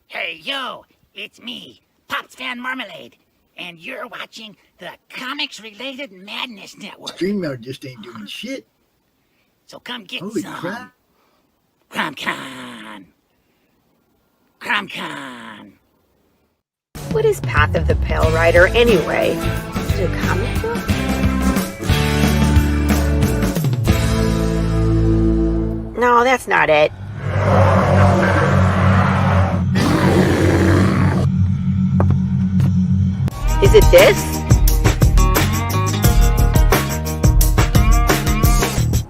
Hey, yo, it's me, Pops Van Marmalade, and you're watching the Comics-Related Madness Network. StreamYard just ain't doing shit. So come get Holy some. crap. CromCon. CromCon. What is Path of the Pale Rider anyway? Is it a comic book? No, that's not it. Is it this?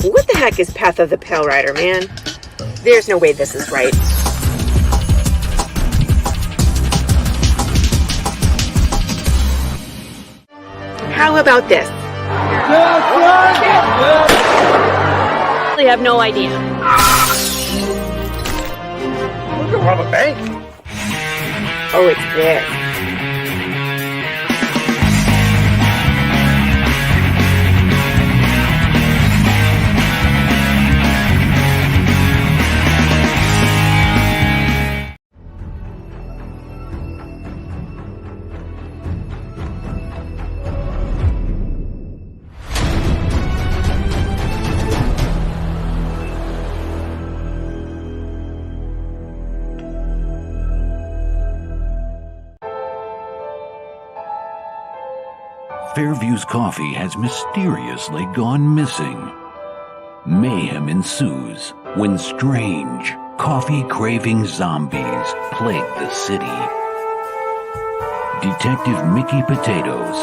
What the heck is Path of the Pale Rider, man? There's no way this is right. How about this? I have no idea. We're gonna rob a bank. Oh, it's this. Fairview's coffee has mysteriously gone missing. Mayhem ensues when strange, coffee-craving zombies plague the city. Detective Mickey Potatoes,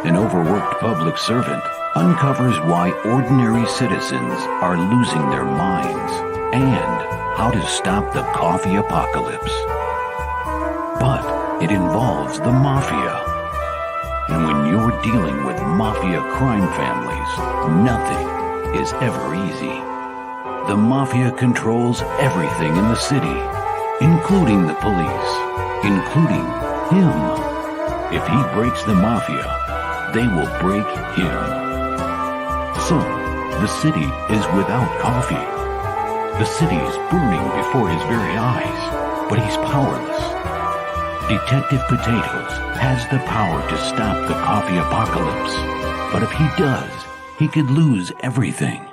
an overworked public servant, uncovers why ordinary citizens are losing their minds and how to stop the coffee apocalypse. But it involves the mafia. And when you're dealing with mafia crime families, nothing is ever easy. The mafia controls everything in the city, including the police, including him. If he breaks the mafia, they will break him. So, the city is without coffee. The city is burning before his very eyes, but he's powerless. Detective Potatoes has the power to stop the coffee apocalypse, but if he does, he could lose everything.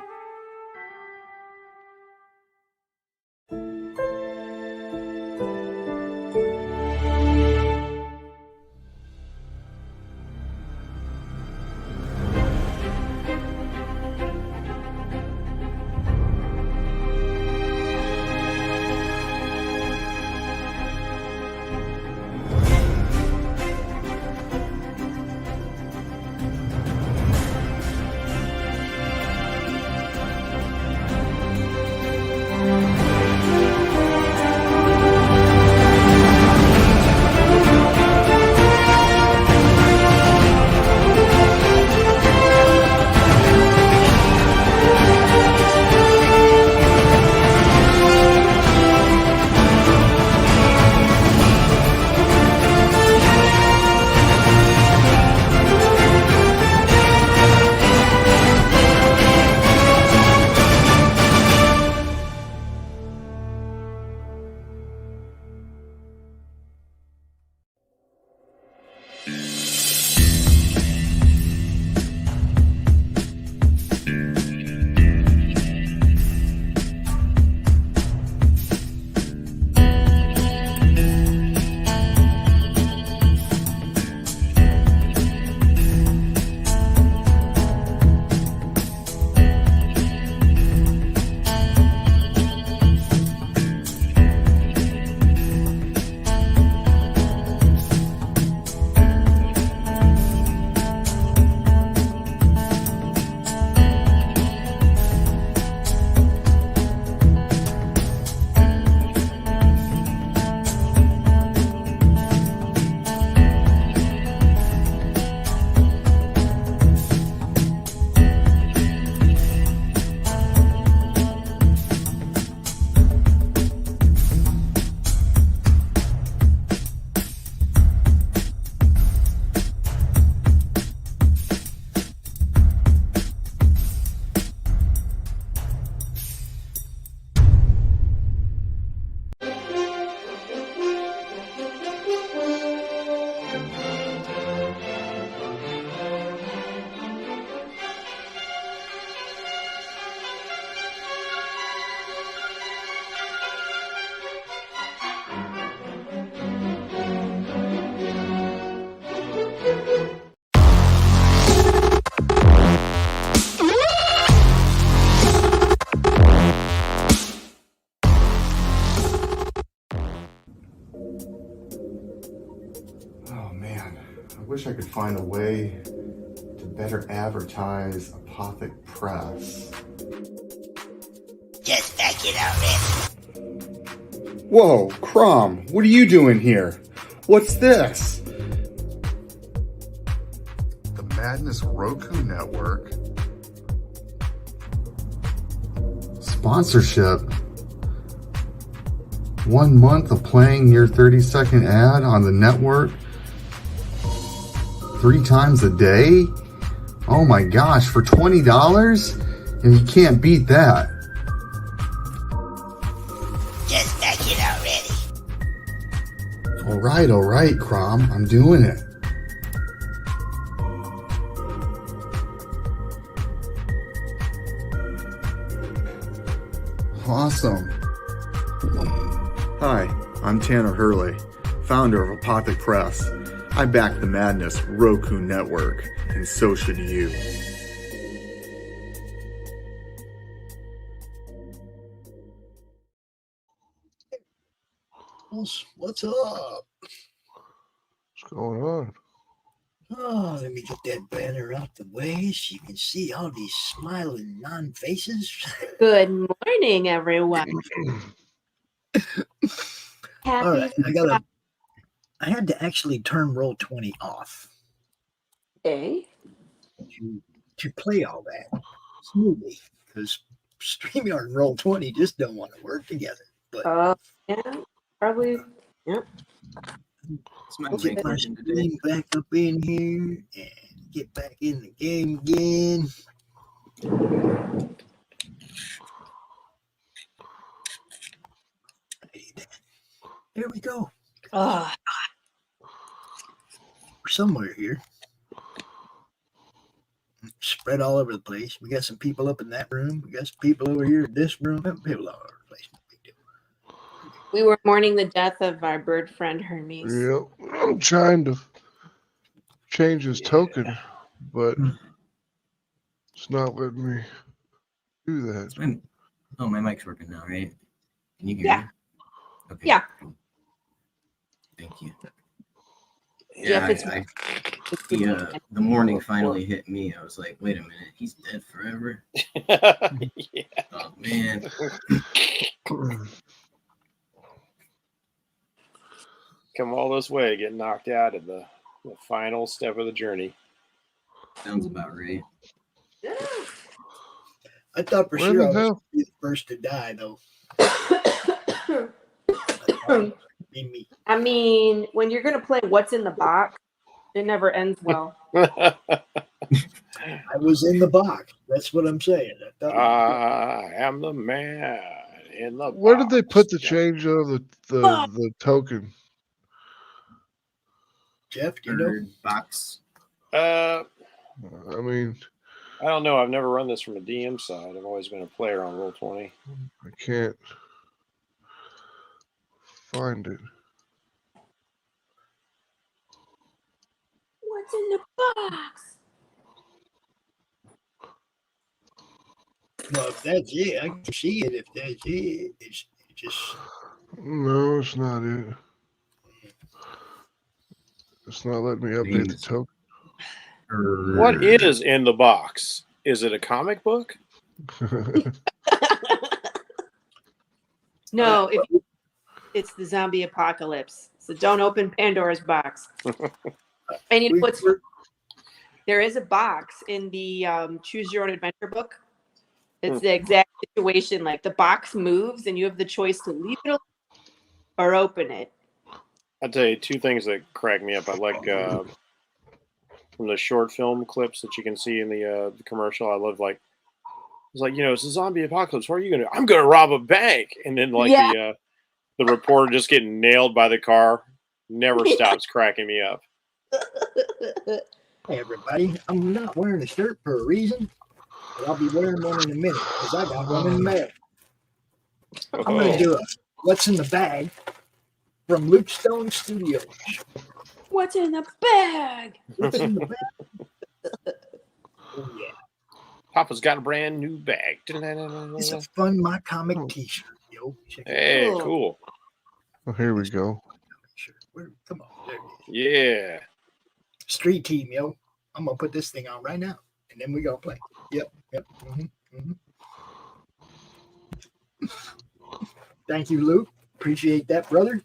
wish I could find a way to better advertise Apothic Press. Just back it already. Whoa, Crom, what are you doing here? What's this? The Madness Roku Network. Sponsorship. 1 month of playing your 30-second ad on the network 3 times a day? Oh my gosh, for $20? And you can't beat that. Just back it already. All right, Crom, I'm doing it. Awesome. Hi, I'm Tanner Hurley, founder of Apothic Press. I back the Madness Roku Network, and so should you. What's up? What's going on? Oh, let me get that banner out the way so you can see all these smiling non-faces. Good morning, everyone. All right, I had to actually turn Roll20 off Okay. to play all that smoothly because StreamYard and Roll20 just don't want to work together. But Yeah, probably. Yep. I'll get my screen back up in here and get back in the game again. There we go. We're somewhere here. Spread all over the place. We got some people up in that room. We got some people over here in this room. People all over the place. We were mourning the death of our bird friend Hermes. Yep. I'm trying to change his token, but it's not letting me do that. Oh, my mic's working now, right? Can you hear me? Okay. Yeah. Thank you. Jeff, Yeah, the morning finally hit me. I was like, wait a minute, he's dead forever? Yeah. Oh, man. Come all this way, get knocked out at the final step of the journey. Sounds about right. I thought for Where sure the I was hell? the first to die, though. Be me. I mean, when you're going to play What's in the Box, it never ends well. I was in the box. That's what I'm saying. I am the man in the Where did they box. put the change of the token? Jeff, do you know? Bird box. I mean, don't know. I've never run this from a DM side. I've always been a player on Roll20. I can't find it. What's in the box? Well, if that's it, I can see it. If that's it, it's just. No, it's not it. It's not letting me update the token. What is in the box? Is it a comic book? No, it's the zombie apocalypse. So don't open Pandora's box. And you know what's there is a box in the Choose Your Own Adventure book. It's the exact situation. Like the box moves, and you have the choice to leave it alone or open it. I'll tell you 2 things that crack me up. I like from the short film clips that you can see in the commercial. I love it's like, it's a zombie apocalypse. What are you gonna do? I'm gonna rob a bank, and then the reporter just getting nailed by the car never stops cracking me up. Hey, everybody. I'm not wearing a shirt for a reason, but I'll be wearing one in a minute because I got one in the mail. I'm going to do a What's in the Bag from Luke Stone Studios. What's in the bag? What's in the bag? Oh, yeah. Papa's got a brand new bag. It's a Fun My Comic t-shirt, yo. Check it Hey, out. cool. Oh, here we go. Come on. There it is. Yeah. Street team, yo. I'm gonna put this thing on right now, and then we gonna play. Yep. Thank you, Luke. Appreciate that, brother.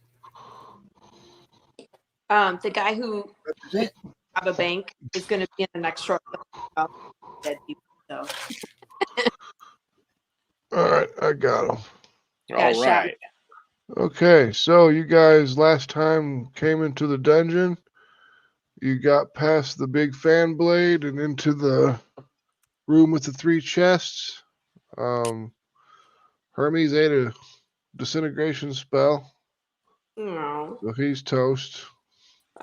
The guy who Represent. robbed a bank is going to be in the next short film. Dead people, so. All right, I got him. Yeah, All right. Okay, so you guys last time came into the dungeon. You got past the big fan blade and into the room with the 3 chests. Hermes ate a disintegration spell, No. so he's toast.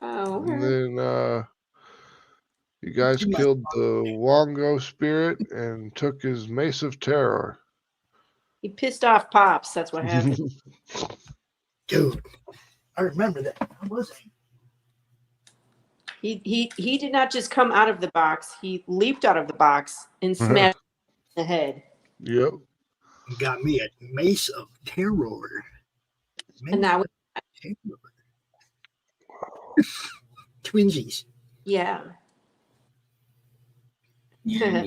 Oh. And then you guys killed the Wongo spirit and took his Mace of Terror. He pissed off Pops. That's what happened. Dude, I remember that. How was He did not just come out of the box. He leaped out of the box and smashed in the head. Yep. he? Got me a Mace of Terror. And now, Twinsies. yeah. Yeah.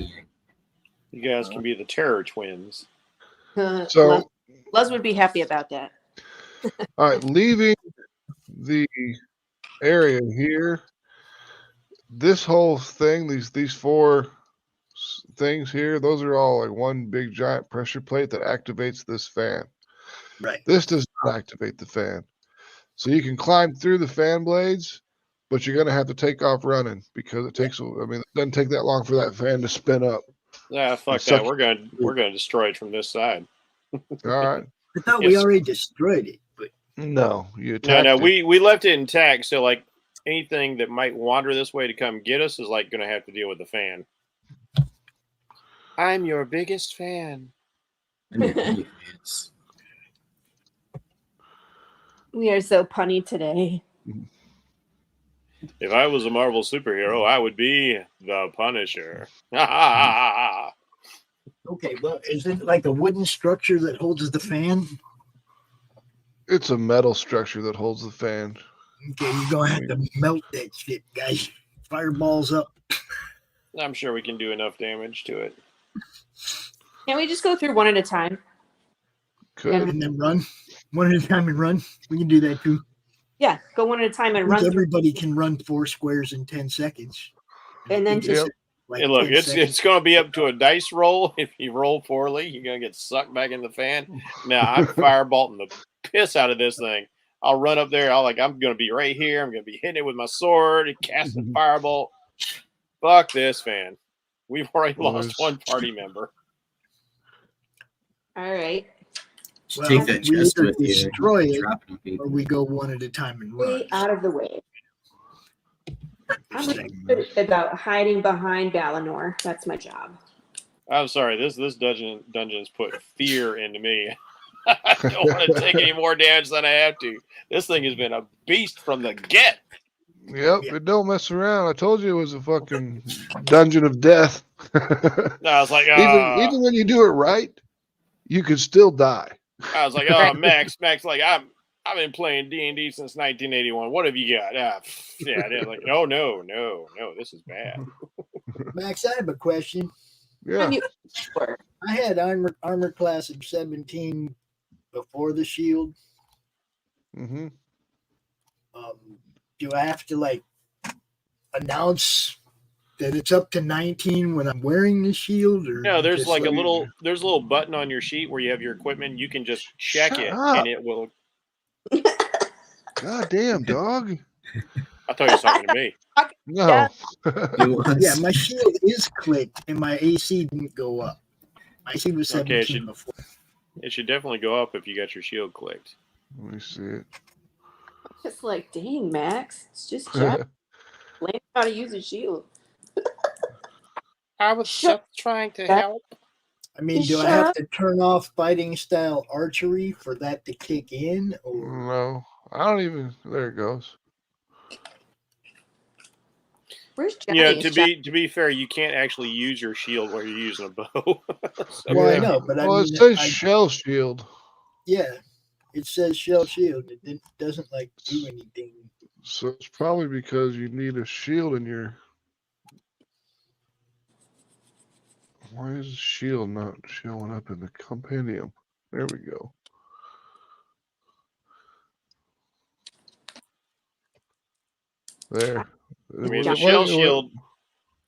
You guys can be the Terror Twins. So, Les would be happy about that. all right, leaving the area here, this whole thing, these 4 things here, those are all like one big giant pressure plate that activates this fan. Right. This does not activate the fan. So you can climb through the fan blades, but you're going to have to take off running because it takes, it doesn't take that long for that fan to spin up. Yeah, fuck It's that. such- We're gonna destroy it from this side. All right. I thought we Yes. already destroyed it, but No, you No, attacked no, it. we left it intact. So like anything that might wander this way to come get us is like gonna have to deal with the fan. I'm your biggest fan. I mean, it's We are so punny today. If I was a Marvel superhero, I would be the Punisher. okay. Well, is it like a wooden structure that holds the fan? It's a metal structure that holds the fan. Okay, you're gonna have to melt that shit, guys. Fireballs up. I'm sure we can do enough damage to it. Can we just go through one at a time? Could. And then run. One at a time and run. We can do that too. Yeah, go one at a time and run through. Everybody can run 4 squares in 10 seconds. And then just Like Hey, look, 10 seconds. it's going to be up to a dice roll. If you roll poorly, you're going to get sucked back in the fan. Now I'm firebolting the piss out of this thing. I'll run up there. I'm going to be right here. I'm going to be hitting it with my sword and casting firebolt. Fuck this fan. We've already lost one party member. all right. just Well, take that we chest either with you. destroy it, Drop it on people. or we go one at a time and run. Stay out of the way. I'm really good about hiding behind Balinor. That's my job. I'm sorry. This dungeon's put fear into me. I don't want to take any more damage than I have to. This thing has been a beast from the get. Yep, it don't mess around. I told you it was a fucking dungeon of death. No, I was like, even when you do it right, you could still die. I was like, oh, Max, like I've been playing D&D since 1981. What have you got? Yeah, they're like, no, this is bad. Max, I have a question. Yeah. I had armor class of 17 before the shield. Mm-hmm. Do I have to announce that it's up to 19 when I'm wearing the shield? Or No, there's just like a little button on your sheet where you have your equipment. You can just check Shut it, up. and it will. God damn, dog. I thought you were talking to me. No. It was. Yeah, my shield is clicked and my AC didn't go up. My AC was 17 Okay, before. It should definitely go up if you got your shield clicked. Let me see it. Just like, dang, Max. It's just Jeff. Learn how to use a shield. I was just trying to help. I mean, do I have to turn off fighting style archery for that to kick in? Or No, I don't even. There it goes. Where's Johnny? Yeah, to be fair, you can't actually use your shield while you're using a bow. So- Well, I know, but Well, I it mean, says shell shield. yeah, it says shell shield. It doesn't do anything. So it's probably because you need a shield in your. Why is the shield not showing up in the compendium? There we go. There. I mean, the shell shield.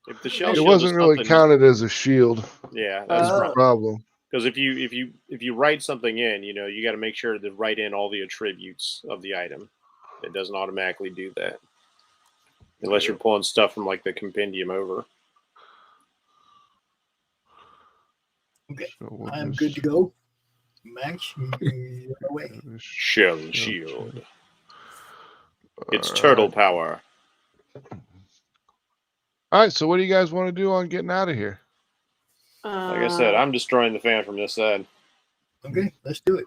If the shell it shield wasn't is really something, counted as a shield. Yeah, that's the problem. Because if you write something in, you know, you got to make sure to write in all the attributes of the item. It doesn't automatically do that unless you're pulling stuff from like the compendium over. Okay, I'm good to go. Max, you're away. Shell shield. It's turtle power. All right, so what do you guys want to do on getting out of here? Like I said, I'm destroying the fan from this side. Okay, let's do it.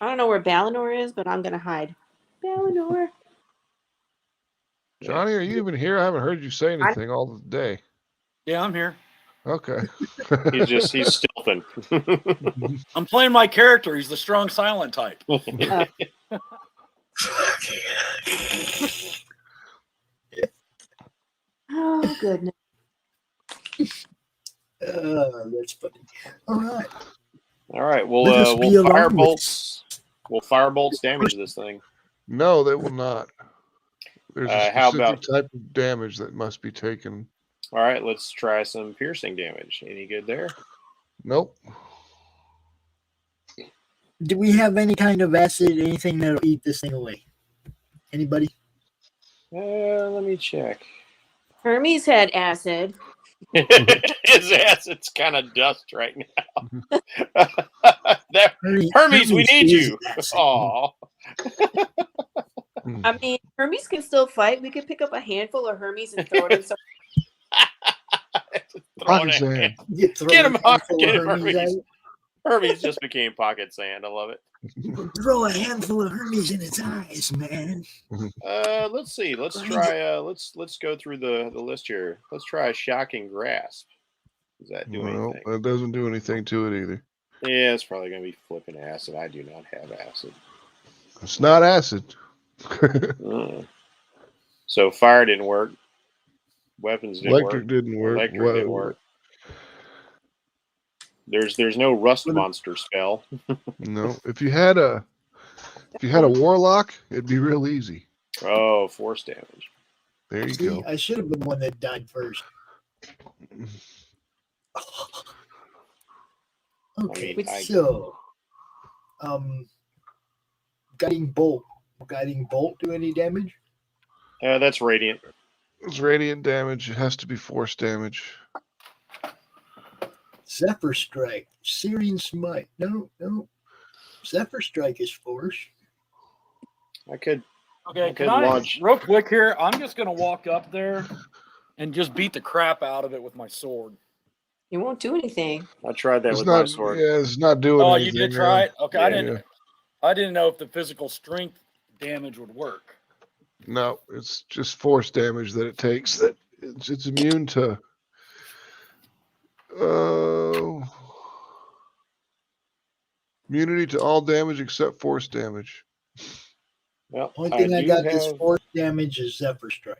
I don't know where Ballinor is, but I'm going to hide. Ballinor. Johnny, are you even here? I haven't heard you say anything all day. Yeah, I'm here. Okay. he's stealthing. I'm playing my character. He's the strong silent type. Oh, goodness. That's funny. All right. All right. We'll fire bolts. We'll fire bolts damage this thing. No, they will not. There's a how specific about type of damage that must be taken. All right, let's try some piercing damage. Any good there? Nope. Do we have any kind of acid, anything that'll eat this thing away? Anybody? Let me check. Hermes had acid. His acid's kind of dust right now. Hermes, we need you. Aw. I mean, Hermes can still fight. We could pick up a handful of Hermes and throw it in some. Get him hard. Get him, Hermes. Hermes just became pocket sand. I love it. Throw a handful of Hermes in its eyes, man. Let's see. Let's try. Let's go through the list here. Let's try a shocking grasp. Does that do anything? It doesn't do anything to it either. Yeah, it's probably going to be flipping acid. I do not have acid. It's not acid. So fire didn't work. Weapons didn't Electric work. didn't work. Electric didn't work. There's no rust monster spell. No. If you had a warlock, it'd be real easy. Oh, force damage. There you go. I should have been one that died first. Okay, so guiding bolt. Guiding bolt do any damage? That's radiant. It's radiant damage. It has to be force damage. Zephyr Strike, Syrian Smite. No. Zephyr Strike is force. I could. Okay, can I real quick here? I'm just gonna walk up there and just beat the crap out of it with my sword. You won't do anything. I tried that with my sword. Yeah, it's not doing anything. Oh, you did try it? Okay, Yeah. I didn't know if the physical strength damage would work. No, it's just force damage that it takes. That it's immune to. Immunity to all damage except force damage. Well, only thing I got this force damage is Zephyr Strike.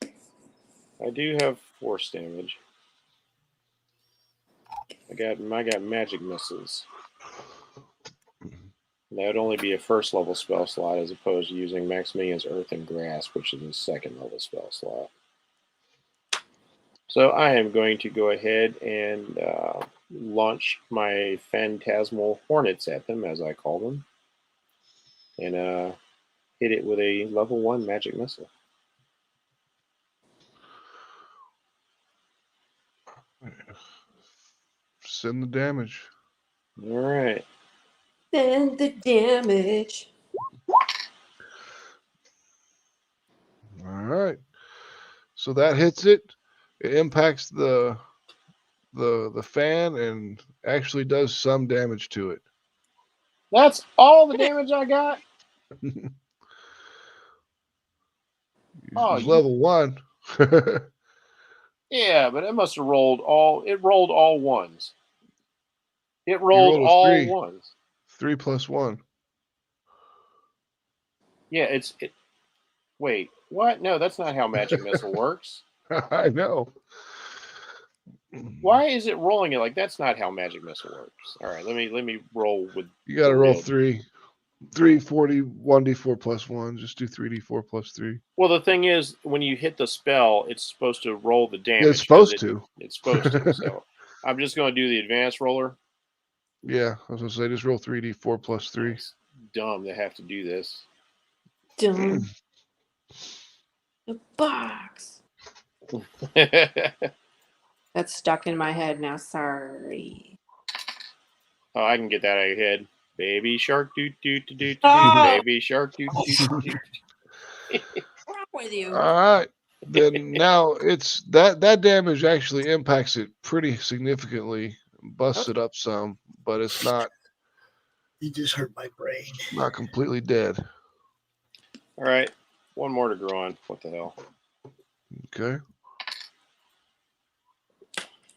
I do have force damage. I got magic missiles. That would only be a first level spell slot as opposed to using Maximilian's Earth and Grasp, which is a second level spell slot. So I am going to go ahead and launch my phantasmal hornets at them, as I call them, and hit it with a level 1 magic missile. Send the damage. All right. Send the damage. All right. So that hits it. It impacts the fan and actually does some damage to it. That's all the damage I got? It's level 1. Yeah, but it must have rolled all ones. It rolled all 3. ones. 3 plus 1. Yeah, wait, what? No, that's not how magic missile works. I know. Why is it rolling it like that's not how magic missile works? All right, let me roll with. You got to the roll real- 340, 1d4 plus 1. Just do 3d4 plus 3. Well, the thing is, when you hit the spell, it's supposed to roll the damage. It's supposed to. It's supposed to. So I'm just going to do the advanced roller. Yeah, I was going to say just roll 3d4 plus 3. It's dumb to have to do this. Dun. The box. That's stuck in my head now. Sorry. Oh, I can get that out of your head. Baby shark, doot doot doot doot. Oh! Baby shark, doot doot doot. What's wrong with you? All right. Then now it's that damage actually impacts it pretty significantly, busts it up some, but it's not. You just hurt my brain. Not completely dead. All right, one more to grow on. What the hell? Okay.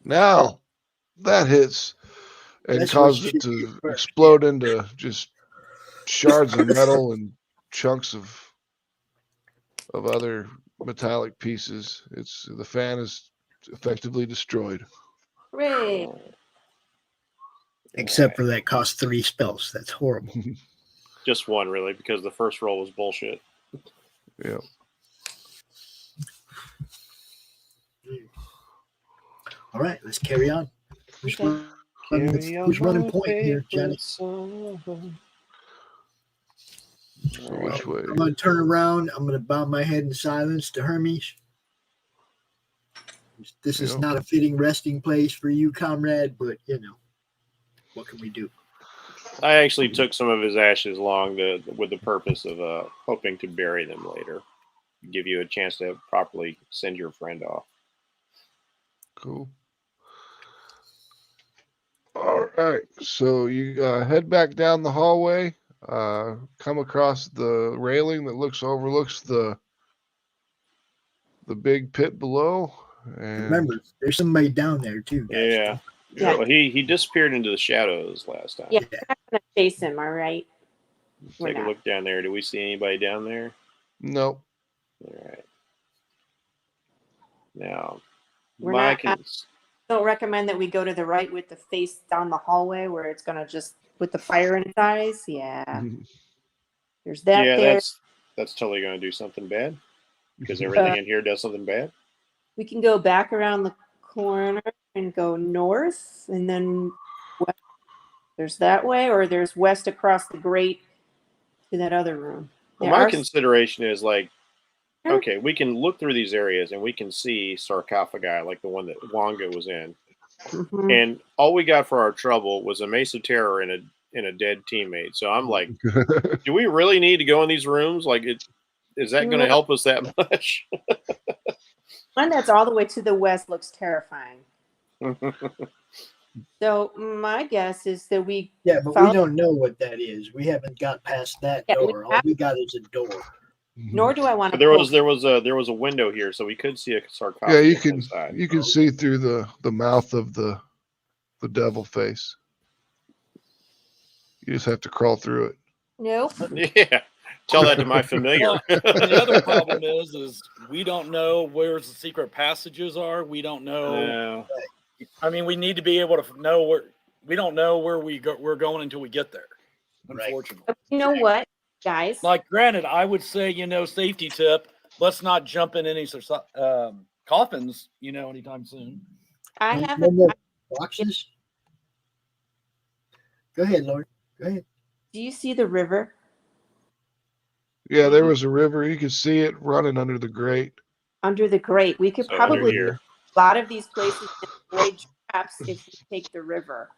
Now that hits and That's causes what it should be to first. explode into just shards of metal and chunks of other metallic pieces. The fan is effectively destroyed. Hooray. Except for that cost 3 spells. That's horrible. Just one, really, because the first roll was bullshit. Yeah. All right, let's carry on. Who's running point here, Jenny? So which way? I'm going to turn around. I'm going to bow my head in silence to Hermes. This is not a fitting resting place for you, comrade, but, what can we do? I actually took some of his ashes along with the purpose of hoping to bury them later. Give you a chance to properly send your friend off. Cool. All right. So you head back down the hallway, come across the railing that overlooks the big pit below. And Remember, there's somebody down there, too, guys. Yeah. Yeah. Well, he disappeared into the shadows last time. Yeah, we're not going to chase him, all right? We're Take a not. look down there. Do we see anybody down there? Nope. All right. Now, We're Mike not- is. Don't recommend that we go to the right with the face down the hallway where it's going to just, with the fire in its eyes. Yeah. There's that Yeah, there. that's totally going to do something bad because everything in here does something bad. We can go back around the corner and go north and then west. There's that way, or there's west across the grate to that other room. Well, There my are- consideration is like, Sure. okay, we can look through these areas and we can see sarcophagi like the one that Wonga was in. Mhm. And all we got for our trouble was a mace of terror and a dead teammate. So I'm like, do we really need to go in these rooms? Like, is that going to help us that much? One that's all the way to the west looks terrifying. So my guess is that we Yeah, but follow- we don't know what that is. We haven't got past that Yeah, we door. All have- we got is a door. nor do I want to. But there was a window here, so we could see a sarcophagus. Yeah, you can inside. you can see through the mouth of the devil face. You just have to crawl through it. Nope. Yeah, tell that to my familiar. The other problem is we don't know where the secret passages are. We don't know. I mean, we need to be able to know where. We don't know where we're going until we get there. Unfortunately. But you know what, guys? Like, granted, I would say, safety tip, let's not jump in any coffins, anytime soon. I have No more boxes. Go ahead, Lord. Go ahead. Do you see the river? Yeah, there was a river. You could see it running under the grate. Under the grate. We could So under probably here. a lot of these places avoid traps if we take the river.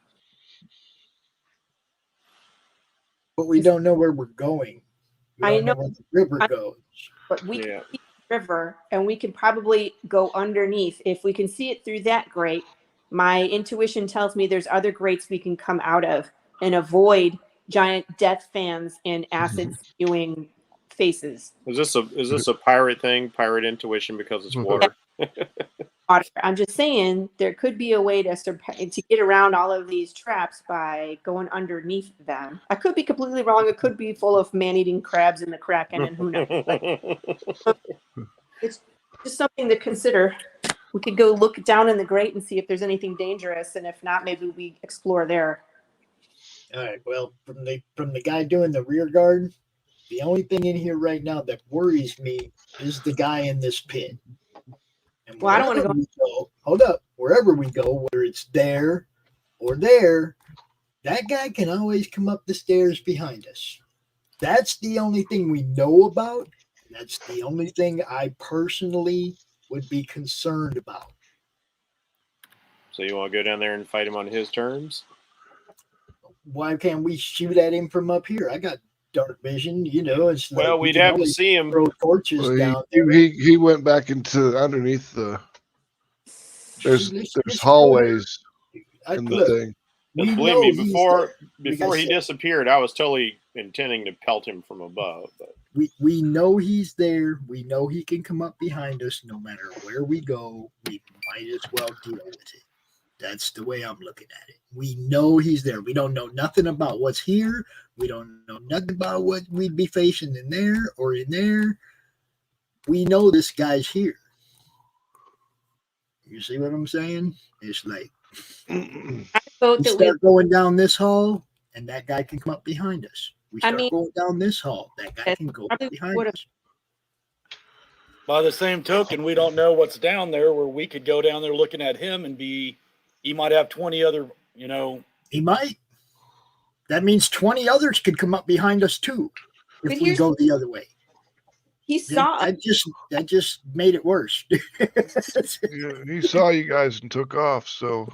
But we don't know where we're going. We I don't know. where the river goes. But we Yeah. can see the river and we can probably go underneath. If we can see it through that grate, my intuition tells me there's other grates we can come out of and avoid giant death fans and acid spewing faces. Is this a pirate thing? Pirate intuition because it's water. water. I'm just saying there could be a way to get around all of these traps by going underneath them. I could be completely wrong. It could be full of man-eating crabs in the Kraken, and who knows. But it's just something to consider. We could go look down in the grate and see if there's anything dangerous, and if not, maybe we explore there. All right. Well, from the guy doing the rear guard, the only thing in here right now that worries me is the guy in this pit. And well, I don't want to go. Hold up. Wherever we go, whether it's there or there, that guy can always come up the stairs behind us. That's the only thing we know about. That's the only thing I personally would be concerned about. So you want to go down there and fight him on his terms? Why can't we shoot at him from up here? I got dark vision, it's well, like we'd have to see him. Throw torches down there. He went back into underneath the. There's hallways in the thing. Believe me, before he disappeared, I was totally intending to pelt him from above. But we know he's there. We know he can come up behind us no matter where we go. We might as well deal with it. That's the way I'm looking at it. We know he's there. We don't know nothing about what's here. We don't know nothing about what we'd be facing in there or in there. We know this guy's here. You see what I'm saying? It's like we start going down this hall, and that guy can come up behind us. We start going down this hall, that guy can go behind us. By the same token, we don't know what's down there where we could go down there looking at him and he might have 20 other, He might. That means 20 others could come up behind us too if we go the other way. He saw that just made it worse. He saw you guys and took off. So,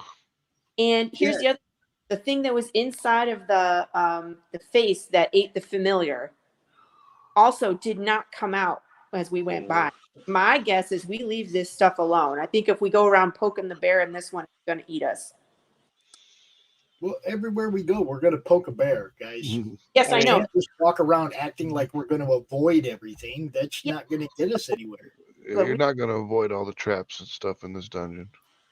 and here's the thing that was inside of the face that ate the familiar also did not come out as we went by. My guess is we leave this stuff alone. I think if we go around poking the bear in this one, it's going to eat us. Well, everywhere we go, we're going to poke a bear, guys. Yes, I know. Can't just walk around acting like we're going to avoid everything. That's not going to get us anywhere. You're not going to avoid all the traps and stuff in this dungeon.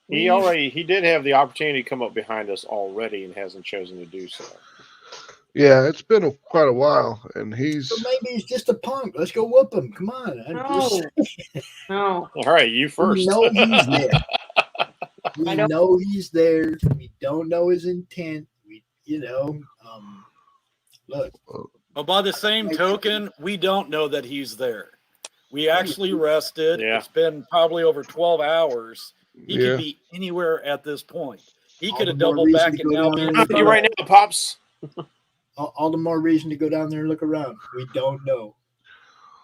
He did have the opportunity to come up behind us already and hasn't chosen to do so. Yeah, it's been quite a while, and So maybe he's just a punk. Let's go whoop him. Come on. No. All right, you first. We know he's there. We know he's there. We don't know his intent. Look. Well, by the same token, we don't know that he's there. We actually rested. Yeah. It's been probably over 12 hours. He could be anywhere at this point. He could have doubled back and now be you right now, Pops. All the more reason to go down there and look around. We don't know.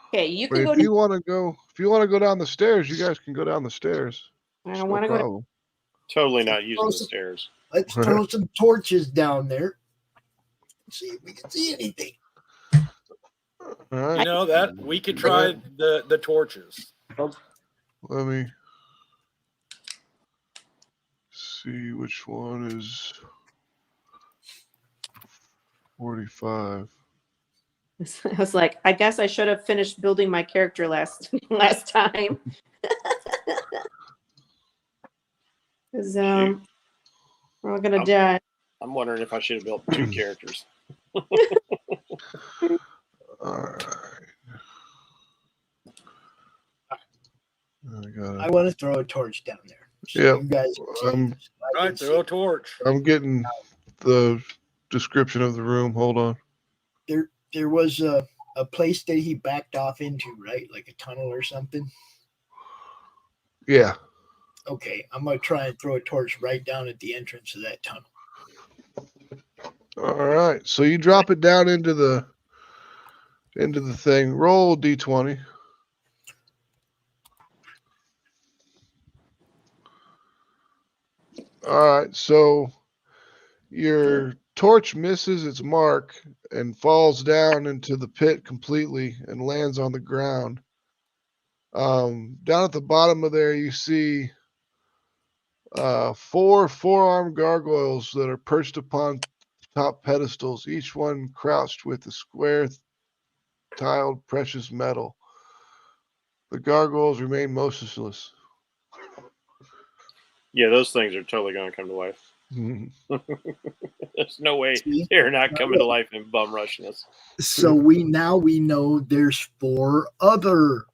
Okay, you can if go. You want to go? If you want to go down the stairs, you guys can go down the stairs. I don't want to go. Totally not using the stairs. Let's throw some torches down there. See if we can see anything. All right. You know that we could try the torches. Let me see which one is 45. I was like, I guess I should have finished building my character last time. Because we're all gonna die. I'm wondering if I should have built 2 characters. All right. I want to throw a torch down there. So Yeah. you guys Right, throw a torch. I'm getting the description of the room. Hold on. There was a place that he backed off into, right? Like a tunnel or something. Yeah. Okay, I'm gonna try and throw a torch right down at the entrance of that tunnel. All right. So you drop it down into the thing. Roll D20. All right. So your torch misses its mark and falls down into the pit completely and lands on the ground. Down at the bottom of there, you see 4 4-armed gargoyles that are perched upon top pedestals, each one crouched with a square tiled precious metal. The gargoyles remain motionless. Yeah, those things are totally going to come to life. There's no way they're not coming to life and bum rushing us. So we know there's 4 other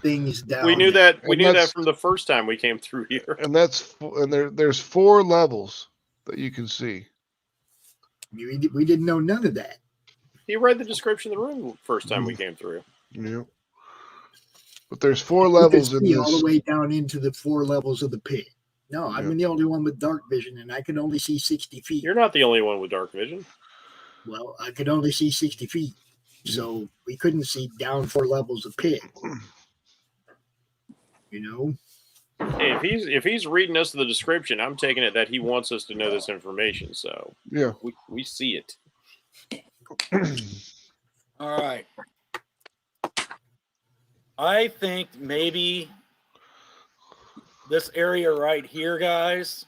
things down. We knew that. We And knew that that's- from the first time we came through here. And there's 4 levels that you can see. We didn't know none of that. He read the description of the room first time we came through. Yeah. But there's 4 We could levels in see this. all the way down into the 4 levels of the pit. No, I'm the only one with dark vision, and I can only see 60 feet. You're not the only one with dark vision. Well, I could only see 60 feet, so we couldn't see down 4 levels of pit. You know? Hey, if he's reading us the description, I'm taking it that he wants us to know this information. So Yeah. we see it. All right. I think maybe this area right here, guys.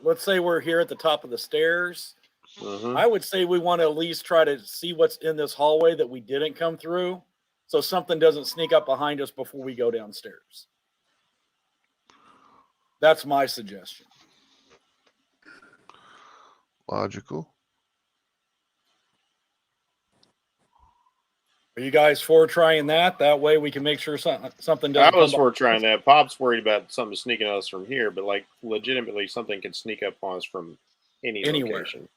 Let's say we're here at the top of the stairs. I would say we want to at least try to see what's in this hallway that we didn't come through, so something doesn't sneak up behind us before we go downstairs. That's my suggestion. Logical. Are you guys for trying that? That way we can make sure something doesn't. I was come for trying that. Pop's worried about something sneaking us from here, but like legitimately something can sneak up on us from anywhere. Location.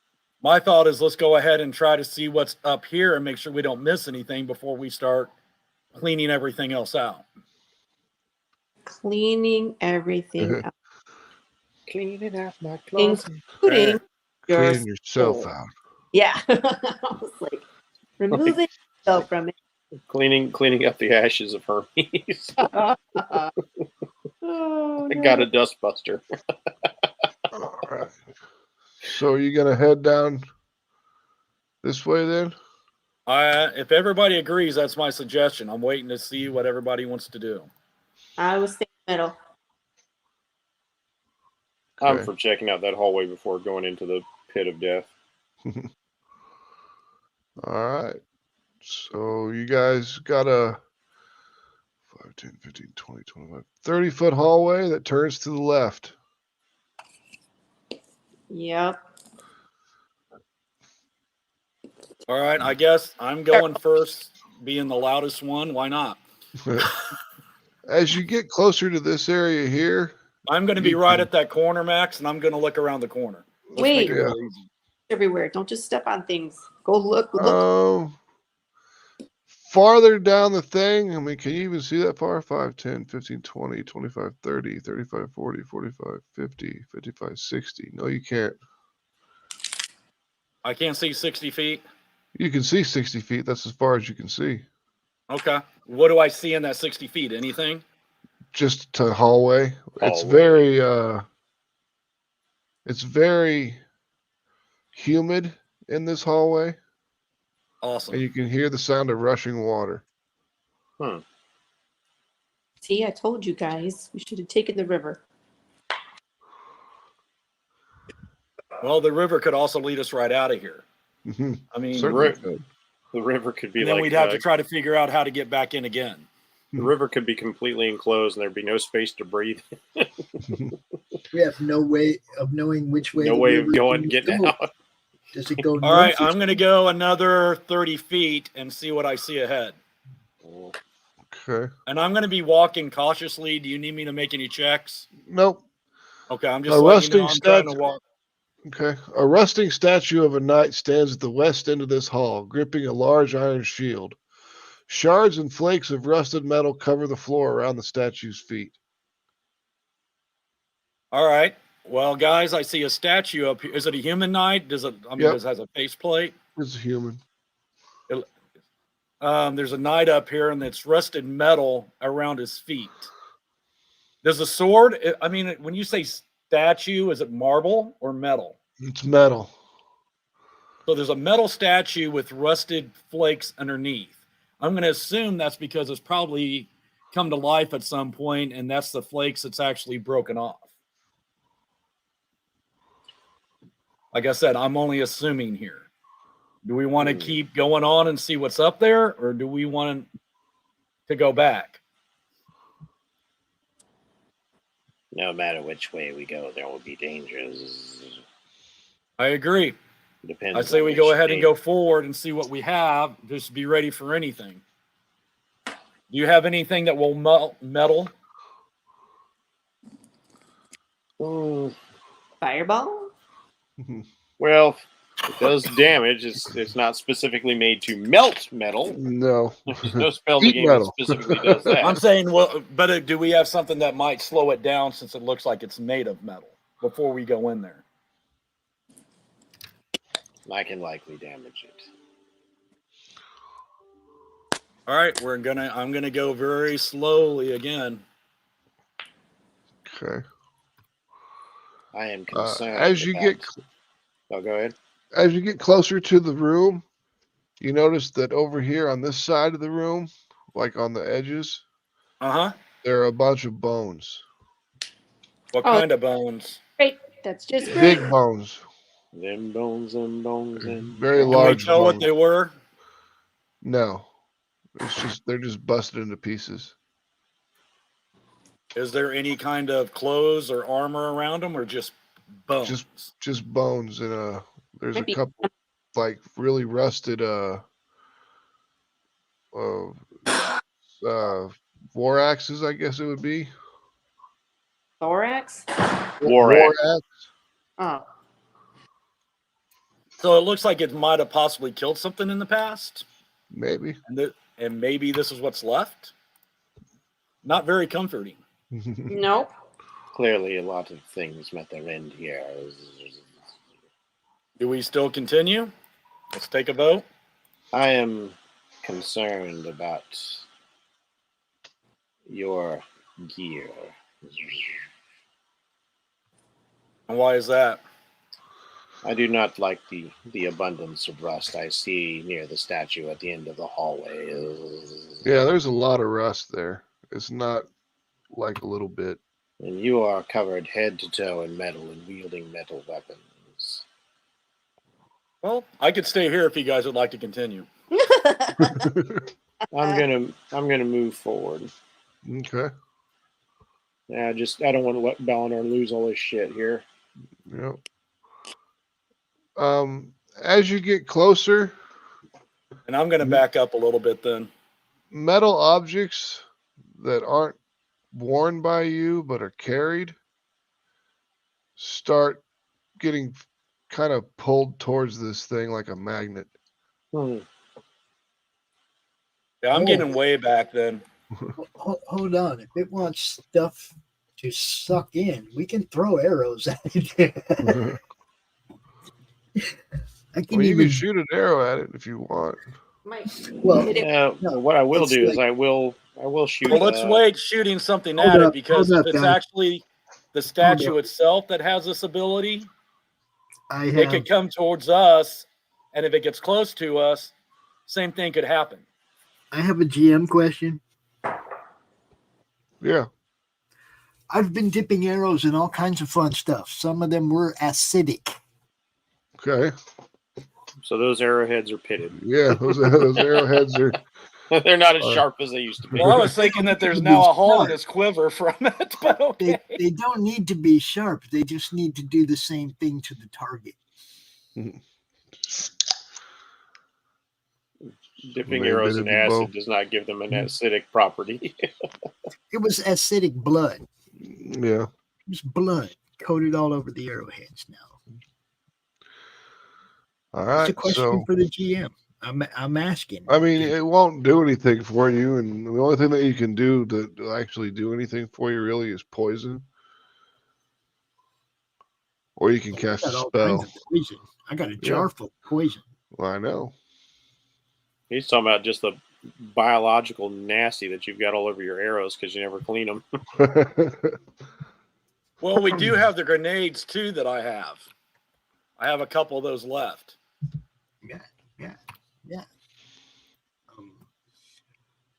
My thought is let's go ahead and try to see what's up here and make sure we don't miss anything before we start cleaning everything else out. Cleaning everything up. Cleaning out my closet. Including Cleaning yourself out. Yeah. I was like, removing yourself from it. Cleaning up the ashes of Hermes. Oh, I got a dustbuster. All right. So are you gonna head down this way then? If everybody agrees, that's my suggestion. I'm waiting to see what everybody wants to do. I was thinking middle. I'm for checking out that hallway before going into the pit of death. All right. So you guys got a 5, 10, 15, 20, 25, 30-foot hallway that turns to the left. Yep. All right, I guess I'm going first, being the loudest one. Why not? As you get closer to this area here, I'm going to be right at that corner, Max, and I'm going to look around the corner. Let's Wait. make it real easy. Everywhere. Don't just step on things. Go look. Farther down the thing, I mean, can you even see that far? 5, 10, 15, 20, 25, 30, 35, 40, 45, 50, 55, 60. No, you can't. I can't see 60 feet. You can see 60 feet. That's as far as you can see. Okay. What do I see in that 60 feet? Anything? Just to hallway. It's very humid in this hallway. Awesome. And you can hear the sound of rushing water. See, I told you guys. We should have taken the river. Well, the river could also lead us right out of here. I mean, the river could be and then like. We'd have to try to figure out how to get back in again. The river could be completely enclosed, and there'd be no space to breathe. We have no way of knowing which way. No way of getting out. Does it go? All right, I'm going to go another 30 feet and see what I see ahead. Okay. And I'm going to be walking cautiously. Do you need me to make any checks? Nope. Okay, I'm just letting you know I'm trying to walk. Okay. A rusting statue of a knight stands at the west end of this hall, gripping a large iron shield. Shards and flakes of rusted metal cover the floor around the statue's feet. All right. Well, guys, I see a statue up here. Is it a human knight? Does it? I mean, does it has a faceplate? It's a human. There's a knight up here, and it's rusted metal around his feet. There's a sword. I mean, when you say statue, is it marble or metal? It's metal. So there's a metal statue with rusted flakes underneath. I'm going to assume that's because it's probably come to life at some point, and that's the flakes that's actually broken off. Like I said, I'm only assuming here. Do we want to keep going on and see what's up there, or do we want to go back? No matter which way we go, there will be dangers. I agree. Depends. I say on we which go ahead and state. go forward and see what we have. Just be ready for anything. Do you have anything that will metal? Fireball? Well, it does damage. It's not specifically made to melt metal. No. There's no spell in the Heat game that metal. specifically does that. I'm saying, well, but do we have something that might slow it down since it looks like it's made of metal before we go in there? I can likely damage it. All right, I'm gonna go very slowly again. Okay. I am concerned. As you get, oh, go ahead. As you get closer to the room, you notice that over here on this side of the room, like on the edges, there are a bunch of bones. What kind of bones? Great. That's just great. Big bones. Them bones. Very large. Can we tell what they were? No. They're just busted into pieces. Is there any kind of clothes or armor around them, or just bones? Just bones and there's Maybe. a couple like really rusted war axes, I guess it would be. Thorax? War axe. Oh. So it looks like it might have possibly killed something in the past. Maybe. And maybe this is what's left. Not very comforting. Nope. Clearly, a lot of things met their end here. Do we still continue? Let's take a vote. I am concerned about your gear. And why is that? I do not like the abundance of rust I see near the statue at the end of the hallway. Yeah, there's a lot of rust there. It's not like a little bit. And you are covered head to toe in metal and wielding metal weapons. Well, I could stay here if you guys would like to continue. I'm gonna move forward. Okay. Yeah, I don't want to let BaronEarl lose all this shit here. Yep. As you get closer, and I'm going to back up a little bit then. Metal objects that aren't worn by you but are carried start getting kind of pulled towards this thing like a magnet. Yeah, I'm getting way back then. Hold on. If it wants stuff to suck in, we can throw arrows at it. You can shoot an arrow at it if you want. What I will do is I will shoot. Well, let's wait shooting something at it, because if it's actually the statue itself that has this ability, it could come towards us, and if it gets close to us, same thing could happen. I have a GM question. Yeah. I've been dipping arrows in all kinds of fun stuff. Some of them were acidic. Okay. So those arrowheads are pitted. Yeah, those arrowheads are. They're not as sharp as they used to be. Well, I was thinking that there's now a hole in his quiver from it, but okay. They don't need to be sharp. They just need to do the same thing to the target. Dipping arrows in acid does not give them an acidic property. It was acidic blood. Yeah. It was blood coated all over the arrowheads now. All right. It's a question for the GM. I'm asking. I mean, it won't do anything for you, and the only thing that you can do to actually do anything for you really is poison. Or you can cast a spell. Poison. I got a jar full of poison. Well, I know. He's talking about just the biological nasty that you've got all over your arrows because you never clean them. Well, we do have the grenades too that I have. I have a couple of those left. Yeah.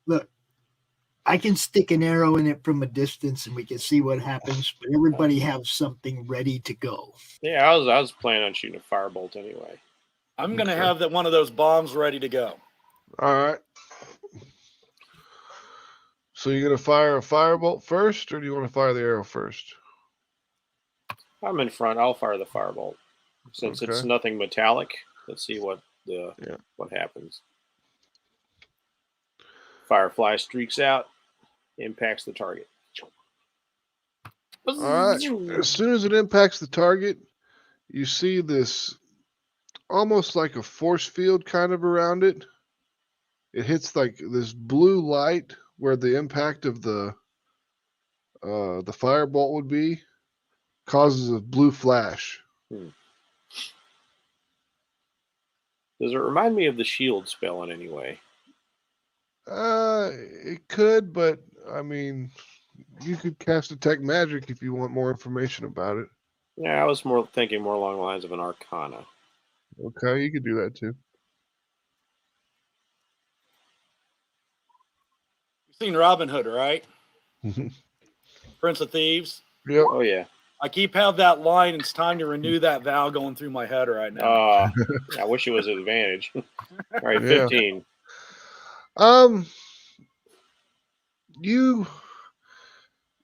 Look, I can stick an arrow in it from a distance and we can see what happens, but everybody has something ready to go. Yeah, I was planning on shooting a firebolt anyway. I'm going to have one of those bombs ready to go. All right. So you're going to fire a firebolt first, or do you want to fire the arrow first? I'm in front. I'll fire the firebolt. Since it's nothing metallic, let's see what happens. Firefly streaks out, impacts the target. All right. As soon as it impacts the target, you see this almost like a force field kind of around it. It hits like this blue light where the impact of the firebolt would be, causes a blue flash. Does it remind me of the shield spell in any way? It could, but I mean, you could cast detect magic if you want more information about it. Yeah, I was thinking more along the lines of an arcana. Okay, you could do that too. You've seen Robin Hood, right? Prince of Thieves. Yep. Oh yeah. I keep having that line. It's time to renew that vow going through my head right now. I wish it was an advantage. All right, 15.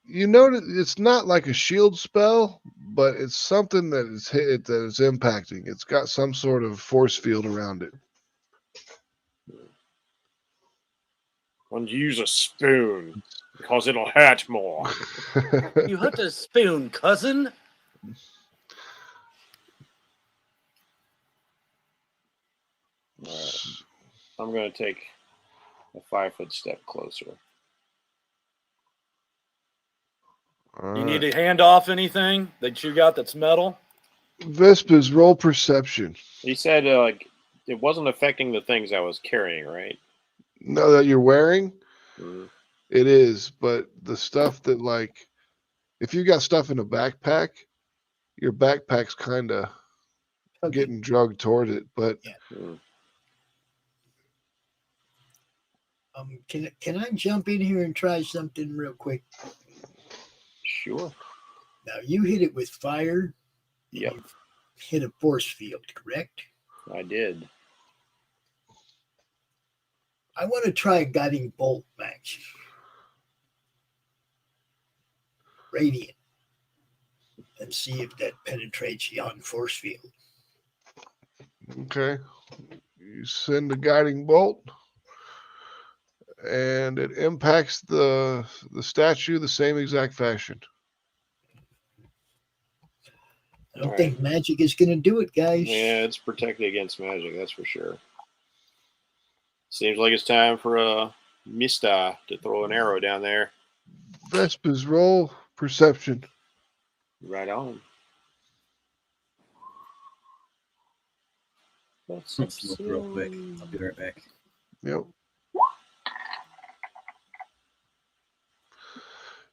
You notice it's not like a shield spell, but it's something that is impacting. It's got some sort of force field around it. And use a spoon because it'll hurt more. You hurt a spoon, cousin. Right. I'm going to take a 5-foot step closer. You need to hand off anything that you got that's metal? Vespa's roll perception. He said it wasn't affecting the things I was carrying, right? No, that you're wearing? It is, but the stuff that, like, if you got stuff in a backpack, your backpack's kind of getting drugged toward it, but... Can I jump in here and try something real quick? Sure. Now, you hit it with fire. Yep. You hit a force field, correct? I did. I want to try a guiding bolt, Max. Radiant. And see if that penetrates yon force field. Okay. You send a guiding bolt, and it impacts the statue the same exact fashion. I don't think magic is going to do it, guys. Yeah, it's protected against magic, that's for sure. Seems like it's time for Mista to throw an arrow down there. Vespa's roll perception. Right on. Let's look real quick. I'll be right back. Yep.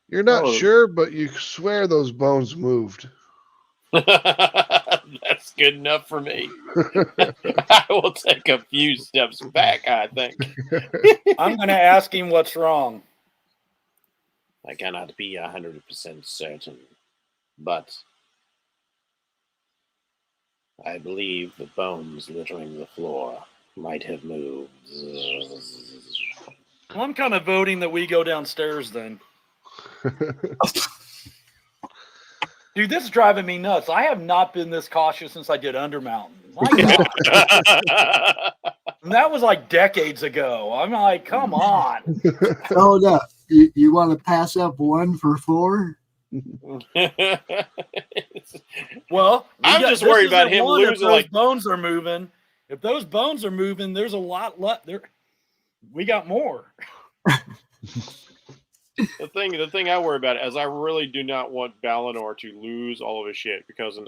You're not sure, but you swear those bones moved. That's good enough for me. I will take a few steps back, I think. I'm going to ask him what's wrong. I cannot be 100% certain, but I believe the bones littering the floor might have moved. Well, I'm kind of voting that we go downstairs then. Dude, this is driving me nuts. I have not been this cautious since I did Undermountain. My God. And that was like decades ago. I'm like, come on. Hold up. You want to pass up 1 for 4? Well, I'm just worried about him losing. If those bones are moving, if those bones are moving, there's a lot left there. We got more. The thing I worry about is I really do not want Balinor to lose all of his shit because an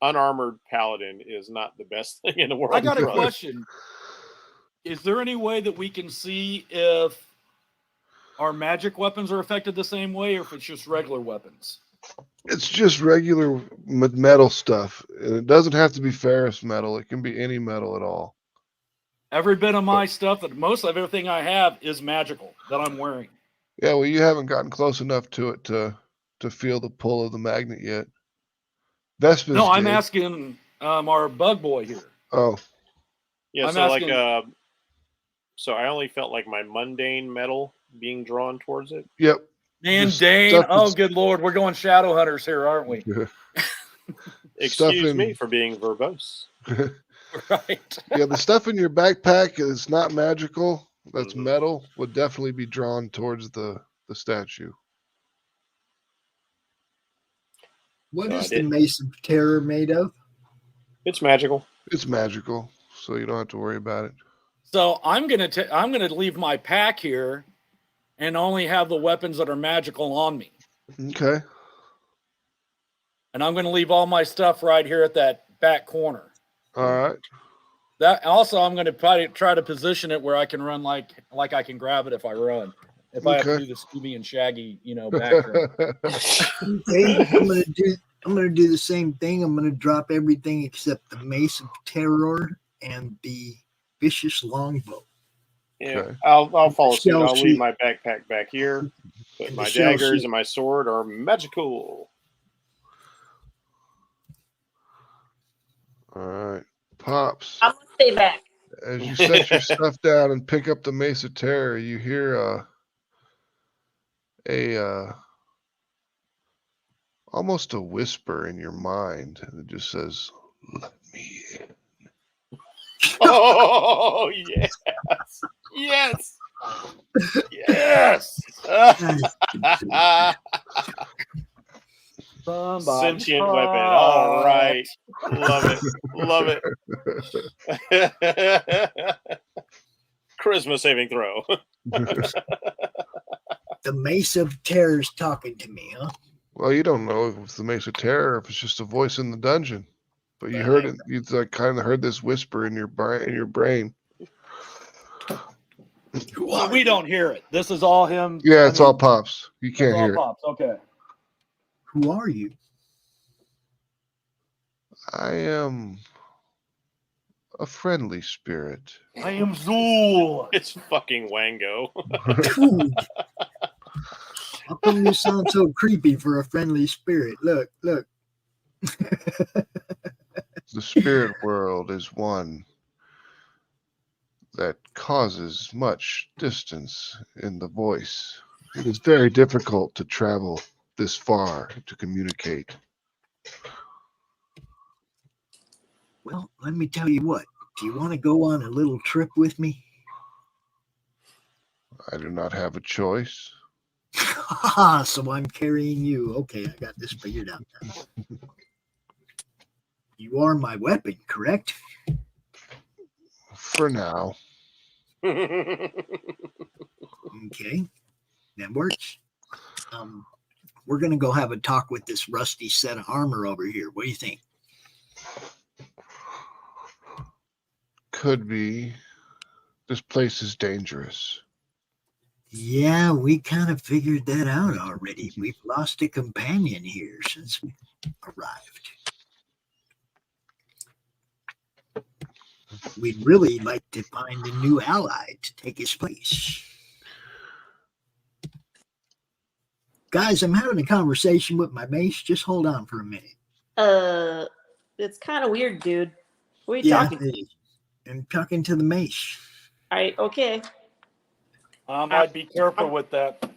unarmored paladin is not the best thing in the world. I got a question. Is there any way that we can see if our magic weapons are affected the same way or if it's just regular weapons? It's just regular metal stuff. And it doesn't have to be ferrous metal. It can be any metal at all. Every bit of my stuff, most of everything I have is magical that I'm wearing. Yeah, well, you haven't gotten close enough to it to feel the pull of the magnet yet. Vespa's No, I'm did. asking our bug boy here. Oh. Yeah, I'm so asking... so I only felt like my mundane metal being drawn towards it. Yep. Mundane. Oh, good Lord. We're going shadow hunters here, aren't we? Excuse me for being verbose. Right. Yeah, the stuff in your backpack is not magical. That's metal. Would definitely be drawn towards the statue. What is the Mace of Terror made of? It's magical. It's magical, so you don't have to worry about it. So I'm gonna leave my pack here, and only have the weapons that are magical on me. Okay. And I'm gonna leave all my stuff right here at that back corner. All right. That also, I'm gonna try to position it where I can run like I can grab it if I run. If I have to do the Scooby and Shaggy, background. Okay, I'm gonna do the same thing. I'm gonna drop everything except the Mace of Terror and the Vicious Longbow. Yeah, Okay. I'll follow suit. Shell I'll sheet. leave my backpack back here. But And my the shell daggers sheet. and my sword are magical. All right. Pops. I'm gonna stay back. As you set your stuff down and pick up the Mace of Terror, you hear almost a whisper in your mind, and it just says, "Let me in." Oh yes, yes, yes. Sentient weapon. All right, love it, love it. Charisma saving throw. The Mace of Terror's talking to me, huh? Well, you don't know if it's the Mace of Terror, if it's just a voice in the dungeon, but you heard it. You kind of heard this whisper in your brain. So we don't hear it. This is all him. Yeah, it's all Pops. You can't hear it. Pops. Okay. Who are you? I am a friendly spirit. I am Zool. It's fucking Wango. Dude. How come you sound so creepy for a friendly spirit? Look. The spirit world is one that causes much distance in the voice. It is very difficult to travel this far to communicate. Well, let me tell you what. Do you want to go on a little trip with me? I do not have a choice. So I'm carrying you. Okay, I got this figured out now. You are my weapon, correct? For now. Okay, that works. We're gonna go have a talk with this rusty set of armor over here. What do you think? Could be. This place is dangerous. Yeah, we kind of figured that out already. We've lost a companion here since we arrived. We'd really like to find a new ally to take his place. Guys, I'm having a conversation with my mace. Just hold on for a minute. It's kind of weird, dude. Who are you talking to? I'm talking to the mace. Okay. I'd be careful with that.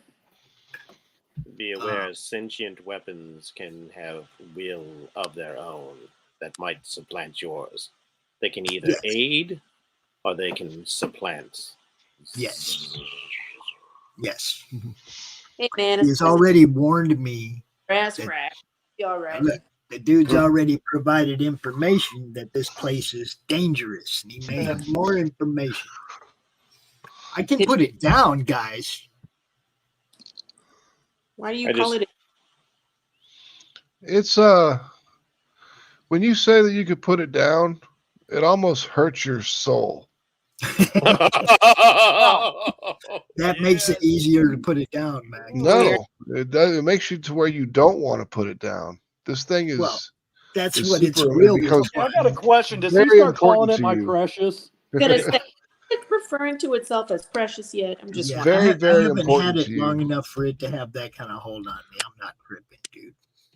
Be aware, sentient weapons can have will of their own that might supplant yours. They can either aid or they can supplant. Yes. Yes. Hey, man. He's already warned me. Grass crack. You all right? Look, the dude's already provided information that this place is dangerous, and he may have more information. I can put it down, guys. Why do you call it? It's when you say that you could put it down, it almost hurts your soul. That makes it easier to put it down, man. No, it does. It makes you to where you don't want to put it down. This thing is. Well, that's is what it's super- really becomes I got a question. Does he very start calling important it to my you. precious? I'm gonna say it's referring to itself as precious yet. I'm just Yeah, very, I very haven't important had to it you. long enough for it to have that kind of hold on me. I'm not tripping, dude.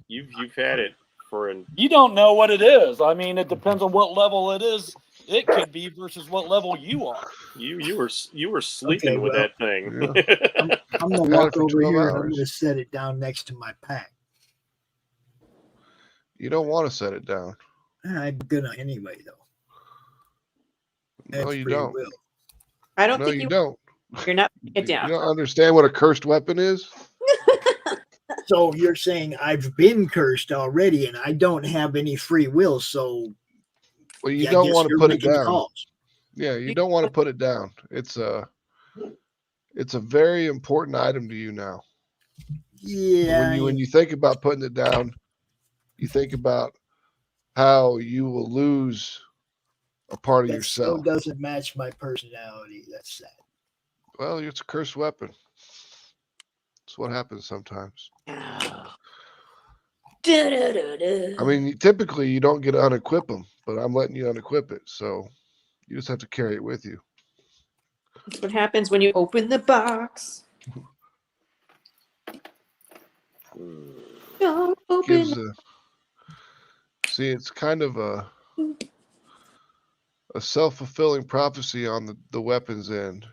You've had it for an. You don't know what it is. I mean, it depends on what level it is. It could be versus what level you are. You were sleeping Okay, with well, that thing. I'm gonna Got it walk for over 12 here and I'm hours. gonna set it down next to my pack. You don't want to set it down. I'm gonna anyway, though. No, That's you free don't. will. I don't No, think you don't. you're not putting it You down. don't understand what a cursed weapon is? So you're saying I've been cursed already, and I don't have any free will. So Well, you I don't guess want to you're put it making the down. calls. Yeah, you don't want to put it down. It's a very important item to you now. Yeah. When you think about putting it down, you think about how you will lose a part of That still yourself. doesn't match my personality. That's sad. Well, it's a cursed weapon. That's what happens sometimes. I mean, typically you don't get to unequip them, but I'm letting you unequip it, so you just have to carry it with you. That's what happens when you open the box. Don't open. See, it's kind of a self-fulfilling prophecy on the weapons end,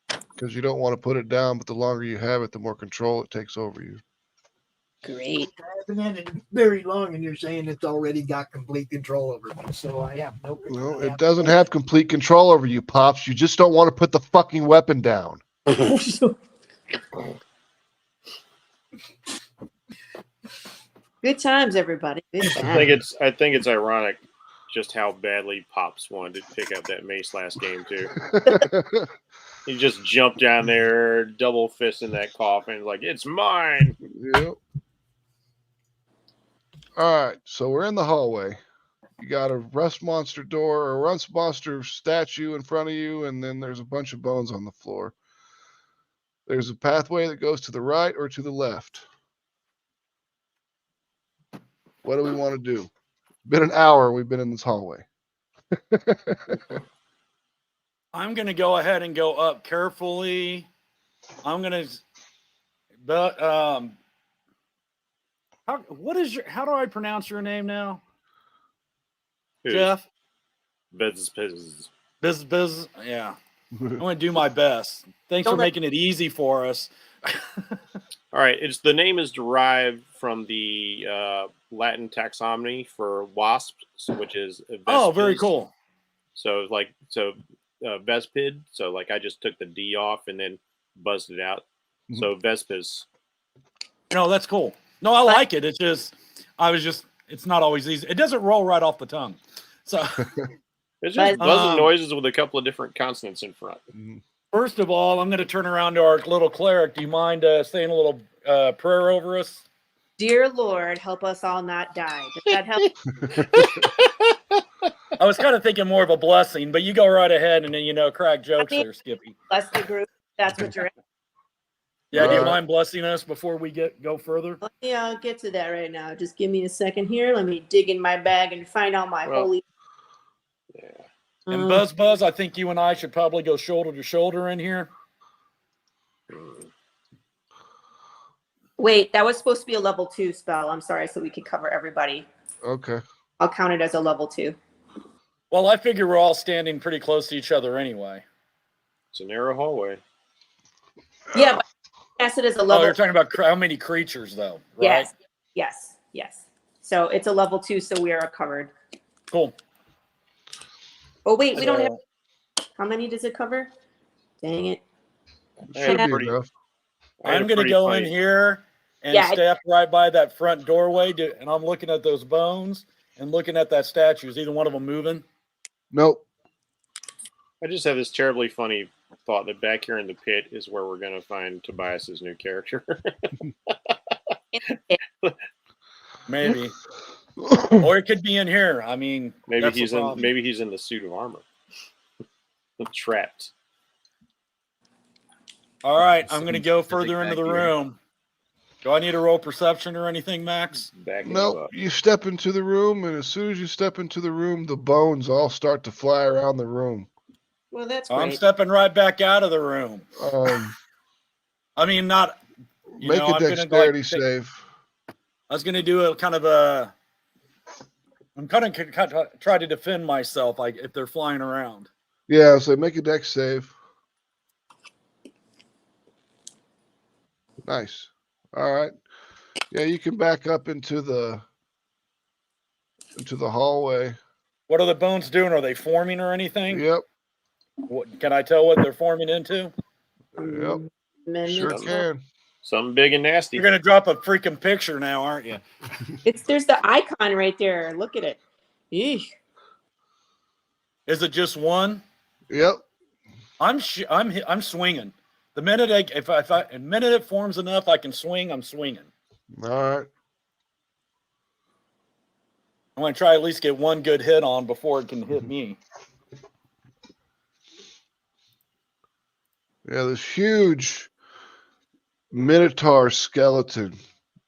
because you don't want to put it down, but the longer you have it, the more control it takes over you. Great. I haven't had it very long, and you're saying it's already got complete control over me. So I have no. No, it doesn't have complete control over you, Pops. You just don't want to put the fucking weapon down. Good times, everybody. Good times. I think it's ironic just how badly Pops wanted to pick up that mace last game too. He just jumped down there, double fisting that coffin, like it's mine. Yep. All right, so we're in the hallway. You got a rust monster door or a rust monster statue in front of you, and then there's a bunch of bones on the floor. There's a pathway that goes to the right or to the left. What do we want to do? Been an hour we've been in this hallway. I'm going to go ahead and go up carefully. I'm going to, but, how do I pronounce your name now? Jeff? Biz. Yeah. I'm going to do my best. Thanks for making it easy for us. All right. The name is derived from the Latin taxonomy for wasps, which is vespid. Oh, very cool. So vespid. So like I just took the D off and then buzzed it out. Mm-hmm. So vespis. No, that's cool. No, I like it. It's just, it's not always easy. It doesn't roll right off the tongue. So it's just buzzing noises with a couple of different consonants in front. First of all, I'm going to turn around to our little cleric. Do you mind saying a little prayer over us? Dear Lord, help us all not die. Does that help? I was kind of thinking more of a blessing, but you go right ahead and then, crack jokes there, Skippy. Bless the group. That's what you're. Yeah, do you mind blessing us before we go further? Yeah, I'll get to that right now. Just give me a second here. Let me dig in my bag and find out my holy. Yeah. And Buzz, I think you and I should probably go shoulder to shoulder in here. Wait, that was supposed to be a level 2 spell. I'm sorry, so we could cover everybody. Okay. I'll count it as a level 2. Well, I figure we're all standing pretty close to each other anyway. It's a narrow hallway. Yeah, but cast it as a level. Oh, you're talking about how many creatures, though, right? Yes. So it's a level 2, so we are covered. Cool. Oh, wait, we don't have... How many does it cover? Dang it. Should be enough. I'm going to go in here and step right by that front doorway, and I'm looking at those bones and looking at that statue. Is either one of them moving? Nope. I just have this terribly funny thought that back here in the pit is where we're going to find Tobias's new character. Maybe. Or it could be in here. I mean, maybe he's in the suit of armor. Trapped. All right, I'm going to go further into the room. Do I need to roll perception or anything, Max? Nope. You step into the room, and as soon as you step into the room, the bones all start to fly around the room. Well, that's great. I'm stepping right back out of the room. I mean, not... Make a dexterity save. I was going to do a kind of a... I'm kind of try to defend myself, like if they're flying around. Yeah, so make a dex save. Nice. All right. Yeah, you can back up into the into the hallway. What are the bones doing? Are they forming or anything? Yep. What, can I tell what they're forming into? Yep. Sure can. Something big and nasty. You're gonna drop a freaking picture now, aren't you? There's the icon right there. Look at it. Eesh. Is it just one? Yep. I'm swinging. The minute the minute it forms enough, I can swing. I'm swinging. All right. I'm gonna try at least get one good hit on before it can hit me. Yeah, this huge Minotaur skeleton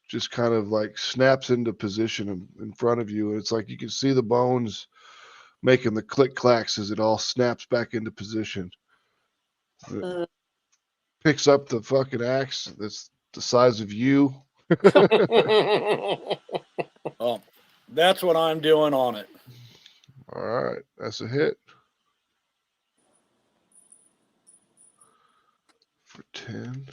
just kind of like snaps into position in front of you. And it's like you can see the bones making the click clacks as it all snaps back into position. Picks up the fucking axe that's the size of you. Oh, that's what I'm doing on it. All right, that's a hit. For 10.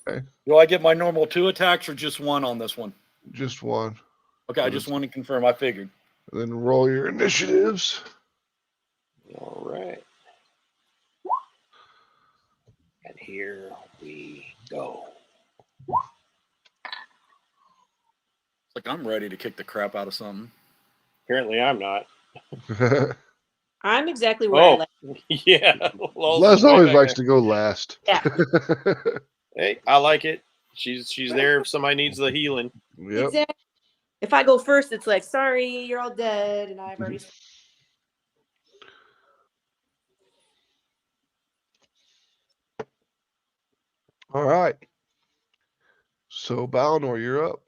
Okay. Do I get my normal 2 attacks or just 1 on this one? Just 1. Okay, I just want to confirm. I figured. Then roll your initiatives. All right. And here we go. It's like I'm ready to kick the crap out of something. Apparently, I'm not. I'm exactly where I left. Yeah. Les always likes to go last. Yeah. Hey, I like it. She's there if somebody needs the healing. Yep. Exactly. If I go first, it's like, sorry, you're all dead, and I've already. All right. So, Balnor, you're up.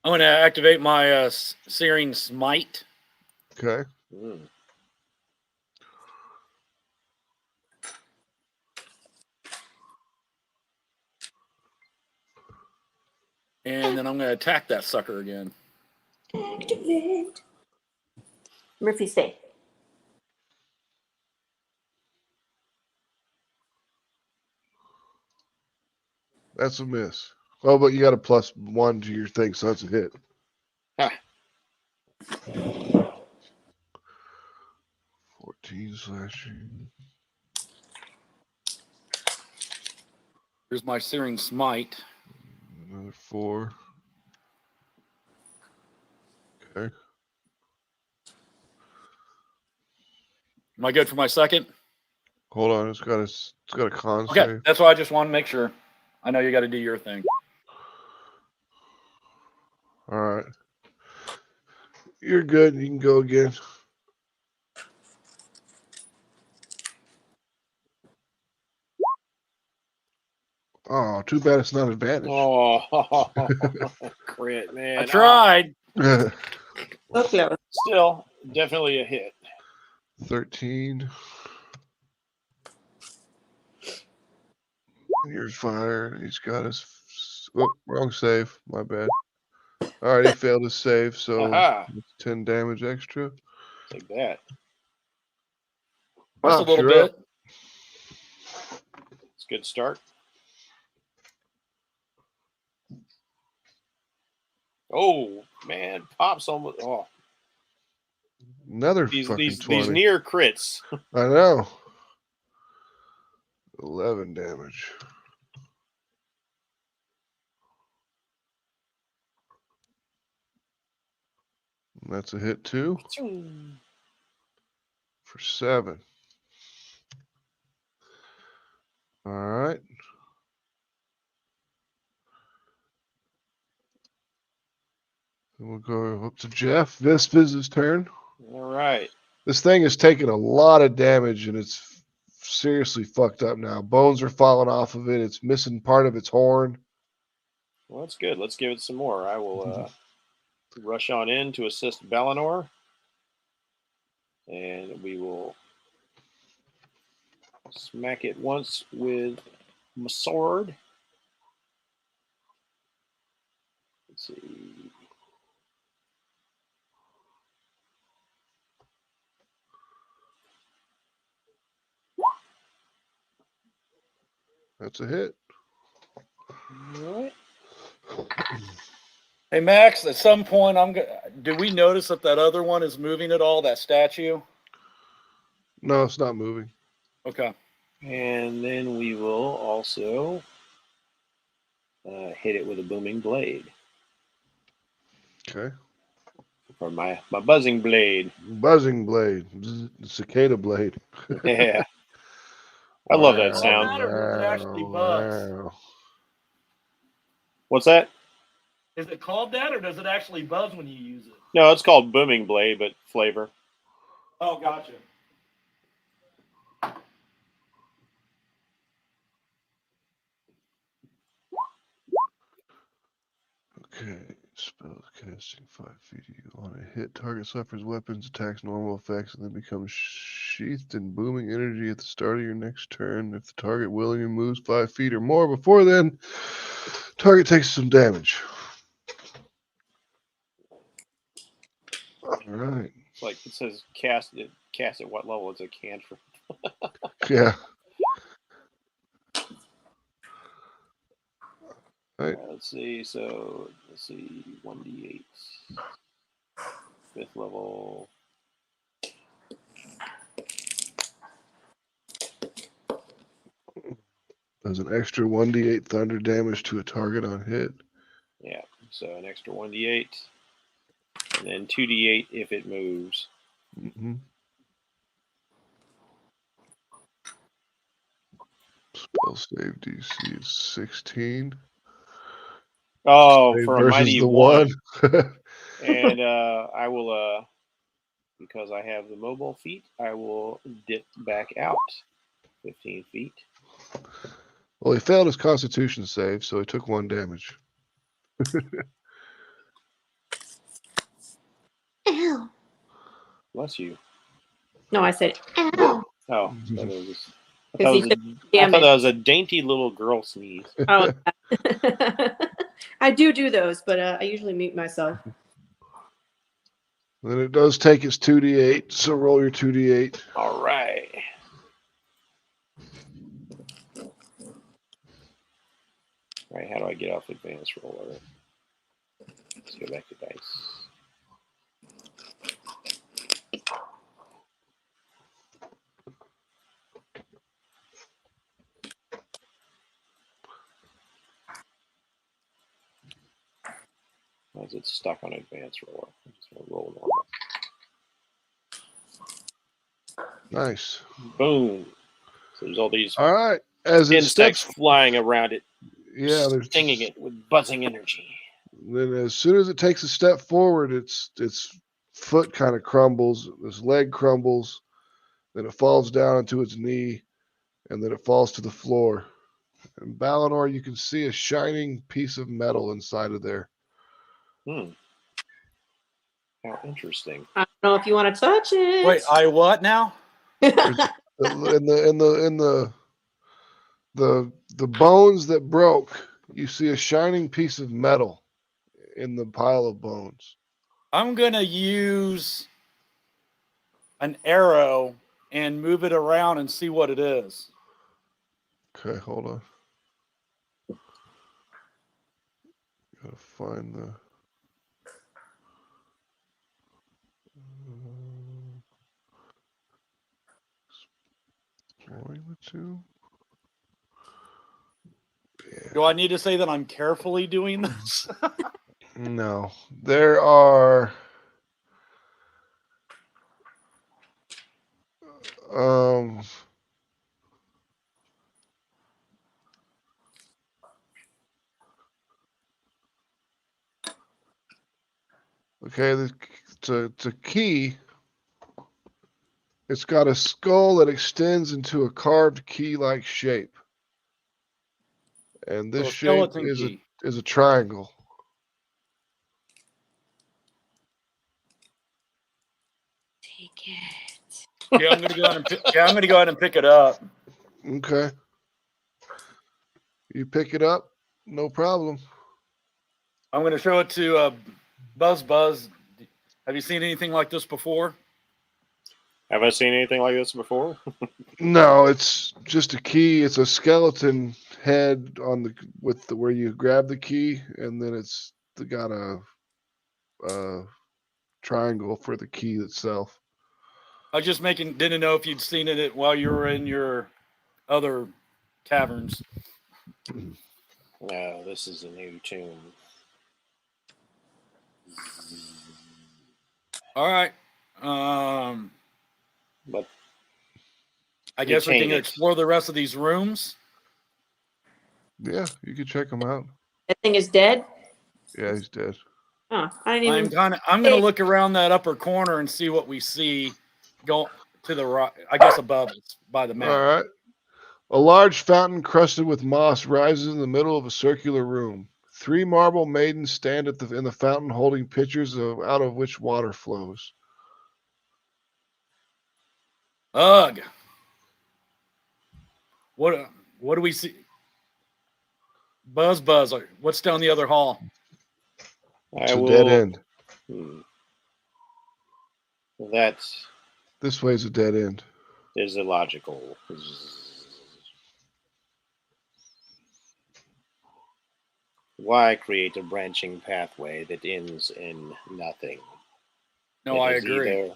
I'm going to activate my Searing Smite. Okay. And then I'm going to attack that sucker again. Activate. Murphy, stay. That's a miss. Oh, but you got a +1 to your thing, so that's a hit. Ah. 14 slashing. Here's my Searing Smite. Another 4. Okay. Am I good for my second? Hold on, it's got a con Okay, save. that's why I just want to make sure. I know you got to do your thing. All right. You're good. You can go again. Oh, too bad it's not advantage. Oh, crit, man. I tried. So close. Still, definitely a hit. 13. Here's fire. He's got his. Oh, wrong save. My bad. All right, he failed his save, so it's 10 damage extra. Take that. That's a Pops, little you're bit. up. It's a good start. Oh, man. Pops almost. Oh, Another these fucking 20. these near crits. I know. 11 damage. And that's a hit too. For 7. All right. Then we'll go up to Jeff. This is his turn. All right. This thing is taking a lot of damage and it's seriously fucked up now. Bones are falling off of it. It's missing part of its horn. Well, that's good. Let's give it some more. I will rush on in to assist Balnor. And we will smack it once with my sword. Let's see. That's a hit. All right. Hey Max, at some point do we notice that other one is moving at all, that statue? No, it's not moving. Okay. And then we will also hit it with a booming blade. Okay. Or my buzzing blade. Buzzing blade. Cicada blade. Yeah. I love that sound. Or does it actually buzz? What's that? Is it called that, or does it actually buzz when you use it? No, it's called booming blade, but flavor. Oh, gotcha. Okay. Spells casting 5 feet. On a hit, target suffers weapons, attacks, normal effects, and then becomes sheathed in booming energy at the start of your next turn. If the target willingly moves 5 feet or more before then, target takes some damage. All right. It's like it says cast at what level? It's a cantrip. Yeah. Right. Let's see. So let's see. 1d8. 5th level. Does an extra 1d8 thunder damage to a target on hit. Yeah. So an extra 1d8. And then 2d8 if it moves. Mm-hmm. Spell save DC is 16. Oh, Save for a versus mighty the one. one. And I will, because I have the mobile feat, I will dip back out 15 feet. Well, he failed his Constitution save, so he took 1 damage. Ow. Bless you. No, I said ow. Oh, I thought it was, I Because thought, he I thought that was a dainty little girl sneeze. Oh, I do those, but I usually mute myself. Then it does take its 2d8, so roll your 2d8. All right. All right, how do I get off advanced roller? Let's go back to dice. Why is it stuck on advanced roller? I'm just going to roll normal. Nice. Boom. So there's all these right. As it insects steps, flying around it. yeah, there's stinging it with buzzing energy. Then as soon as it takes a step forward, its foot kind of crumbles, its leg crumbles, then it falls down into its knee, and then it falls to the floor. And Balinor, you can see a shining piece of metal inside of there. How interesting. I don't know if you want to touch it. Wait, I what now? In the bones that broke, you see a shining piece of metal in the pile of bones. I'm gonna use an arrow and move it around and see what it is. Okay, hold on. Gotta find the. Exploring the two. Yeah. Do I need to say that I'm carefully doing this? No, there are. Okay, it's a key. It's got a skull that extends into a carved key-like shape. And this shape is a triangle. Take it. Yeah, I'm gonna go ahead and pick it up. Okay. You pick it up, no problem. I'm gonna show it to Buzz. Have you seen anything like this before? Have I seen anything like this before? No, it's just a key. It's a skeleton head on where you grab the key, and then it's got a triangle for the key itself. I was just didn't know if you'd seen it while you were in your other caverns. No, this is a new tune. All right. But I guess we can explore the rest of these rooms. Yeah, you can check him out. That thing is dead? Yeah, he's dead. Oh, I didn't even. I'm going to look around that upper corner and see what we see going to the right, I guess above us by the map. All right. A large fountain crusted with moss rises in the middle of a circular room. 3 marble maidens stand in the fountain holding pitchers out of which water flows. Ugh. What do we see? Buzz. What's down the other hall? It's a dead end. This way's a dead end. Is illogical. Why create a branching pathway that ends in nothing? No, I agree.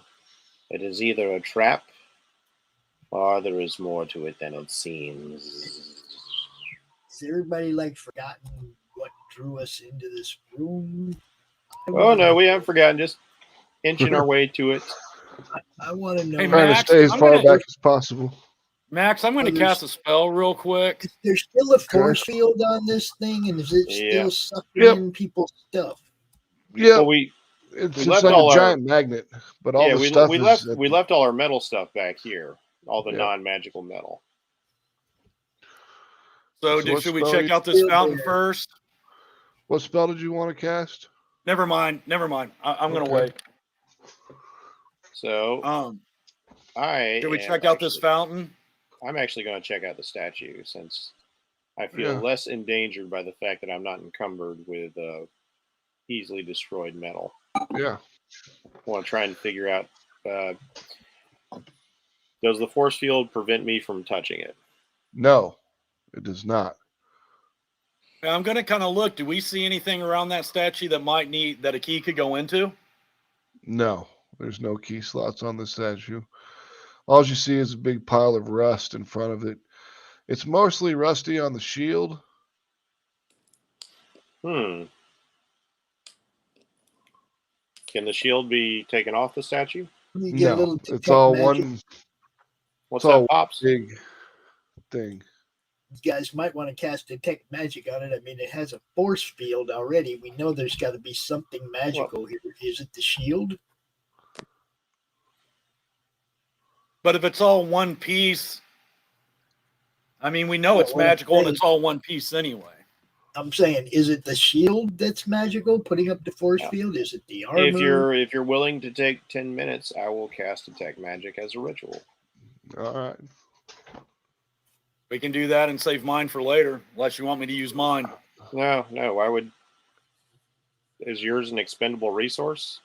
It is either a trap or there is more to it than it seems. Has everybody forgotten what drew us into this room? Oh no, we haven't forgotten. Just inching our way to it. I want to know. Hey, Trying to stay as far back as possible. Max, I'm going to cast a spell real quick. There's still a force field on this thing, and is it still sucking in people's stuff? Yeah, well, it's like a giant magnet, but all the stuff we left all our metal stuff back here, all the non-magical metal. So should we check out this fountain first? What spell did you want to cast? Never mind. I'm going to wait. So, should we check out this fountain? I'm actually going to check out the statue since I feel less endangered by the fact that I'm not encumbered with easily destroyed metal. Yeah. I want to try and figure out, does the force field prevent me from touching it? No, it does not. I'm going to kind of look. Do we see anything around that statue that a key could go into? No, there's no key slots on the statue. All you see is a big pile of rust in front of it. It's mostly rusty on the shield. Can the shield be taken off the statue? No, it's all one. What's that, Pops? Big thing. You guys might want to cast detect magic on it. I mean, it has a force field already. We know there's got to be something magical here. Is it the shield? But if it's all one piece, I mean, we know it's magical and it's all one piece anyway. I'm saying, is it the shield that's magical, putting up the force field? Is it the armor? If you're willing to take 10 minutes, I will cast detect magic as a ritual. All right. We can do that and save mine for later, unless you want me to use mine. No. Why would? Is yours an expendable resource?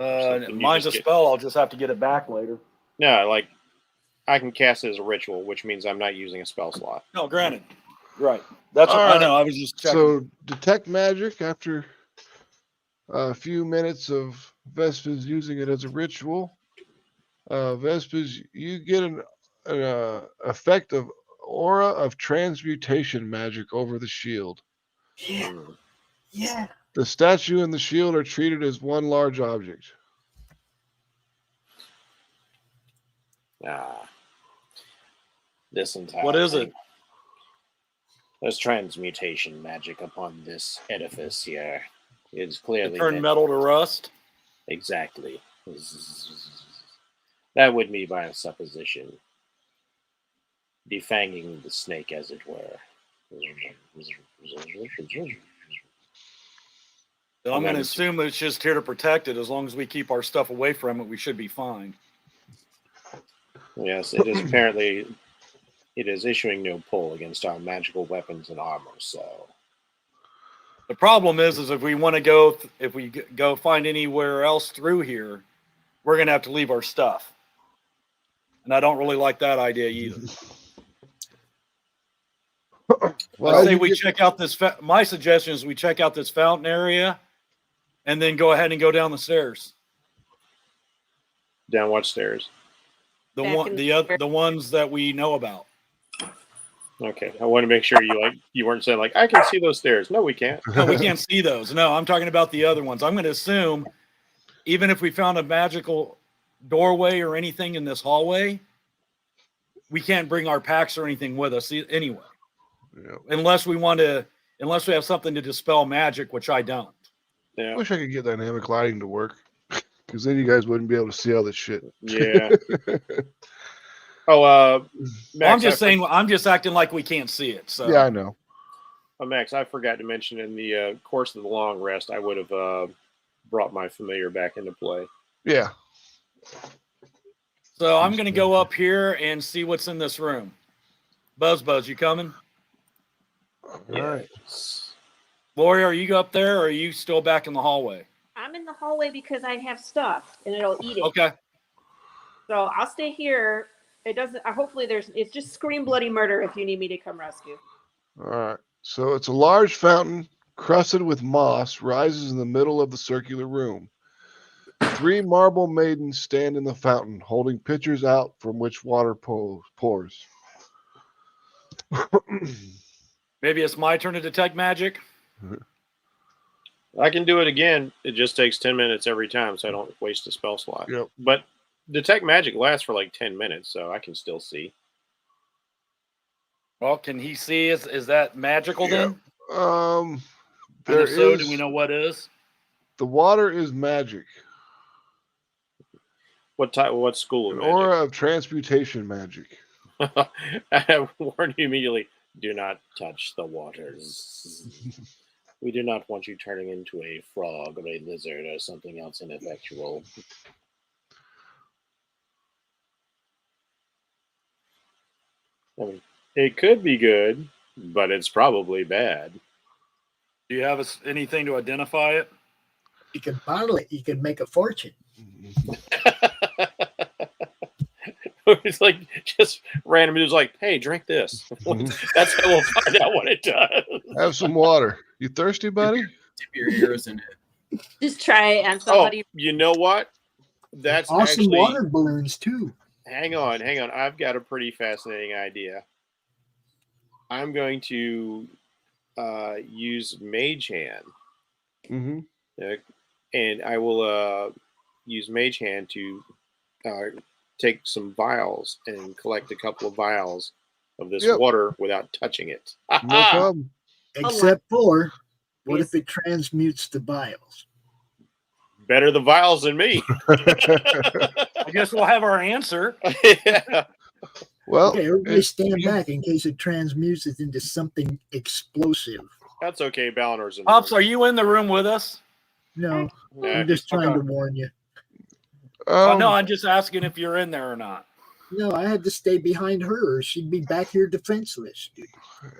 Mine's a spell. I'll just have to get it back later. No, I can cast it as a ritual, which means I'm not using a spell slot. No, granted. Right. That's what I know. I was just checking. So detect magic after a few minutes of Vespa's using it as a ritual. Vespa's, you get an effect of aura of transmutation magic over the shield. Yeah. The statue and the shield are treated as one large object. This entire What is it? There's transmutation magic upon this edifice here. It's clearly turn metal to rust. Exactly. That would be by supposition. Defanging the snake, as it were. I'm going to assume that it's just here to protect it. As long as we keep our stuff away from it, we should be fine. Yes, it is apparently. It is issuing no pull against our magical weapons and armor. So the problem is if we want to go, if we go find anywhere else through here, we're going to have to leave our stuff, and I don't really like that idea either. Well, I say we check out this. My suggestion is we check out this fountain area, and then go ahead and go down the stairs. Down what stairs? The ones that we know about. Okay, I want to make sure you weren't saying like I can see those stairs. No, we can't. No, we can't see those. No, I'm talking about the other ones. I'm going to assume, even if we found a magical doorway or anything in this hallway, we can't bring our packs or anything with us anyway. Yeah. Unless we have something to dispel magic, which I don't. Yeah. I wish I could get dynamic lighting to work, because then you guys wouldn't be able to see all this shit. Yeah. Oh, Max, I'm just acting like we can't see it. So yeah, I know. Max, I forgot to mention in the course of the long rest, I would have brought my familiar back into play. Yeah. So I'm going to go up here and see what's in this room. Buzz, you coming? All right. Laurie, are you up there, or are you still back in the hallway? I'm in the hallway because I have stuff and it'll eat it. Okay. So I'll stay here. It doesn't. Hopefully, it's just scream bloody murder if you need me to come rescue. All right. So it's a large fountain crusted with moss rises in the middle of the circular room. 3 marble maidens stand in the fountain, holding pitchers out from which water pours. Maybe it's my turn to detect magic. I can do it again. It just takes 10 minutes every time, so I don't waste a spell slot. Yep. But detect magic lasts for like 10 minutes, so I can still see. Well, can he see? Is that magical then? There if so, is. do we know what is? The water is magic. What type? What school of An magic? aura of transmutation magic. I warn you immediately. Do not touch the waters. We do not want you turning into a frog or a lizard or something else ineffectual. I mean, it could be good, but it's probably bad. Do you have anything to identify it? You can bottle it. You can make a fortune. It's like just random. It was like, hey, drink this. That's how we'll find out what it does. Have some water. You thirsty, buddy? Dip your ears in it. Just try it on somebody. Oh, you know what? That's awesome actually, water balloons too. Hang on. I've got a pretty fascinating idea. I'm going to use Mage Hand. Mm-hmm. And I will use Mage Hand to take some vials and collect a couple of vials of this water without touching it. No problem. Except for, what if it transmutes the vials? Better the vials than me. I guess we'll have our answer. Yeah. Well, okay, everybody stand back in case it transmutes it into something explosive. That's okay, Ballinor's in Pops, are you in the room with us? No, I'm just trying to warn you. No, I'm just asking if you're in there or not. No, I had to stay behind her, or she'd be back here defenseless, dude.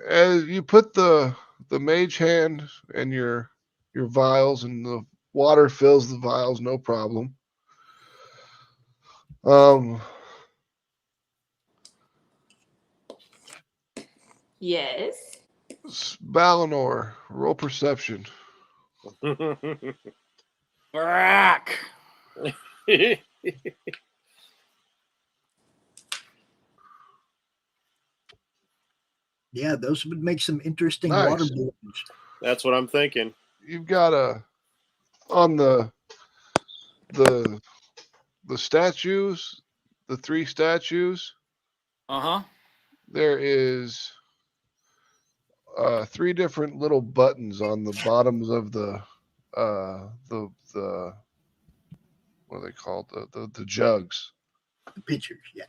As you put the mage hand and your vials, and the water fills the vials, no problem. Yes. Ballinor, roll perception. Brack. Yeah, those would make some interesting Nice. water balloons. That's what I'm thinking. You've got on the statues, the 3 statues. There is 3 different little buttons on the bottoms of the what are they called? The jugs. The pitchers, yeah.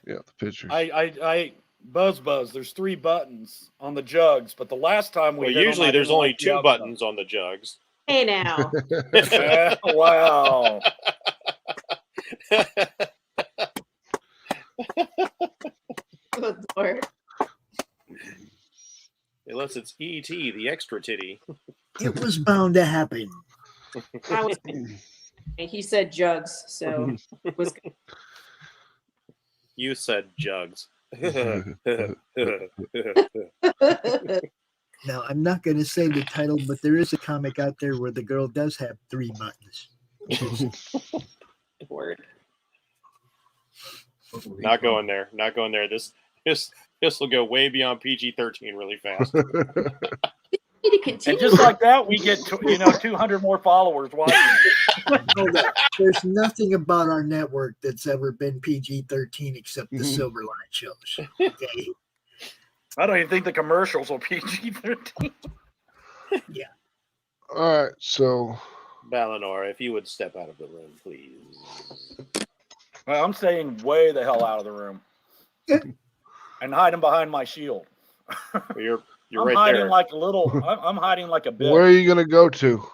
Yeah, the pitchers. I Buzz, there's 3 buttons on the jugs, but the last time we usually there's only 2 buttons on the jugs. Hey now. Wow. Good Lord. Unless it's ET, the extra titty. It was bound to happen. He said jugs, so it was. You said jugs. Now, I'm not going to say the title, but there is a comic out there where the girl does have 3 buttons. Word. Not going there. Not going there. This will go way beyond PG-13 really fast. And just like that, we get 200 more followers watching. There's nothing about our network that's ever been PG-13 except the Silverline shows. Okay. I don't even think the commercials will PG-13. Yeah. All right, so Balinor, if you would step out of the room, please. Well, I'm staying way the hell out of the room and hiding behind my shield. You're I'm right hiding there. like a little. I'm hiding like a bit. where are you going to go to?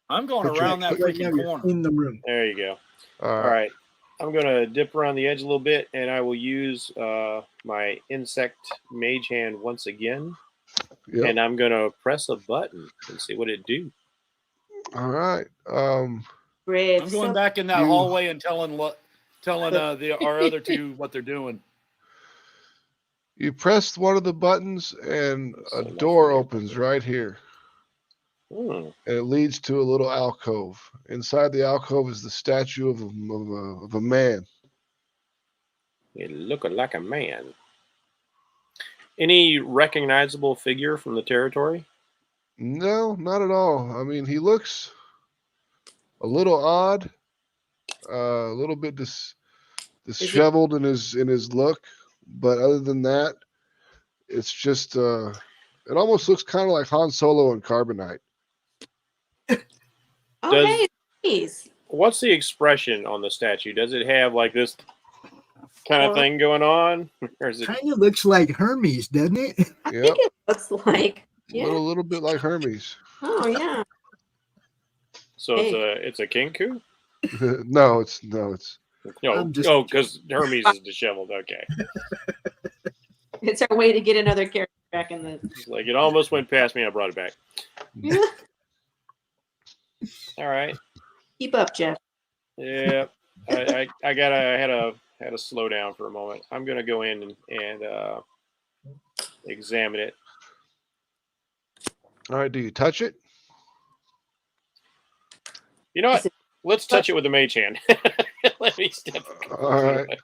I'm going around that Right now, freaking you're corner. in the room. There you go. All All right. I'm going to dip around the edge a little bit, and I will use my insect mage hand once again. Yep. And I'm going to press a button and see what it do. All right. Great. I'm going back in that hallway and telling our other two what they're doing. You pressed one of the buttons, and a door opens right here. And it leads to a little alcove. Inside the alcove is the statue of a man. It looking like a man. Any recognizable figure from the territory? No, not at all. I mean, he looks a little odd, a little bit disheveled in his look, but other than that, it's just it almost looks kind of like Han Solo and Carbonite. Hey, please. What's the expression on the statue? Does it have like this kind of thing going on? Or is it kind of looks like Hermes, doesn't it? Yep. I think it looks like A little bit like Hermes. Oh yeah. So it's a kinku? No, it's because Hermes is disheveled. Okay. It's our way to get another character back in the. It's like it almost went past me. I brought it back. All right. Keep up, Jeff. Yeah. I had to slow down for a moment. I'm gonna go in and examine it. All right. Do you touch it? You know what? Let's touch it with the mage hand. Let me step. All right.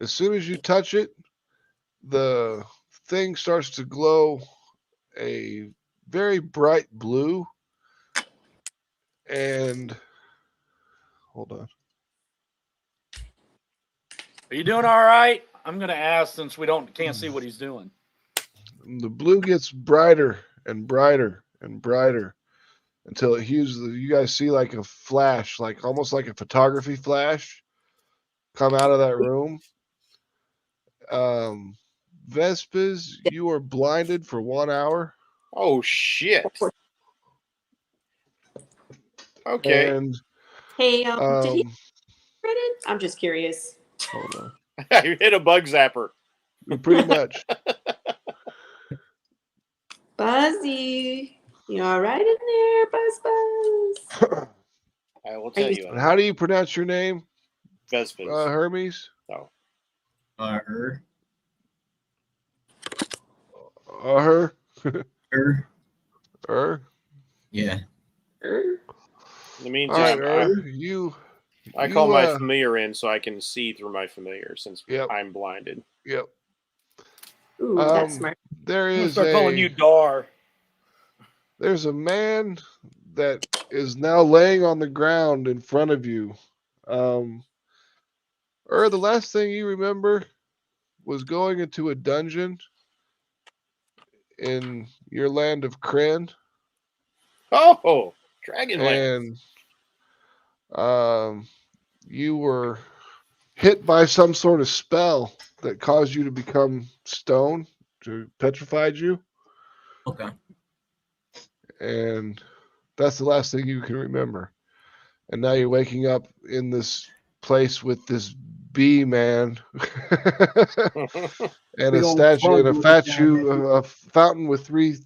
As soon as you touch it, the thing starts to glow a very bright blue. And hold on. Are you doing all right? I'm gonna ask since we can't see what he's doing. The blue gets brighter and brighter and brighter until it hues. You guys see like a flash, like almost like a photography flash, come out of that room. Vespers, you are blinded for 1 hour. Oh shit. Okay. And Hey, did he read it? I'm just curious. hold on. You hit a bug zapper. Pretty much. Buzzy, you all right in there, Buzz? I will tell you. How do you pronounce your name? Vespers. Hermes? Oh. Her? Yeah. In the meantime, I call my familiar in so I can see through my familiar since I'm blinded. Yep. Ooh, that's smart. There is start calling you Dar. There's a man that is now laying on the ground in front of you. The last thing you remember was going into a dungeon in your land of Kryn. Oh, Dragonland. And you were hit by some sort of spell that caused you to become stone, to petrified you. Okay. And that's the last thing you can remember. And now you're waking up in this place with this bee man and a statue and a fountain with three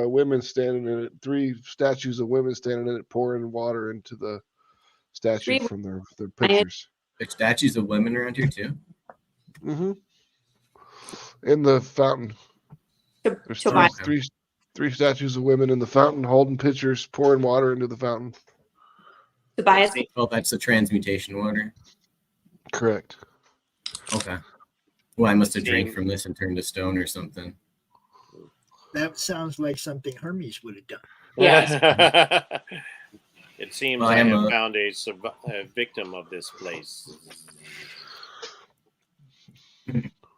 women standing in it, 3 statues of women standing in it, pouring water into the statue from their pictures. There's statues of women around here too. Mm-hmm. In the fountain. There's three statues of women in the fountain holding pitchers, pouring water into the fountain. Tobias. Oh, that's the transmutation water. Correct. Okay. Well, I must have drank from this and turned to stone or something. That sounds like something Hermes would have done. Yes. It seems I have found a victim of this place.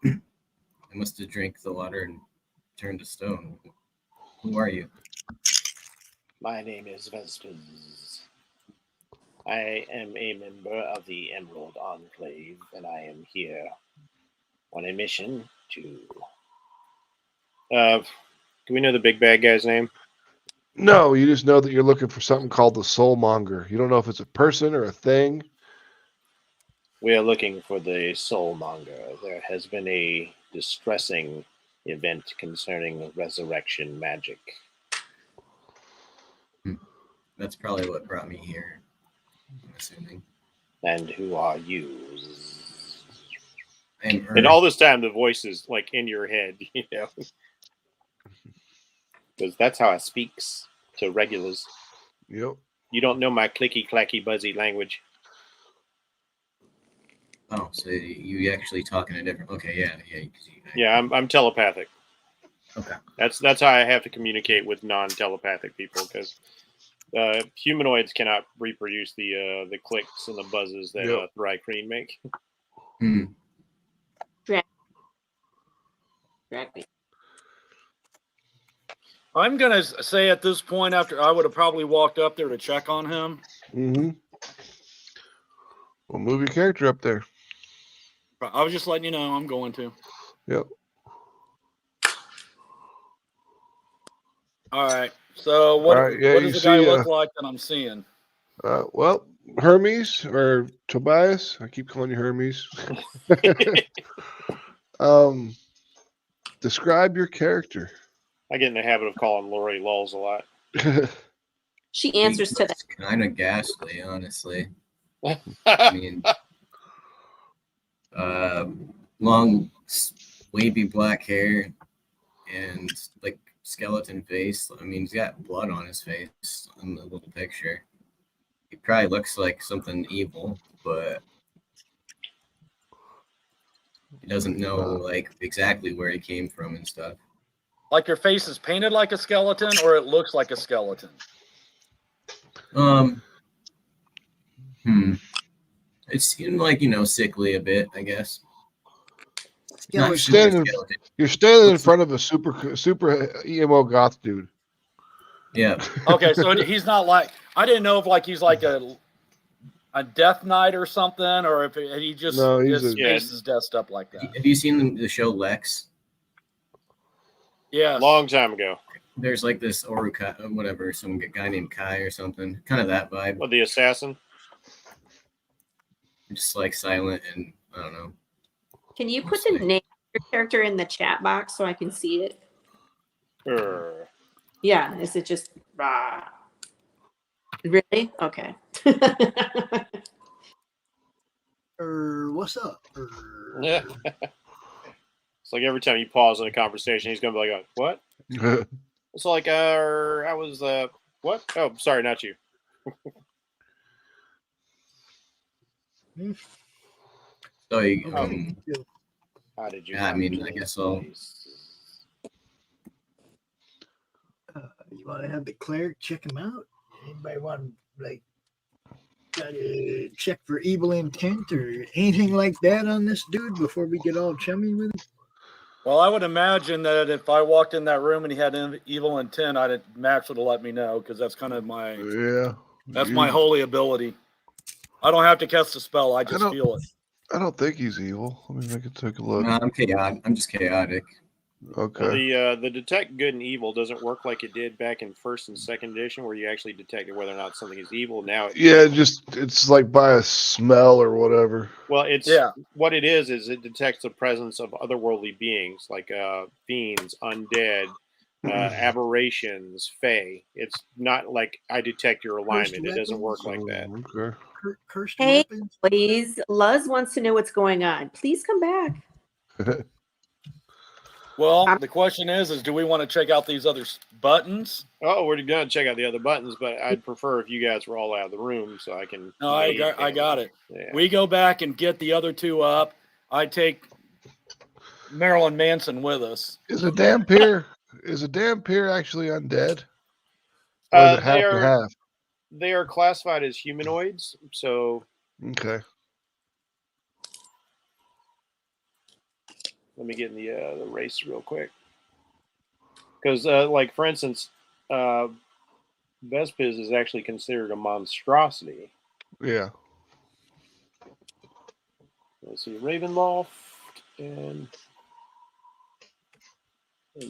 I must have drank the water and turned to stone. Who are you? My name is Vespers. I am a member of the Emerald Enclave, and I am here on a mission to... do we know the big bad guy's name? No, you just know that you're looking for something called the Soulmonger. You don't know if it's a person or a thing. We are looking for the Soulmonger. There has been a distressing event concerning resurrection magic. That's probably what brought me here, I'm assuming. And who are you? And all this time, the voice is like in your head, you know, because that's how I speaks to regulars. Yep. You don't know my clicky clacky buzzy language. Oh, so you actually talk in a different? Okay, yeah. Yeah, I'm telepathic. Okay. That's how I have to communicate with non-telepathic people, because humanoids cannot reproduce the clicks and the buzzes that Thry-Kreen make. Hmm. I'm gonna say at this point, after I would have probably walked up there to check on him. Mm-hmm. Well, move your character up there. I was just letting you know I'm going to. Yep. All right. So what does the guy look like that I'm seeing? Well, Hermes or Tobias. I keep calling you Hermes. Describe your character. I get in the habit of calling Laurie Lulls a lot. She answers to that. Kind of ghastly, honestly. I mean, long, wavy black hair and like skeleton face. I mean, he's got blood on his face in the little picture. He probably looks like something evil, but he doesn't know like exactly where he came from and stuff. Like your face is painted like a skeleton, or it looks like a skeleton? It seemed like, sickly a bit, I guess. You're standing in front of a super emo goth dude. Yeah. Okay, so he's not like, I didn't know if like he's like a Death Knight or something, or if he just his face is dressed up like that. Have you seen the show Lex? Yeah, long time ago. There's like this whatever, some guy named Kai or something, kind of that vibe. Well, the assassin. Just like silent and I don't know. Can you put the name of your character in the chat box so I can see it? Sure. Yeah. Is it just really? Okay. What's up? Yeah. It's like every time you pause in a conversation, he's gonna be like, "What?" It's like, I was what? Oh, sorry, not you. So how did you? Yeah, I mean, I guess so. You want to have the cleric check him out? Anybody want to check for evil intent or anything like that on this dude before we get all chummy with him? Well, I would imagine that if I walked in that room and he had evil intent, Max would have let me know, because that's kind of my my holy ability. I don't have to cast a spell; I just feel it. I don't think he's evil. I mean, I could take a look. No, I'm chaotic. I'm just chaotic. Okay. Well, the detect good and evil doesn't work like it did back in first and second edition, where you actually detected whether or not something is evil. Now, it's like by a smell or whatever. Well, what it is it detects the presence of otherworldly beings like fiends, undead, aberrations, fae. It's not like I detect your alignment. It doesn't work like that. Okay. Hey, please. Luz wants to know what's going on. Please come back. Well, the question is do we want to check out these other buttons? Oh, we're going to check out the other buttons, but I'd prefer if you guys were all out of the room so I can. No, I got it. Yeah. We go back and get the other two up. I take Marilyn Manson with us. Is a Dampier actually undead? Or is it half and half? They are classified as humanoids, so. Okay. Let me get in the race real quick. Because, like, for instance, Vespis is actually considered a monstrosity. Yeah. Let's see, Ravenloft and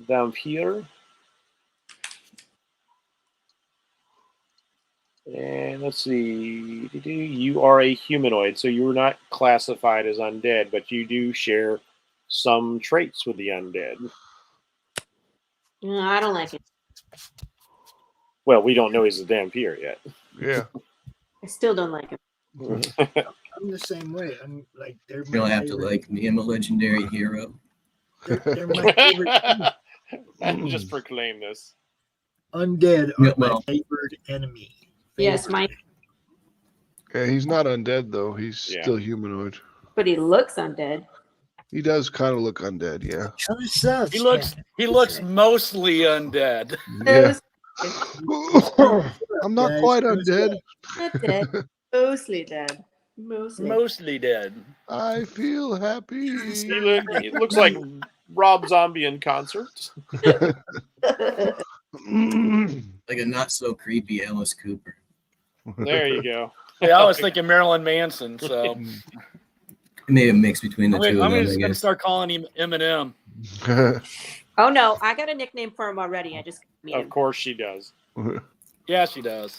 Dampier. And let's see, you are a humanoid, so you are not classified as undead, but you do share some traits with the undead. No, I don't like it. Well, we don't know he's a Dampier yet. Yeah. I still don't like him. I'm the same way. I'm like, they're You don't have to like me. I'm a legendary hero. They're my favorite. Just proclaim this. Undead are my favorite enemy. Yes, my. Yeah, he's not undead though. He's still humanoid. But he looks undead. He does kind of look undead, yeah. He looks mostly undead. Yeah. I'm not quite undead. Not dead. Mostly dead. Mostly dead. I feel happy. He looks like Rob Zombie in concert. Like a not so creepy Alice Cooper. There you go. Yeah, I was thinking Marilyn Manson, so maybe a mix between the two. I'm just gonna start calling him Eminem. Oh no, I got a nickname for him already. I just Of course she does. Yeah, she does.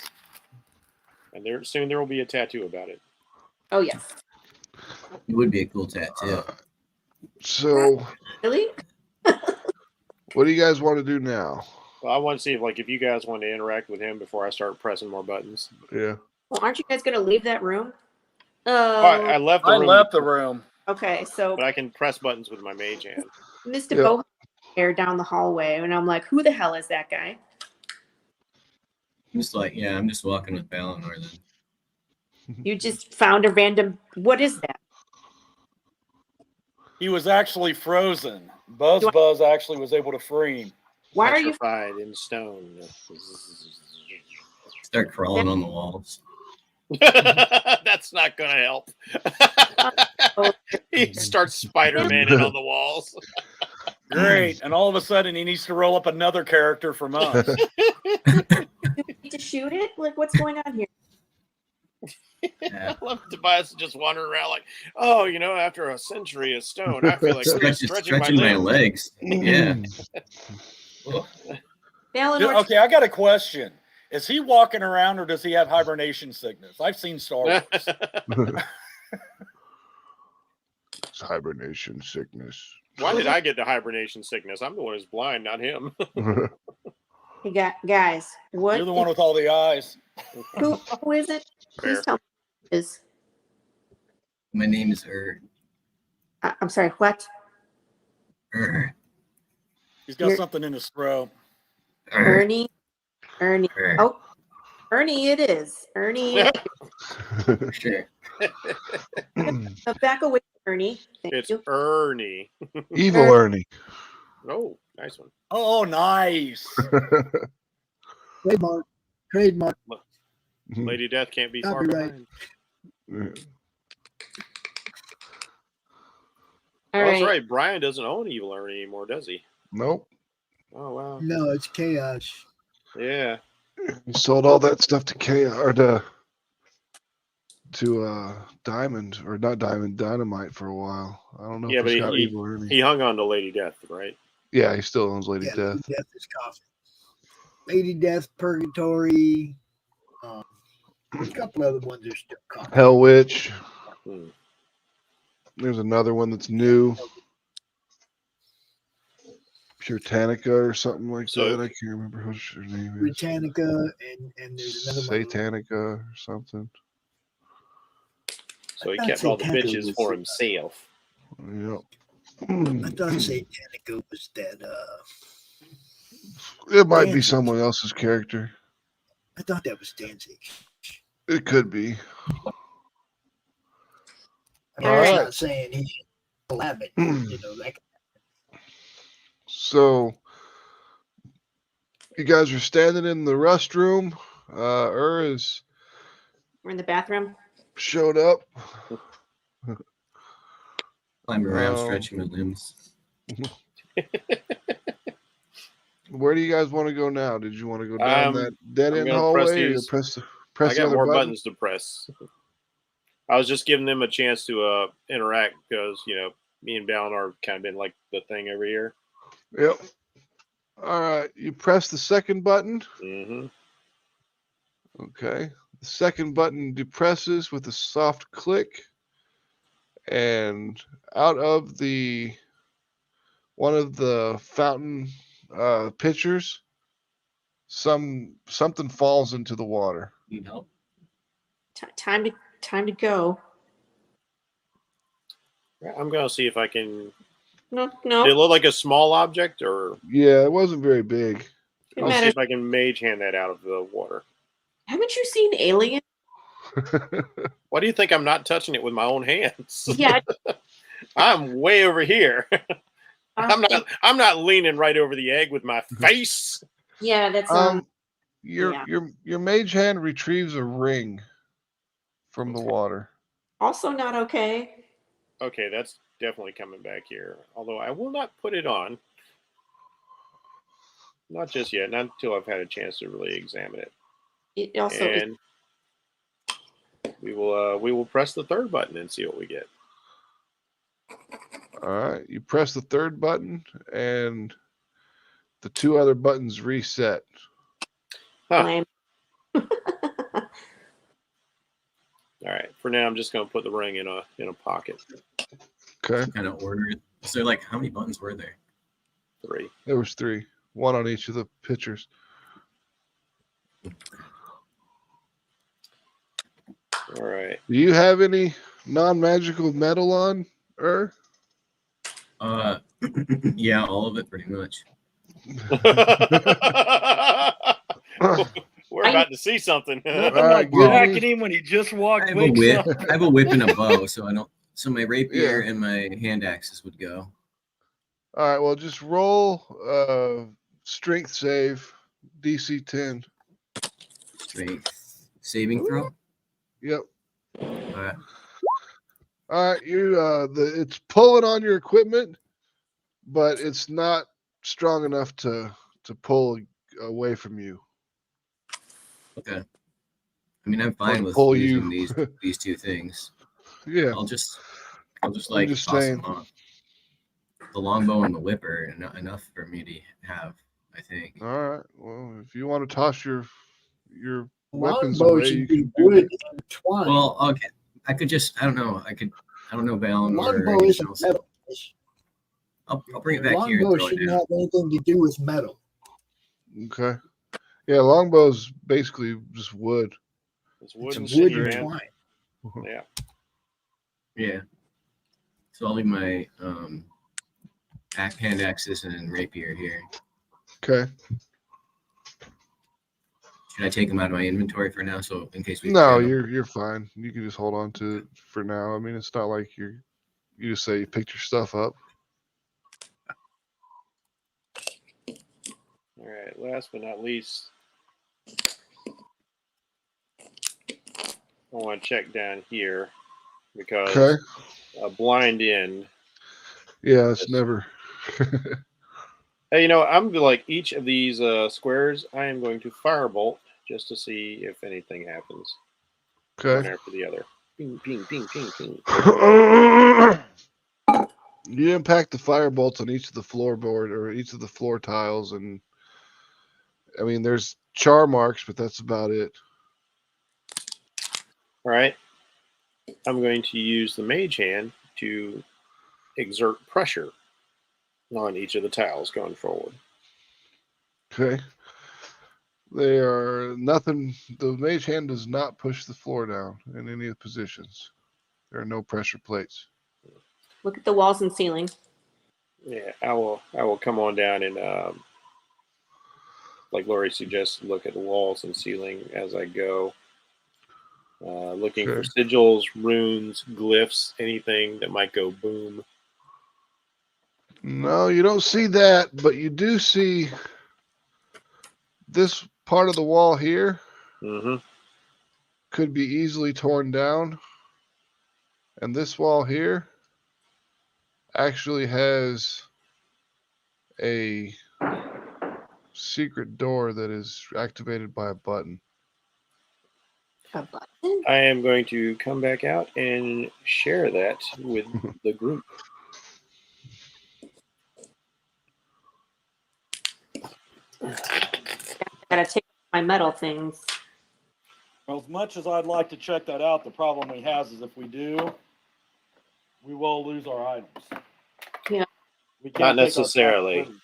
And soon there will be a tattoo about it. Oh yes. It would be a cool tattoo. So Really? what do you guys want to do now? Well, I want to see if you guys want to interact with him before I start pressing more buttons. Yeah. Well, aren't you guys gonna leave that room? I left the room. I left the room. Okay, so But I can press buttons with my mage hand. Mr. Bohan there down the hallway, and I'm like, who the hell is that guy? I'm just walking with Balinor then. You just found a random. What is that? He was actually frozen. Buzz actually was able to free him. Why are you petrified in stone? Start crawling on the walls. That's not gonna help. He starts Spider-Man-ing on the walls. Great. And all of a sudden he needs to roll up another character from us. Do we need to shoot it? Like, what's going on here? I love Tobias just wandering around like, oh, after a century of stone, I feel like stretching my legs. Yeah. Okay, I got a question. Is he walking around or does he have hibernation sickness? I've seen Star Wars. It's hibernation sickness. Why did I get the hibernation sickness? I'm the one who's blind, not him. Hey, guys, what? You're the one with all the eyes. Who is it? Please tell me who it is. My name is I'm sorry, what? He's got something in his throat. Ernie. Oh, Ernie it is. Ernie. Sure. Back away, Ernie. It's Ernie. Evil Ernie. Oh, nice one. Oh, nice. Trademark. Lady Death can't be far behind. That's right. Brian doesn't own Evil Ernie anymore, does he? Nope. Oh, wow. No, it's Chaos. Yeah. He sold all that stuff to Chaos or to Diamond or not Diamond, Dynamite for a while. I don't know. Yeah, if but he hung on to Lady Death, right? Yeah, he still owns Lady Death. Lady Death is coffin. Lady Death, Purgatory. A couple other ones are still coffin. Hell Witch. There's another one that's new. Puritanica or something like that. I can't remember what her name is. Britannica and there's another one. Satanica or something. So he kept all the bitches for himself. Yep. I thought Satanico was dead. It might be Danzig. someone else's character. I thought that was Danzig. It could be. I mean, All I'm right. not saying he should have it. You know, like So you guys are standing in the restroom. Is We're in the bathroom. showed up. Climb around, stretching my limbs. Where do you guys want to go now? Did you want to go down that dead I'm end gonna hallway, press or you these. press I the got other more button? buttons to press. I was just giving them a chance to interact because, you know, me and Balnor kind of been like the thing every year. Yep. All right. You press the second button. Mm-hmm. Okay. The second button depresses with a soft click, and out of one of the fountain pitchers, something falls into the water. Need help? Time to go. I'm gonna see if I can. No. Did it look like a small object, or Yeah, it wasn't very big. I'll see if I can mage hand that out of the water. Haven't you seen Alien? Why do you think I'm not touching it with my own hands? Yeah. I'm way over here. I'm not leaning right over the egg with my face. Yeah, that's Your mage hand retrieves a ring from the water. also not okay. Okay, that's definitely coming back here. Although I will not put it on. Not just yet. Not until I've had a chance to really examine it. It also And we will press the third button and see what we get. All right. You press the third button, and the two other buttons reset. Huh. All right. For now, I'm just going to put the ring in a pocket. Okay. Kind of order it. So, like, how many buttons were there? 3. There was 3. 1 on each of the pitchers. All right. Do you have any non-magical metal on, Yeah, all of it pretty much. We're about to see something. Nothing like whacking him when he just walked. I have a whip. I have a whip and a bow, so I don't. So my rapier and my hand axes would go. All right. Well, just roll strength save, DC 10. Strength saving throw. Yep. All right. All right. It's pulling on your equipment, but it's not strong enough to pull away from you. Okay. I mean, I'm fine with pull using you. these two things. Yeah. I'll just like just toss saying. them off. The longbow and the whip are enough for me to have, I think. All right. Well, if you want to toss your weapons longbow away, should you be can do wood that. and twine. Well, okay. I could just. I don't know, Balin or Longbow anything isn't else. metal. I'll bring it back here and Longbow throw it shouldn't down. have anything to do with metal. Okay. Yeah, longbow's basically just wood. It's wood and Wood sticky, and man. twine. Yeah. Yeah. So I'll leave my hand axes and rapier here. Okay. Should I take them out of my inventory for now? So in case we No, you're fine. You can just hold on to it for now. I mean, it's not like you just say you picked your stuff up. All right. Last but not least, I want to check down here because a blind end. Yeah, it's never. Hey, you know, I'm like each of these squares. I am going to firebolt just to see if anything happens. Okay. One after the other. Ping, ping, ping, ping, ping. You impact the fire bolts on each of the floorboard or each of the floor tiles, and I mean, there's char marks, but that's about it. All right. I'm going to use the mage hand to exert pressure on each of the tiles going forward. Okay. They are nothing. The mage hand does not push the floor down in any of the positions. There are no pressure plates. Look at the walls and ceiling. Yeah, I will come on down and like Laurie suggests, look at the walls and ceiling as I go. Looking for sigils, runes, glyphs, anything that might go boom. No, you don't see that, but you do see this part of the wall here could be easily torn down. And this wall here actually has a secret door that is activated by a button. A button? I am going to come back out and share that with the group. Gotta take my metal things. Well, as much as I'd like to check that out, the problem we have is if we do, we will lose our items. Yeah. We can't Not take our necessarily. stuff with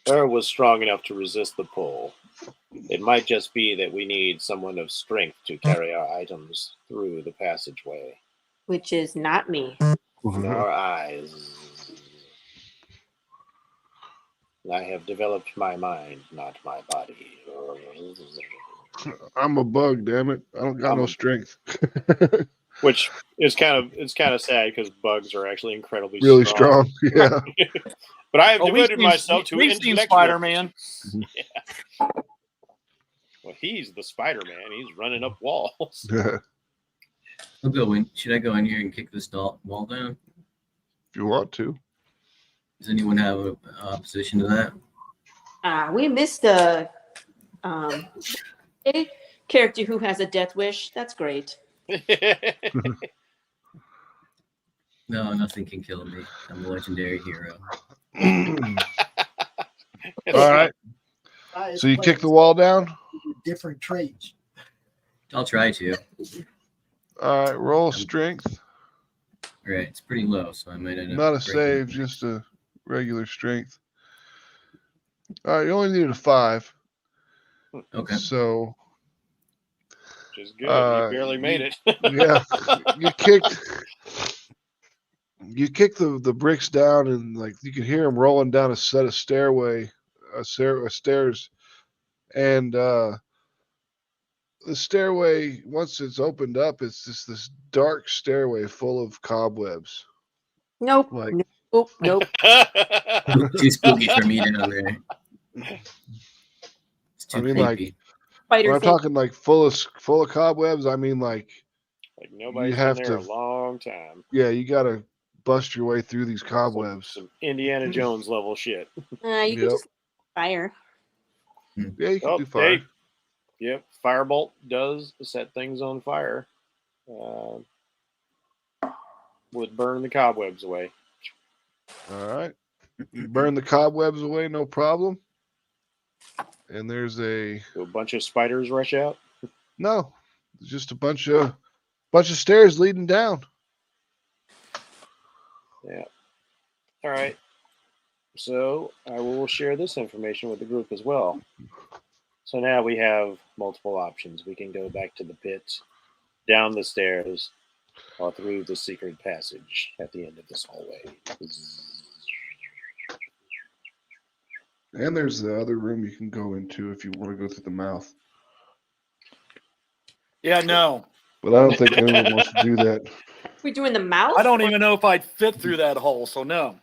us. Her was strong enough to resist the pull. It might just be that we need someone of strength to carry our items through the passageway. Which is not me. Our eyes. I have developed my mind, not my body. I'm a bug, damn it. I don't got no strength. Which is kind of sad because bugs are actually incredibly really strong. Yeah. But I have devoted myself to we've seen intellectual. Spider-Man. Yeah. Well, he's the Spider-Man. He's running up walls. I'll go in. Should I go in here and kick this wall down? If you want to. Does anyone have a opposition to that? We missed a character who has a death wish. That's great. No, nothing can kill me. I'm a legendary hero. All right. So you kick the wall down? Different traits. I'll try to. All right, roll strength. All right, it's pretty low, so I might end up. Not a save, just a regular strength. All right, you only needed a 5. Okay. So. Which is good. You barely made it. Yeah. You kick the bricks down, and like you can hear them rolling down a set of stairs, and the stairway, once it's opened up, it's just this dark stairway full of cobwebs. Nope. Like, nope. Too spooky for me down there. It's too creepy. Like, when I'm talking like full of cobwebs, I mean like nobody's been there a long time. Yeah, you gotta bust your way through these cobwebs. Some Indiana Jones level shit. You can just fire. Yeah, you can do fire. Yep, firebolt does set things on fire. Would burn the cobwebs away. All right, you burn the cobwebs away, no problem. And there's a bunch of spiders rush out. No, it's just a bunch of stairs leading down. Yeah. All right. So I will share this information with the group as well. So now we have multiple options. We can go back to the pit, down the stairs, or through the secret passage at the end of this hallway. And there's the other room you can go into if you want to go through the mouth. Yeah, no. But I don't think anyone wants to do that. We doing the mouth? I don't even know if I'd fit through that hole, so no.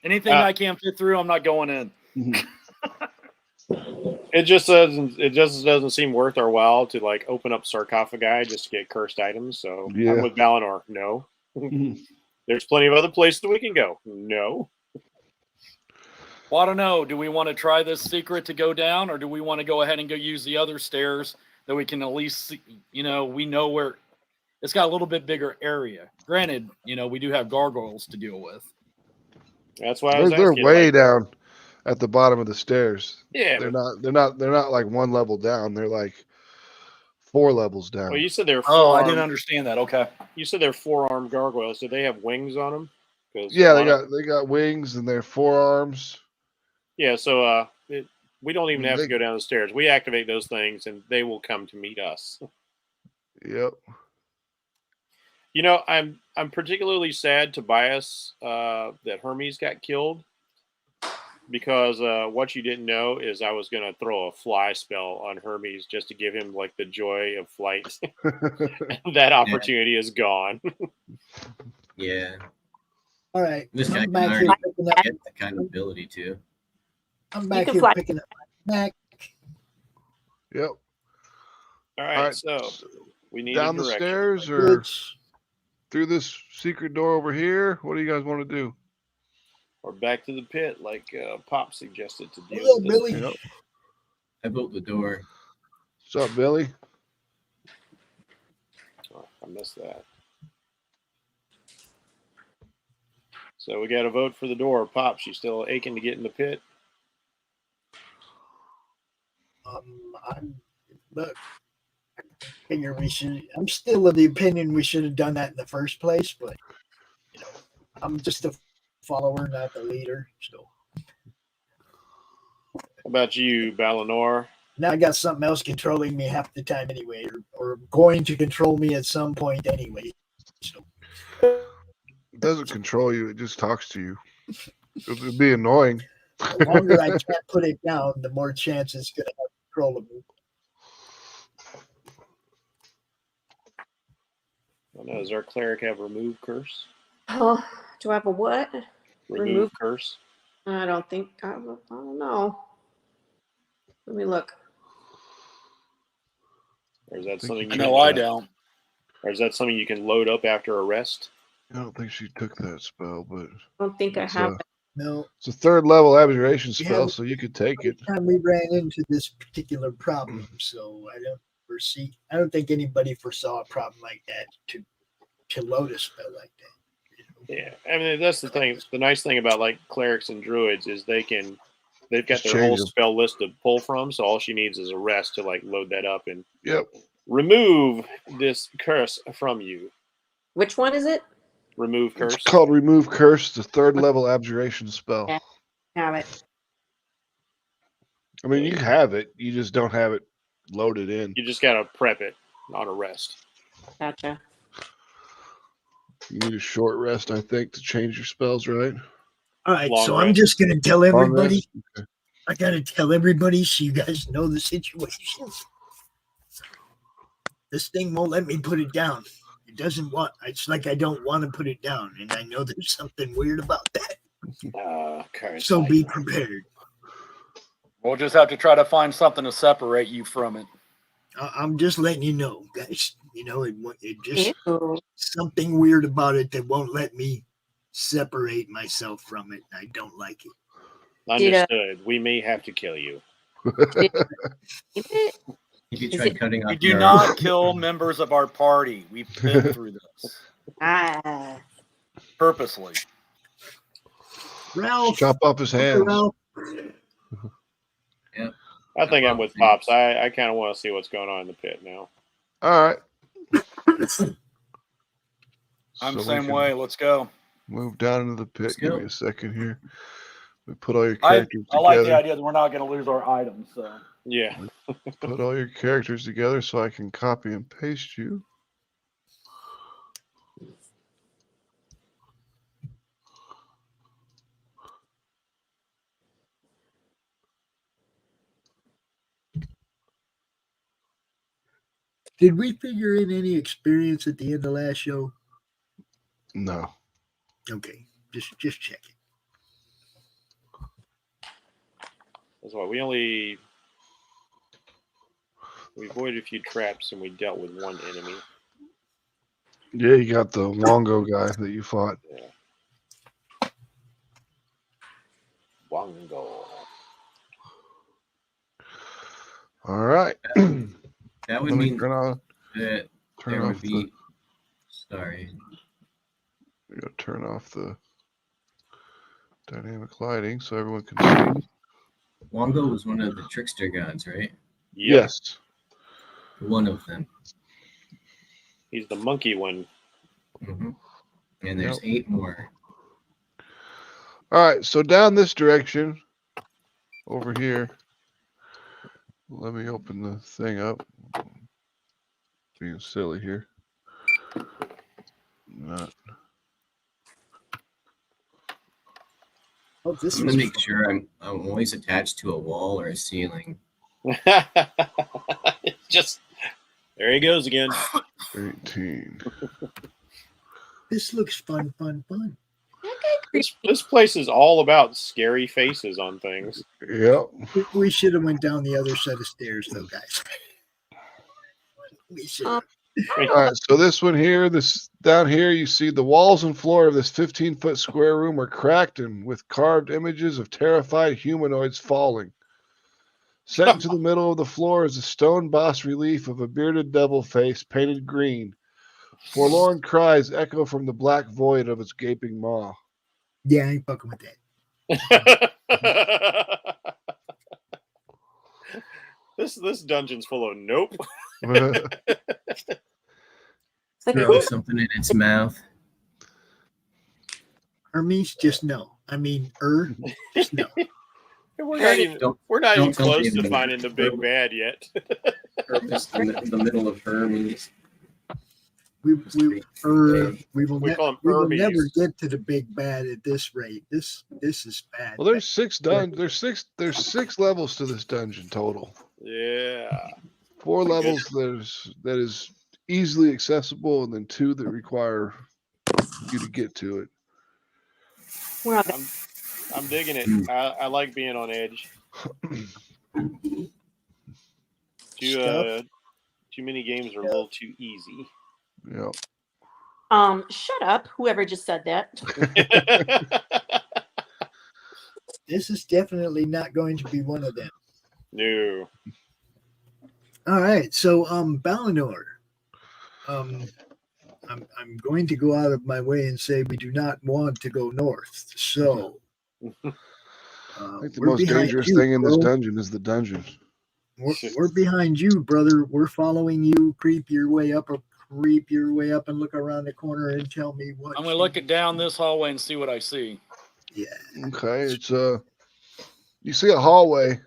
Anything I can't fit through, I'm not going in. It just doesn't seem worth our while to like open up sarcophagi just to get cursed items. So Yeah. I'm with Valinor. No. There's plenty of other places that we can go. No. Well, I don't know. Do we want to try this secret to go down, or do we want to go ahead and go use the other stairs that we can at least see, we know where it's got a little bit bigger area. Granted, we do have gargoyles to deal with. That's why I was they're asking, way down at the bottom of the stairs. Yeah, they're not like one level down. They're like 4 levels down. Well, you said they're I didn't understand that. Okay. You said they're 4-armed gargoyles. Do they have wings on them? Yeah, they got wings and they're 4 arms. Yeah, so we don't even have to go down the stairs. We activate those things, and they will come to meet us. Yep. You know, I'm particularly sad, Tobias, that Hermes got killed, because what you didn't know is I was going to throw a fly spell on Hermes just to give him like the joy of flight. That opportunity is gone. Yeah. All right. This guy I'm can back already here picking up. get that kind of ability too. I'm back can here fly. picking up my Mac. Yep. All right, All right. so we need Down a the direction. stairs or Which, through this secret door over here? What do you guys want to do? Or back to the pit, like Pop suggested to do. hello, Billy. Yep. I built the door. What's up, Billy? Oh, I missed that. So we got to vote for the door. Pop, she's still aching to get in the pit. Look, I figure we should. I'm still of the opinion we should have done that in the first place, but you know, I'm just a follower, not the leader. So How about you, Balinor? now I got something else controlling me half the time anyway, or going to control me at some point anyway. So It doesn't control you. It just talks to you. It would be annoying. the longer I can't put it down, the more chance it's going to have control of me. I don't know, does our cleric have remove curse? Oh, do I have a what? Remove curse? I don't think. I don't know. Let me look. Or is that something you No, I don't. Or is that something you can load up after a rest? I don't think she took that spell, but I don't think I it's have a, it. No, it's a third level abjuration spell, Yeah. so you could take it. time we ran into this particular problem, so I don't think anybody foresaw a problem like that to load a spell like that. Yeah, I mean that's the thing. The nice thing about like clerics and druids is they've got Just their change whole them. spell list to pull from. So all she needs is a rest to like load that up and Yep. remove this curse from you. Which one is it? Remove curse. It's called Remove Curse, the third level abjuration spell. Yeah. Have it. I mean, you have it. You just don't have it loaded in. You just gotta prep it on a rest. Gotcha. You need a short rest, I think, to change your spells, right? All right, Long so I'm rest. just gonna tell Long everybody. rest? Okay. I gotta tell everybody so you guys know the situation. This thing won't let me put it down. It doesn't want. It's like I don't want to put it down, and I know there's something weird about that. Curse. So be prepared. We'll just have to try to find something to separate you from it. I'm just letting you know, guys. You know, it just Ew. something weird about it that won't let me separate myself from it. I don't like it. Understood. We may have to kill you. Is it? If you Is tried it- cutting off We do your not kill members of our party. We've been through this Ah. purposely. Ralph, Chop off his hands. Ralph, I think I'm with Pops. I kind of want to see what's going on in the pit now. All right. I'm So the we same can way. Let's go. Move down into the pit. Let's Give go. me a second here. We put all your I characters like the together. idea that we're not going to lose our items. So Yeah. Put all your characters together so I can copy and paste you. did we figure in any experience at the end of last show? No. Okay, just check it. That's why we avoided a few traps and we dealt with one enemy. Yeah, you got the Longo guy that you fought. Yeah. Bongo. All right. that would Let me mean turn off that turn there off would be. Sorry. we gotta turn off the dynamic lighting so everyone can see. Wongo was one of the trickster gods, right? Yep. Yes. One of them. He's the monkey one. Hmm. And there's 8 more. All right, so down this direction, over here. Let me open the thing up. Being silly here. Not. Oh, this I'm gonna is make sure I'm always attached to a wall or a ceiling. Just there he goes again. 18. this looks fun. This place is all about scary faces on things. Yep. We should have went down the other set of stairs, though, guys. We should. All right, so this one here, this down here, you see the walls and floor of this 15-foot square room are cracked and with carved images of terrified humanoids falling. Set into the middle of the floor is a stone bas relief of a bearded devil face painted green. Forlorn cries echo from the black void of its gaping maw. Yeah, I ain't fucking with that. This dungeon's full of nope. Throw something in its mouth. Hermes, just no. I mean, just no. We're not even close to finding the big bad yet. Just in the middle of Hermes. We will never Hermes. get to the big bad at this rate. This is bad. Well, there's six levels to this dungeon total. Yeah. 4 levels that is easily accessible, and then 2 that require you to get to it. I'm digging it. I like being on edge. Too many games are a little too easy. Yeah. Shut up, whoever just said that. This is definitely not going to be one of them. No. All right, so Ballinor. I'm going to go out of my way and say we do not want to go north. So I think the most dangerous thing in this dungeon is the dungeon. We're behind you, brother. We're following you. Creep your way up and look around the corner and tell me what. I'm going to look it down this hallway and see what I see. Yeah. Okay, it's you see a hallway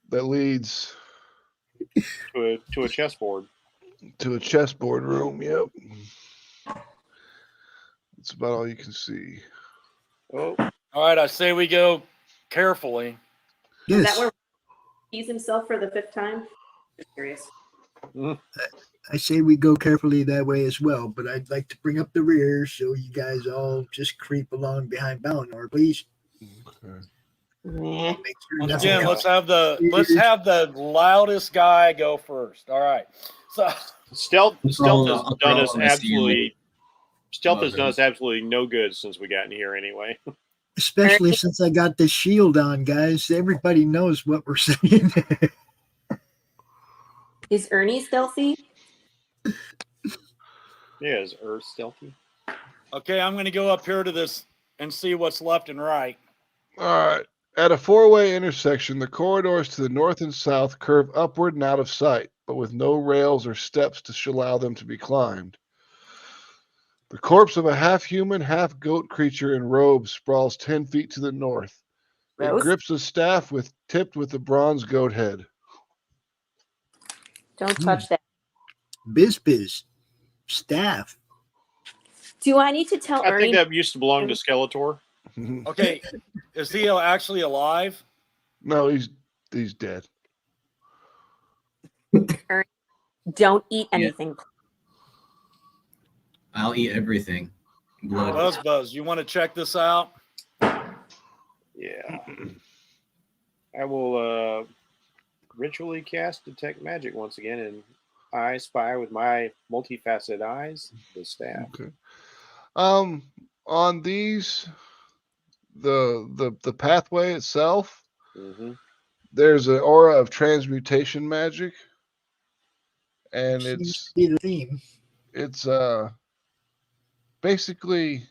that leads to a chessboard. To a chessboard room. Yep. That's about all you can see. Oh. All right, I say we go carefully. Yes. Is that where he's himself for the 5th time? Just curious. I say we go carefully that way as well, but I'd like to bring up the rear so you guys all just creep along behind Ballinor, please. Okay. Nah. Make sure Once nothing again, else. let's have the loudest guy go first. All right. So Stealth has done us absolutely no good since we got in here anyway. Especially since I got this shield on, guys. Everybody knows what we're saying. Is Ernie stealthy? Yeah, is Earth stealthy? okay, I'm going to go up here to this and see what's left and right. All right. At a 4-way intersection, the corridors to the north and south curve upward and out of sight, but with no rails or steps to allow them to be climbed. The corpse of a half-human, half-goat creature in robes sprawls 10 feet to the north. It Gross. grips a staff tipped with a bronze goat head. Don't touch that. Biz. Staff. Do I need to tell I Ernie? think that used to belong to Skeletor. Okay, is he actually alive? No, he's dead. Ernie, don't eat anything. I'll eat everything. Blood. Buzz, you want to check this out? Yeah. I will ritually cast Detect Magic once again, and I spy with my multifaceted eyes the staff. Okay. On these, the pathway itself, there's an aura of transmutation magic, and Seems to be the theme. it's basically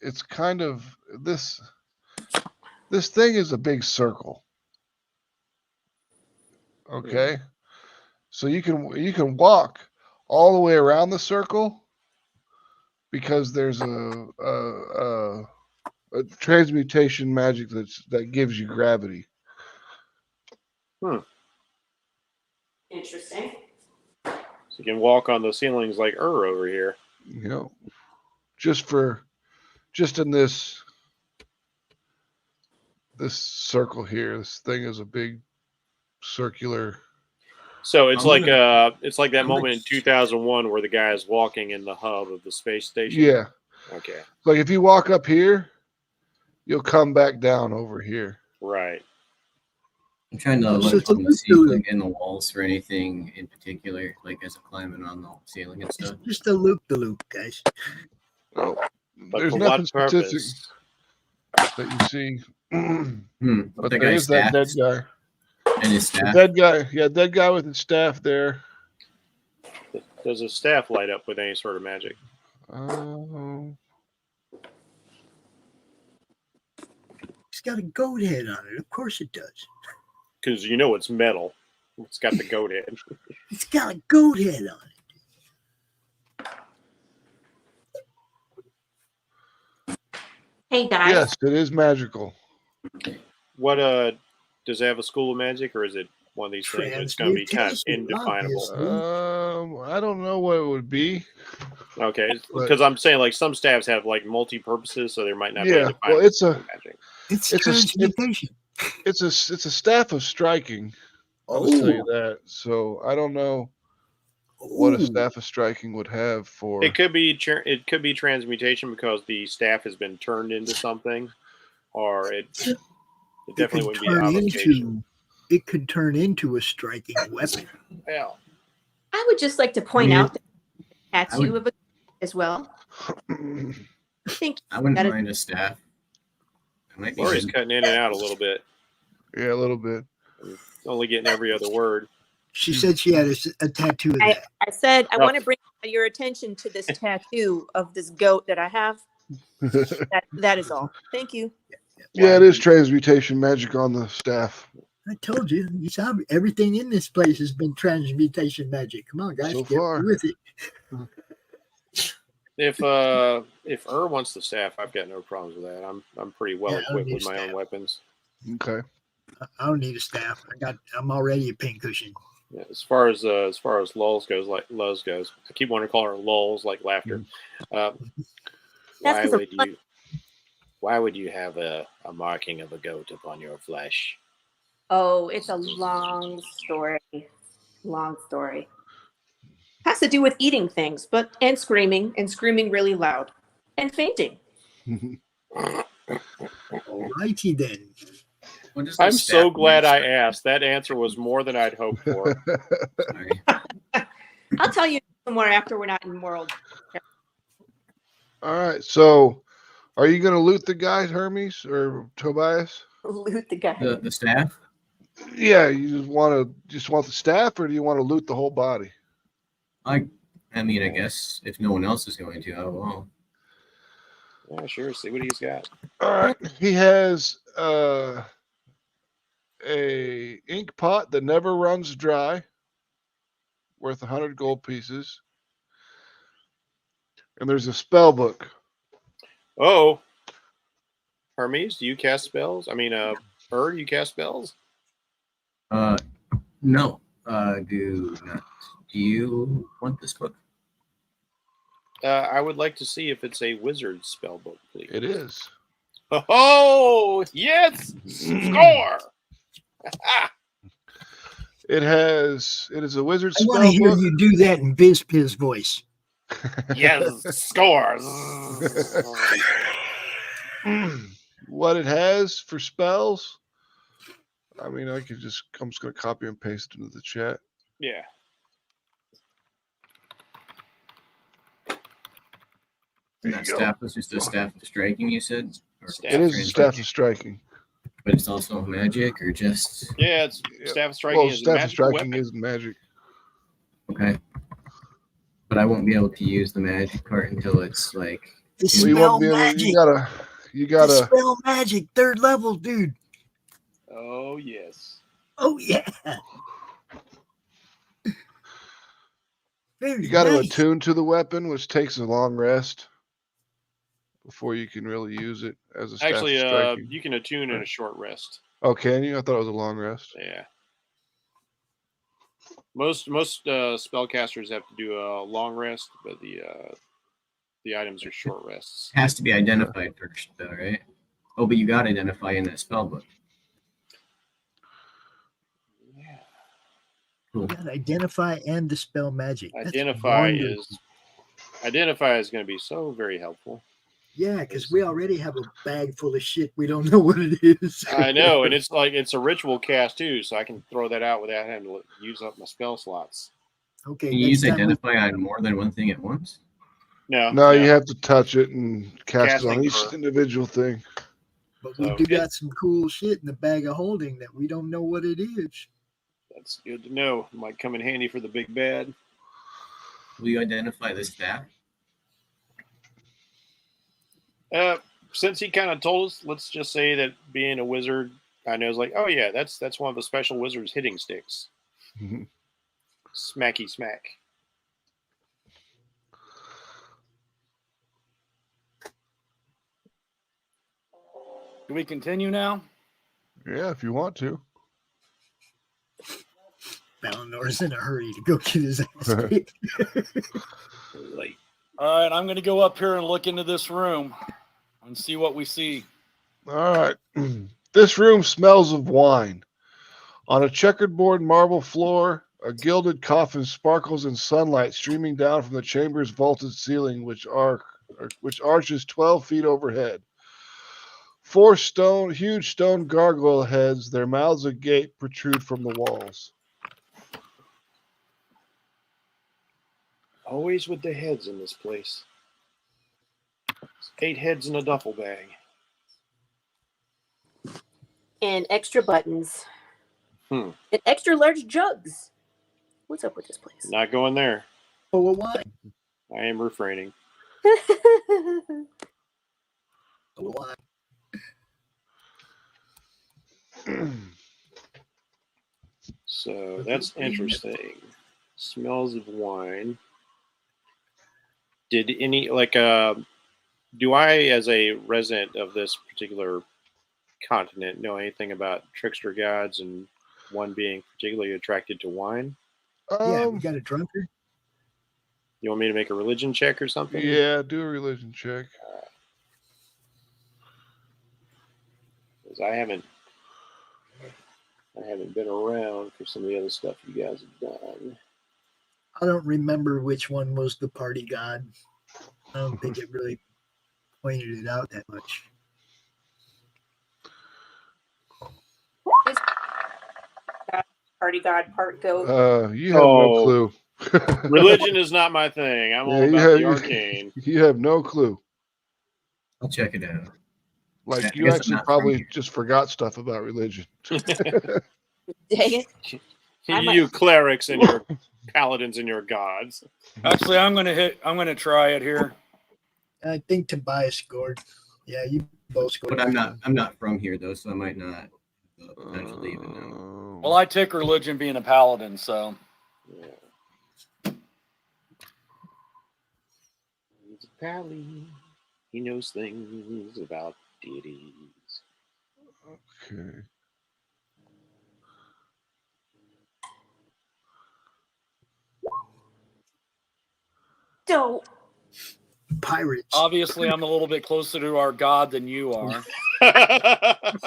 it's kind of this thing is a big circle. Okay. So you can walk all the way around the circle because there's a transmutation magic that gives you gravity. Interesting. So you can walk on the ceilings like over here. you know, just in this circle here. This thing is a big circular. So it's like that moment in 2001 where the guy is walking in the hub of the space station. Yeah. Okay. Like if you walk up here, you'll come back down over here. Right. I'm trying to look on the ceiling and the walls for anything in particular, like as I'm climbing on the ceiling and stuff. It's just a loop-the-loop, guys. Oh, But there's for nothing what specific purpose? that you see. But The there guy's is that dead guy. And his The staff. dead guy. Yeah, dead guy with his staff there. Does his staff light up with any sort of magic? It's got a goat head on it. Of course it does. Because you know it's metal. It's got the goat head. It's got a goat head on it. Hey guys. Yes, it is magical. What does it have a school of magic, or is it one of these things that's going to be kind of indefinable? I don't know what it would be. Okay, because I'm saying like some staffs have like multi-purposes, so there might not be well, it's a magic. It's transmutation. It's a staff of striking. I'll just tell you that. So I don't know what a staff of striking would have for. It could be transmutation because the staff has been turned into something, or it definitely wouldn't be avocation. It could turn into a striking weapon. Yeah. I would just like to point out the tattoo of a as well. I think I wouldn't mind a staff. Laurie's cutting in and out a little bit. Yeah, a little bit. Only getting every other word. She said she had a tattoo of that. I said I want to bring your attention to this tattoo of this goat that I have. That is all. Thank you. Yeah, it is transmutation magic on the staff. I told you. You saw everything in this place has been transmutation magic. Come on, guys, So get far. with it. If wants the staff, I've got no problems with that. I'm pretty well equipped with my own weapons. Okay. I don't need a staff. I'm already a pincushion. Yeah, as far as lulls goes, I keep wanting to call her lulls, like laughter. Why would you have a marking of a goat upon your flesh? Oh, it's a long story. Long story. Has to do with eating things, and screaming really loud, and fainting. Alrighty then. I'm so glad I asked. That answer was more than I'd hoped for. I'll tell you somewhere after we're not in world. All right. So, are you going to loot the guy, Hermes or Tobias? Loot the guy. The staff? Yeah. You just want the staff, or do you want to loot the whole body? I mean, I guess if no one else is going to, I will. Yeah, sure. See what he's got. All right. He has a ink pot that never runs dry, worth 100 gold pieces, and there's a spell book. Oh, Hermes, do you cast spells? I mean, do you cast spells? No, do not. Do you want this book? I would like to see if it's a wizard spell book, please. It is. Oh, yes! Score! It is a wizard I spell want to hear book. you do that in Biz Piz voice. Yes, scores. What it has for spells, I mean, I'm just going to copy and paste it into the chat. Yeah. And that staff was just a staff of striking, you said? It is a staff of striking. But it's also magic, or just... Yeah, it's staff of striking. Well, is staff of striking weapon. is magic. Okay. But I won't be able to use the magic part until it's like... The You spell won't be able. magic. You gotta. The spell magic, 3rd level, dude. Oh, yes. Oh, yeah. You got to attune to the weapon, which takes a long rest before you can really use it as a staff Actually, of striking. you can attune in a short rest. Oh, can you? I thought it was a long rest. Yeah. Most spellcasters have to do a long rest, but The items are short rests. Has to be identified first, though, right? Oh, but you got to identify in that spell book. Yeah. You Cool. gotta identify and dispel magic. That's Identify wonderful. is going to be so very helpful. Yeah, because we already have a bag full of shit. We don't know what it is. I know, and it's a ritual cast too, so I can throw that out without having to use up my spell slots. Okay, Can you next use time identify on more than one thing at once? No, you have to touch it and cast it on Casting each for- individual thing. but we So do got some cool shit in the bag of holding that we don't know what it is. That's good to know. Might come in handy for the big bad. Will you identify the staff? Since he kind of told us, let's just say that being a wizard, I know is like, oh yeah, that's one of the special wizard's hitting sticks. Smacky smack. Do we continue now? Yeah, if you want to. Balanor's in a hurry to go get his ass kicked. Late. All right, I'm going to go up here and look into this room and see what we see. All right. This room smells of wine. On a checkerboard marble floor, a gilded coffin sparkles in sunlight streaming down from the chamber's vaulted ceiling, which arches 12 feet overhead. 4 huge stone gargoyle heads, their mouths agape, protrude from the walls. Always with the heads in this place. 8 heads in a duffel bag. And extra buttons. Hmm. And extra large jugs. What's up with this place? Not going there. Full of wine. I am refraining. Full of wine. So that's interesting. Smells of wine. Did any do I, as a resident of this particular continent, know anything about trickster gods and one being particularly attracted to wine? Yeah, we got a drunkard. You want me to make a religion check or something? Yeah, do a religion check. Because I haven't been around for some of the other stuff you guys have done. I don't remember which one was the party god. I don't think it really pointed it out that much. Party god, part goat. You have no clue. Religion is not my thing. I'm all about the arcane. You have no clue. I'll check it out. Like, I you guess I'm actually not probably just forgot stuff about religion. Dang it. You clerics and your paladins and your gods. Actually, I'm gonna try it here. I think Tobias scored. Yeah, you both scored. But I'm not from here though, so I might not potentially even know. Well, I take religion being a paladin, so. Yeah. He's a pally. He knows things about deities. Okay. Don't. Pirates. Obviously, I'm a little bit closer to our god than you are.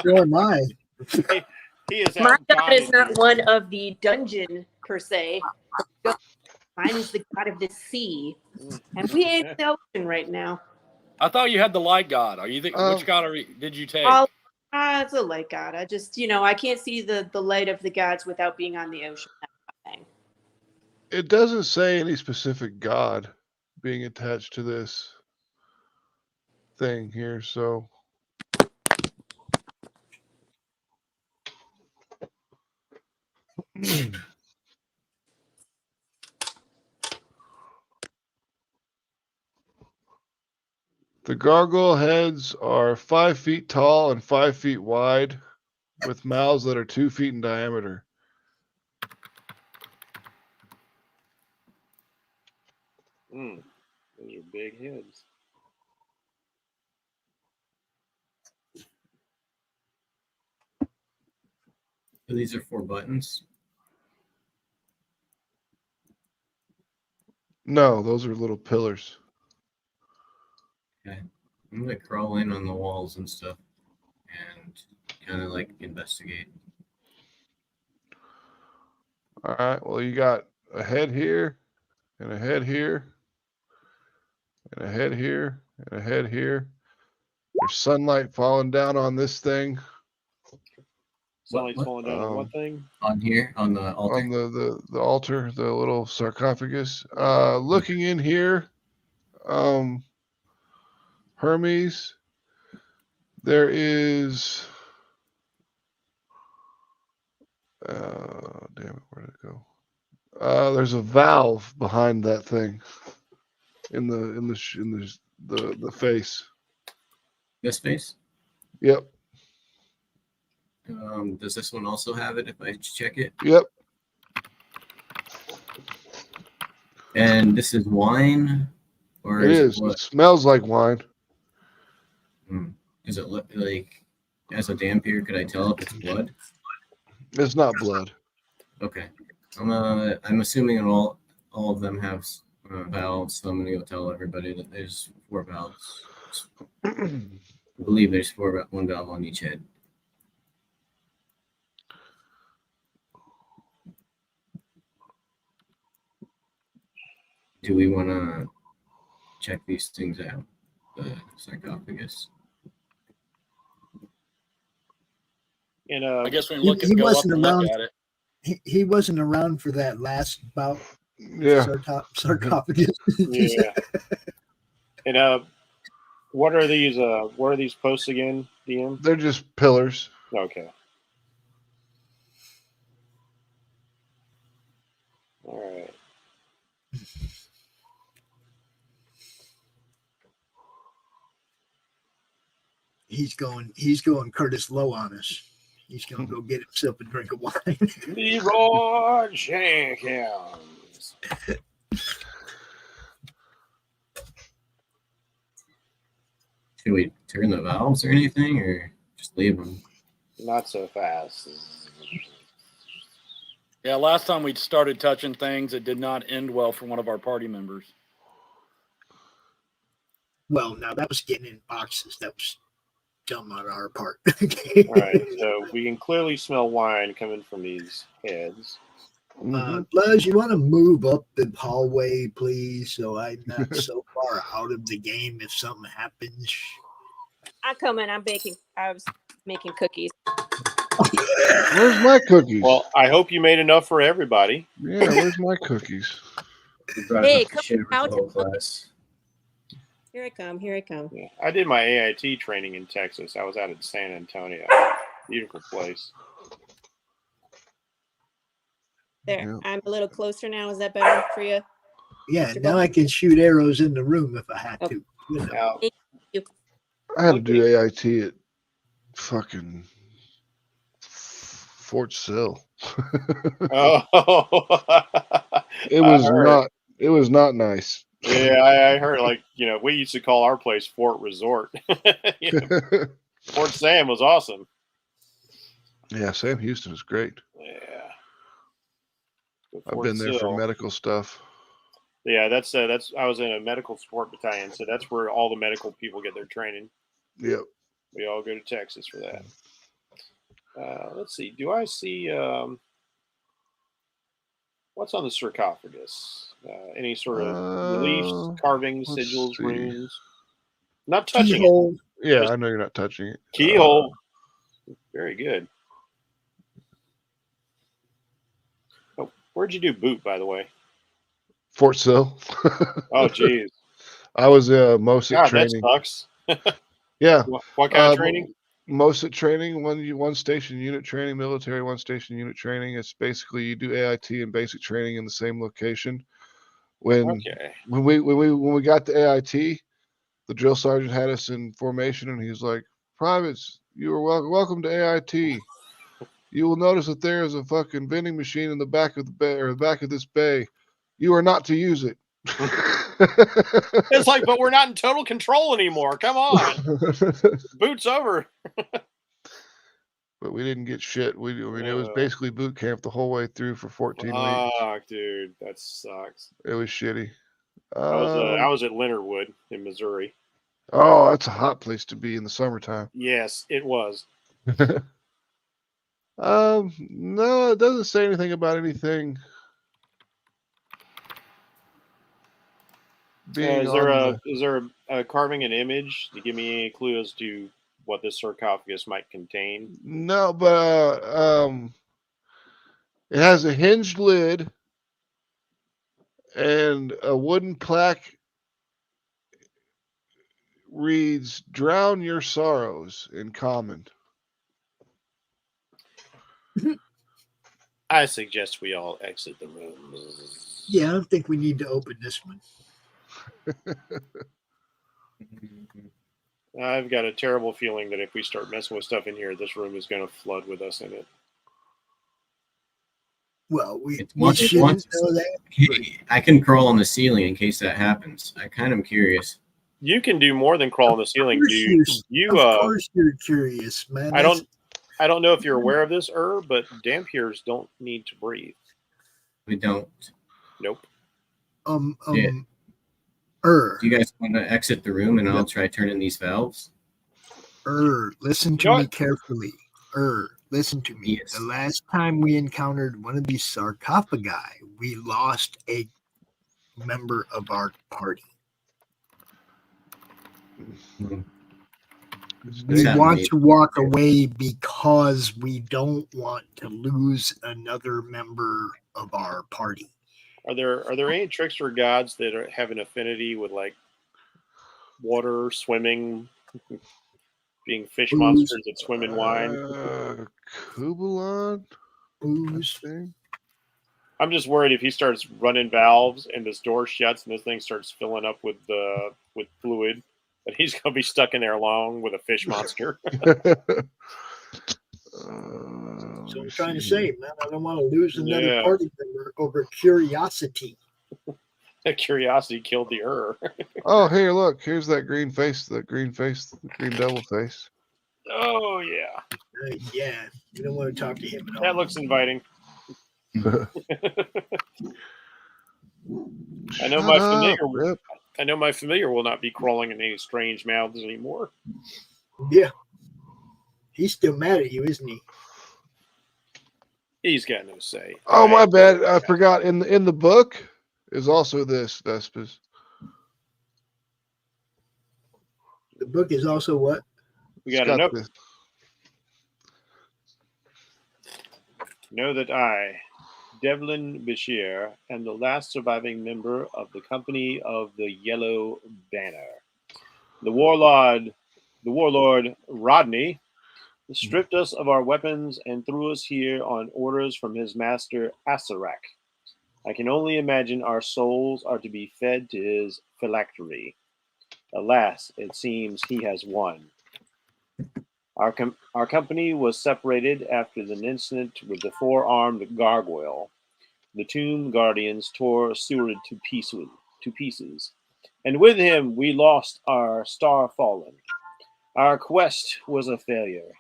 So am I. He is My god is outguided not you. one of the dungeon per se. Mine is the god of the sea, and we ain't in the ocean right now. I thought you had the light god. Are you which god did you take? It's a light god. I just, I can't see the light of the gods without being on the ocean. It doesn't say any specific god being attached to this thing here, so. The gargoyle heads are 5 feet tall and 5 feet wide, with mouths that are 2 feet in diameter. Those are big heads. So these are 4 buttons. No, those are little pillars. Okay. I'm gonna crawl in on the walls and stuff and kind of like investigate. All right. Well, you got a head here, and a head here, and a head here, and a head here. There's sunlight falling down on this thing. Sunlight's falling down on what thing? On here, on the altar? On the altar, the little sarcophagus. Looking in here, Hermes, there is... damn it, where did it go? There's a valve behind that thing in the face. This face? Yep. Does this one also have it if I check it? Yep. And this is wine? Or It is is. it what? It smells like wine. Does it look like, as a dampier, could I tell if it's blood? It's not blood. Okay. I'm assuming all of them have valves, so I'm going to go tell everybody that there's 4 valves. I believe there's 1 valve on each head. Do we want to check these things out? The sarcophagus. And I guess we can He- look he go up wasn't and look around. at it. He wasn't around for that last bout. Yeah. Sarcophagus. yeah. And what are these? What are these posts again, DM? They're just pillars. Okay. All right. He's going Curtis low on us. He's going to go get himself a drink of wine. Leroy Jenkins. Should we turn the valves or anything, or just leave them? Not so fast. Yeah, last time we started touching things, it did not end well for one of our party members. Well, now that was getting in boxes. That was dumb on our part. All right, so we can clearly smell wine coming from these heads. Buzz, you want to move up the hallway, please, so I'm not so far out of the game if something happens. I come in. I was making cookies. Where's my cookies? Well, I hope you made enough for everybody. Yeah, where's my cookies? Hey, come out to class. Here I come. Here I come. Yeah. I did my AIT training in Texas. I was out in San Antonio. Beautiful place. There, Yeah. I'm a little closer now. Is that better for you? Yeah, now I can shoot arrows in the room if I had to. You know. Now, I had to do AIT at fucking Fort Sill. oh, It was not nice. yeah, I heard, like, we used to call our place Fort Resort. Fort Sam was awesome. Yeah, Sam Houston is great. Yeah. I've been there for medical stuff. Yeah, that's I was in a medical support battalion, so that's where all the medical people get their training. Yep. We all go to Texas for that. Let's see. Do I see what's on the sarcophagus? Any sort of reliefs, carvings, let's sigils, see. runes? Not touching Keyhole. Yeah, Just- I know you're not touching it. it. Keyhole. Very good. Oh, where'd you do boot, by the way? Fort Sill. Oh, geez. I was MOSIT God, that training. sucks. Yeah. What kind of training? MOSIT training, one station unit training, military 1 station unit training. It's basically you do AIT and basic training in the same location. When Okay. when we got to AIT, the drill sergeant had us in formation, and he's like, "Privates, you are welcome to AIT. You will notice that there is a fucking vending machine in the back of the bay, or the back of this bay. You are not to use it." It's like, but we're not in total control anymore. Come on. Boot's over. But we didn't get shit. It was basically boot camp the whole way through for 14 weeks. Oh, dude, that sucks. It was shitty. I was at Leonard Wood in Missouri. Oh, that's a hot place to be in the summertime. Yes, it was. No, it doesn't say anything about anything being Is there on a carving an image to give me any clue as to what this sarcophagus might contain? No, but it has a hinged lid and a wooden plaque reads "Drown your sorrows" in common. I suggest we all exit the room. Yeah, I don't think we need to open this one. I've got a terrible feeling that if we start messing with stuff in here, this room is going to flood with us in it. Well, we Once shouldn't know that. I can crawl on the ceiling in case that happens. I kind of am curious. You can do more than crawl on the ceiling, dude. Of course you're curious, man. I don't know if you're aware of this, but dampiers don't need to breathe. We don't. Nope. Yeah. Do you guys want to exit the room and I'll try turning these valves? Listen to me carefully. Listen to me. Yes. The last time we encountered one of these sarcophagi, we lost a member of our party. Mm-hmm. We want to walk away because we don't want to lose another member of our party. Are there any trickster gods that have an affinity with like water, swimming, being fish monsters that swim in wine? Kubulan? I'm just worried if he starts running valves and this door shuts and this thing starts filling up with fluid, that he's going to be stuck in there along with a fish monster. So I'm trying to say, man, I don't want to lose another party member over curiosity. Curiosity killed the Oh, here, look. Here's that green face, the green devil face. Oh, yeah. Yeah, you don't want to talk to him at all. That looks inviting. I know my familiar will not be crawling in any strange mouths anymore. Yeah. He's still mad at you, isn't he? He's got no say. Oh, my bad. I forgot. In the book is also this, Vespers. The book is also what? We got a note. Know that I, Devlin Bashir, am the last surviving member of the Company of the Yellow Banner. The warlord Rodney stripped us of our weapons and threw us here on orders from his master Asarak. I can only imagine our souls are to be fed to his phylactery. Alas, it seems he has won. Our company was separated after the incident with the four-armed gargoyle. The tomb guardians tore Seward to pieces, and with him we lost our star fallen. Our quest was a failure.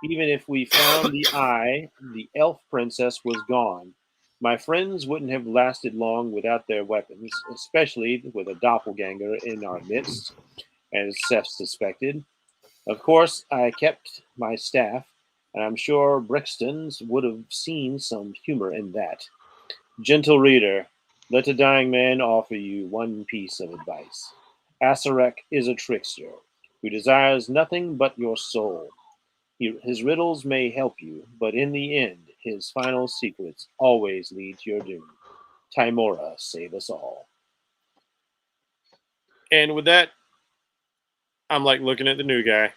Even if we found the eye, the elf princess was gone. My friends wouldn't have lasted long without their weapons, especially with a doppelganger in our midst, as Seth suspected. Of course, I kept my staff, and I'm sure Brixton's would have seen some humor in that. Gentle reader, let a dying man offer you one piece of advice. Asarak is a trickster who desires nothing but your soul. His riddles may help you, but in the end, his final secrets always lead to your doom. Timora, save us all. And with that, I'm like looking at the new guy.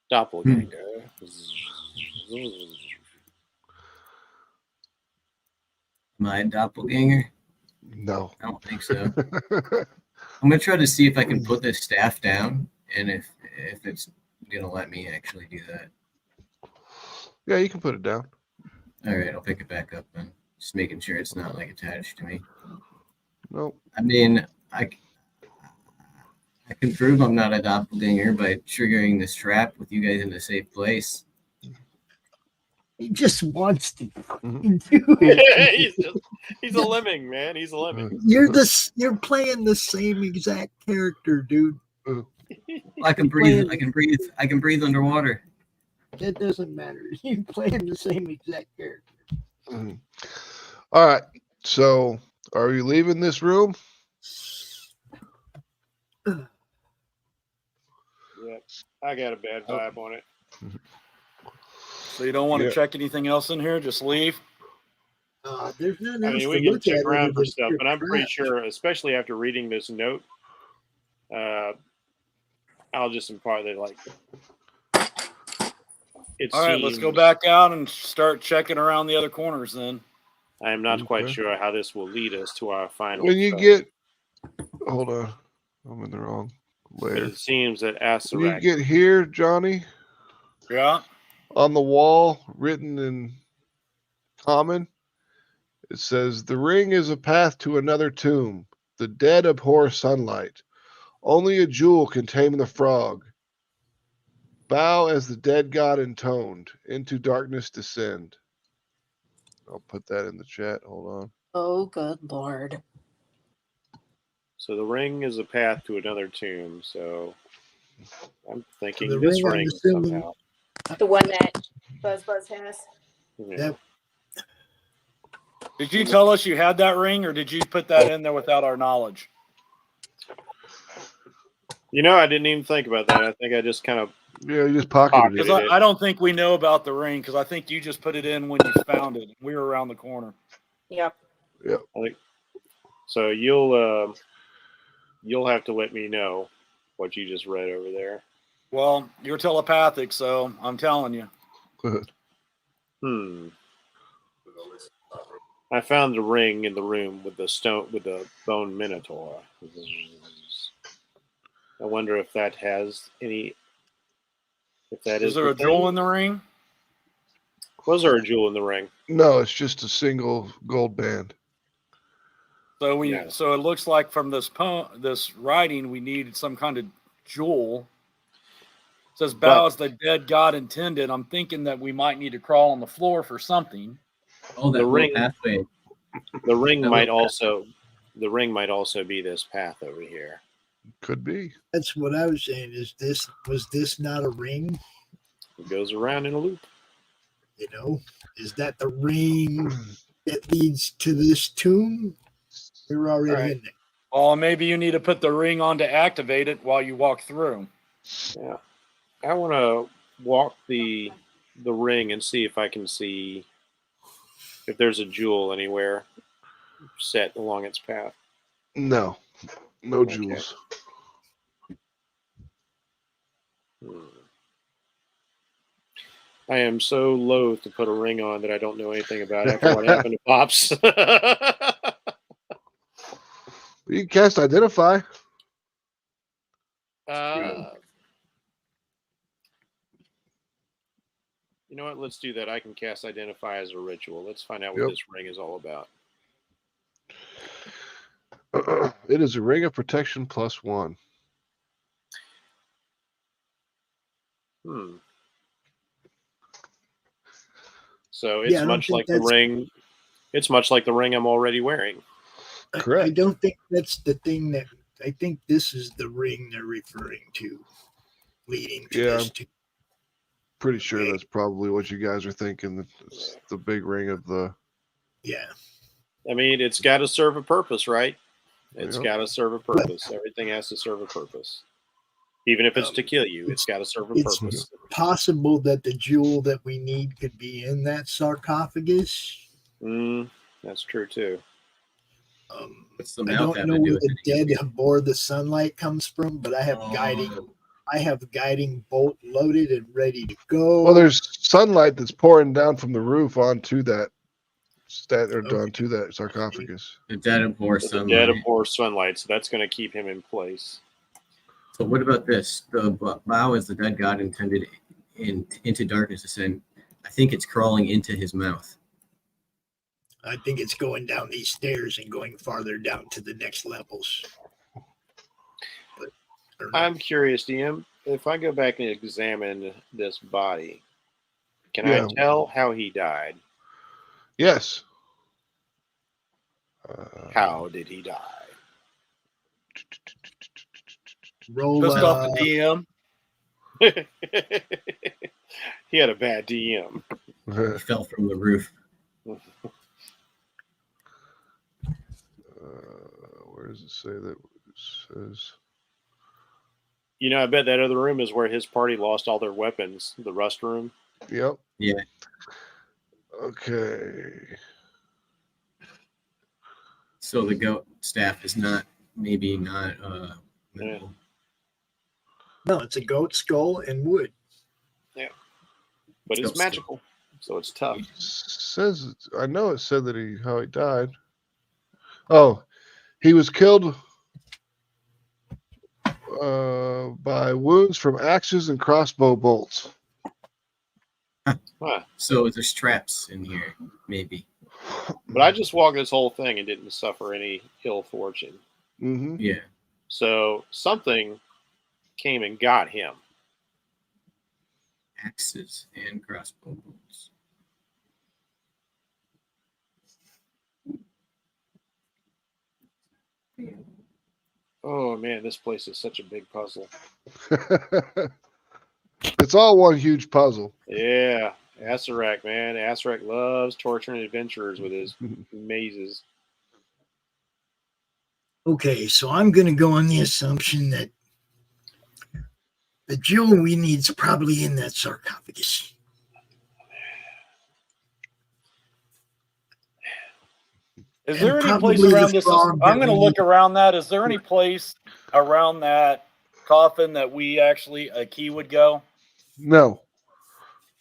Doppelganger. My doppelganger? No. I don't think so. I'm going to try to see if I can put this staff down and if it's going to let me actually do that. Yeah, you can put it down. All right, I'll pick it back up then. Just making sure it's not like attached to me. Nope. I mean, I can prove I'm not a doppelganger by triggering this trap with you guys in a safe place. He just wants to do it. he's a lemming, man. He's a lemming. You're playing the same exact character, dude. I can breathe. I can breathe. I can breathe underwater. That doesn't matter. You playing the same exact character. All right. So, are you leaving this room? Yep. I got a bad vibe on it. So you don't want to check anything else in here? Just leave? There's nothing I else mean, to we can look check at around other for than stuff, pure but I'm pretty crap. sure, especially after reading this note, I'll just impart that, like, it All right, seems, let's go back out and start checking around the other corners then. I am not quite sure how this will lead us to our final. When you get, hold on, I'm in the wrong but layer. it seems that When you Asarak, get here, Johnny, Yeah. on the wall, written in common, it says, "The ring is a path to another tomb. The dead abhor sunlight. Only a jewel can tame the frog. Bow as the dead god intoned. Into darkness descend." I'll put that in the chat. Hold on. Oh, good Lord. so the ring is a path to another tomb. So I'm thinking The this ring, I'm ring assuming- somehow. The one that Buzz has. Yeah. That, Did you tell us you had that ring, or did you put that in there without our knowledge? You know, I didn't even think about that. I think I just kind of Yeah, you just pocketed Because it. I don't think we know about the ring, because I think you just put it in when you found it. We were around the corner. Yep. Yep. so you'll have to let me know what you just read over there. Well, you're telepathic, so I'm telling you. I found the ring in the room with the bone minotaur. I wonder if that has any. If that Is there a jewel in the ring? Was there a jewel in the ring? No, it's just a single gold band. So Yeah. so it looks like from this writing, we need some kind of jewel. It says, "Bow as the dead god intended." I'm thinking that we might need to crawl on the floor for something. Oh, that The little ring- pathway. The ring That might looks- also be this path over here. Could be. that's what I was saying. Was this not a ring? It goes around in a loop. You know, is that the ring that leads to this tomb? We're already in there. Well, maybe you need to put the ring on to activate it while you walk through. Yeah, I want to walk the ring and see if I can see if there's a jewel anywhere set along its path. No. No Okay. jewels. I am so loath to put a ring on that I don't know anything about after what happened to Pops. You can cast Identify. You know what? Let's do that. I can cast Identify as a ritual. Let's find out what Yep. this ring is all about. It is a ring of protection +1. So it's Yeah, I don't much think like the that's- ring. It's much like the ring I'm already wearing. Correct. I don't think that's the thing that I think this is the ring they're referring to, leading to Yeah. this. Pretty sure that's probably what you guys are thinking. It's the big ring of the. Yeah. I mean, it's got to serve a purpose, right? It's Yep. got to serve a purpose. Everything has to serve a purpose. Even if it's to kill you, it's got to serve a It's purpose. possible that the jewel that we need could be in that sarcophagus. That's true too. What's the I mouth don't have know to do where with the anything? dead aboard the sunlight comes from, but I have guiding bolt loaded and ready to go. Well, there's sunlight that's pouring down from the roof onto that onto that sarcophagus. The dead abhor The sunlight. dead abhor sunlight, so that's going to keep him in place. So what about this? The bow is the dead god intended into darkness descend. I think it's crawling into his mouth. I think it's going down these stairs and going farther down to the next levels. But I don't know. I'm curious, DM, if I go back and examine this body, can Yeah. I tell how he died? Yes. How did he die? Roll. Pissed off the DM. He had a bad DM. He fell from the roof. Where does it say that? It says. You know, I bet that other room is where his party lost all their weapons. The rust room. Yep. Yeah. Okay. So the goat staff is not Yeah. No, it's a goat skull and wood. But it's Goat magical, so it's tough. Says I know it said that how he died. Oh, he was killed by wounds from axes and crossbow bolts. Huh. So there's traps in here, maybe. But I just walked this whole thing and didn't suffer any ill fortune. Mm-hmm. Yeah. So something came and got him. Axes and crossbow bolts. Oh man, this place is such a big puzzle. It's all one huge puzzle. Yeah, Asarak, man. Asarak loves torturing adventurers with his mazes. Okay, so I'm going to go on the assumption that the jewel we need is probably in that sarcophagus. Is there And any place probably around the this? frog I'm that going to we look need. around that. Is there any place around that coffin that we actually a key would go? No,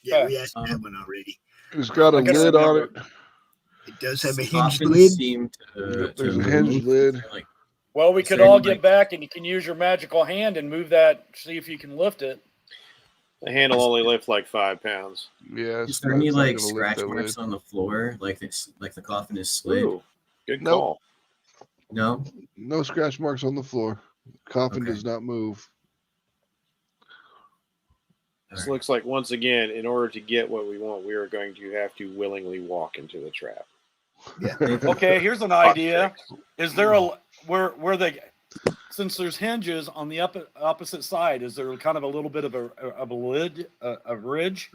Yeah, we asked that one already. it's got a I gotta lid on it. remember. It does have a hinged Coffins lid. seem to There's a move. hinged lid. Like, Well, we Is could there all any, get like- back, and you can use your magical hand and move that. See if you can lift it. The handle only lifts like 5 pounds. Yeah, is there any it's not like gonna lift scratch that marks lid. on the floor? Like it's like the coffin is slid? Ooh, good Nope. call. No? No scratch marks on the floor. Coffin Okay. does not move. This looks like, once again, in order to get what we want, we are going to have to willingly walk into the trap. Okay, here's an idea. Is there a where they, since there's hinges on the opposite side, is there kind of a little bit of a lid, a ridge?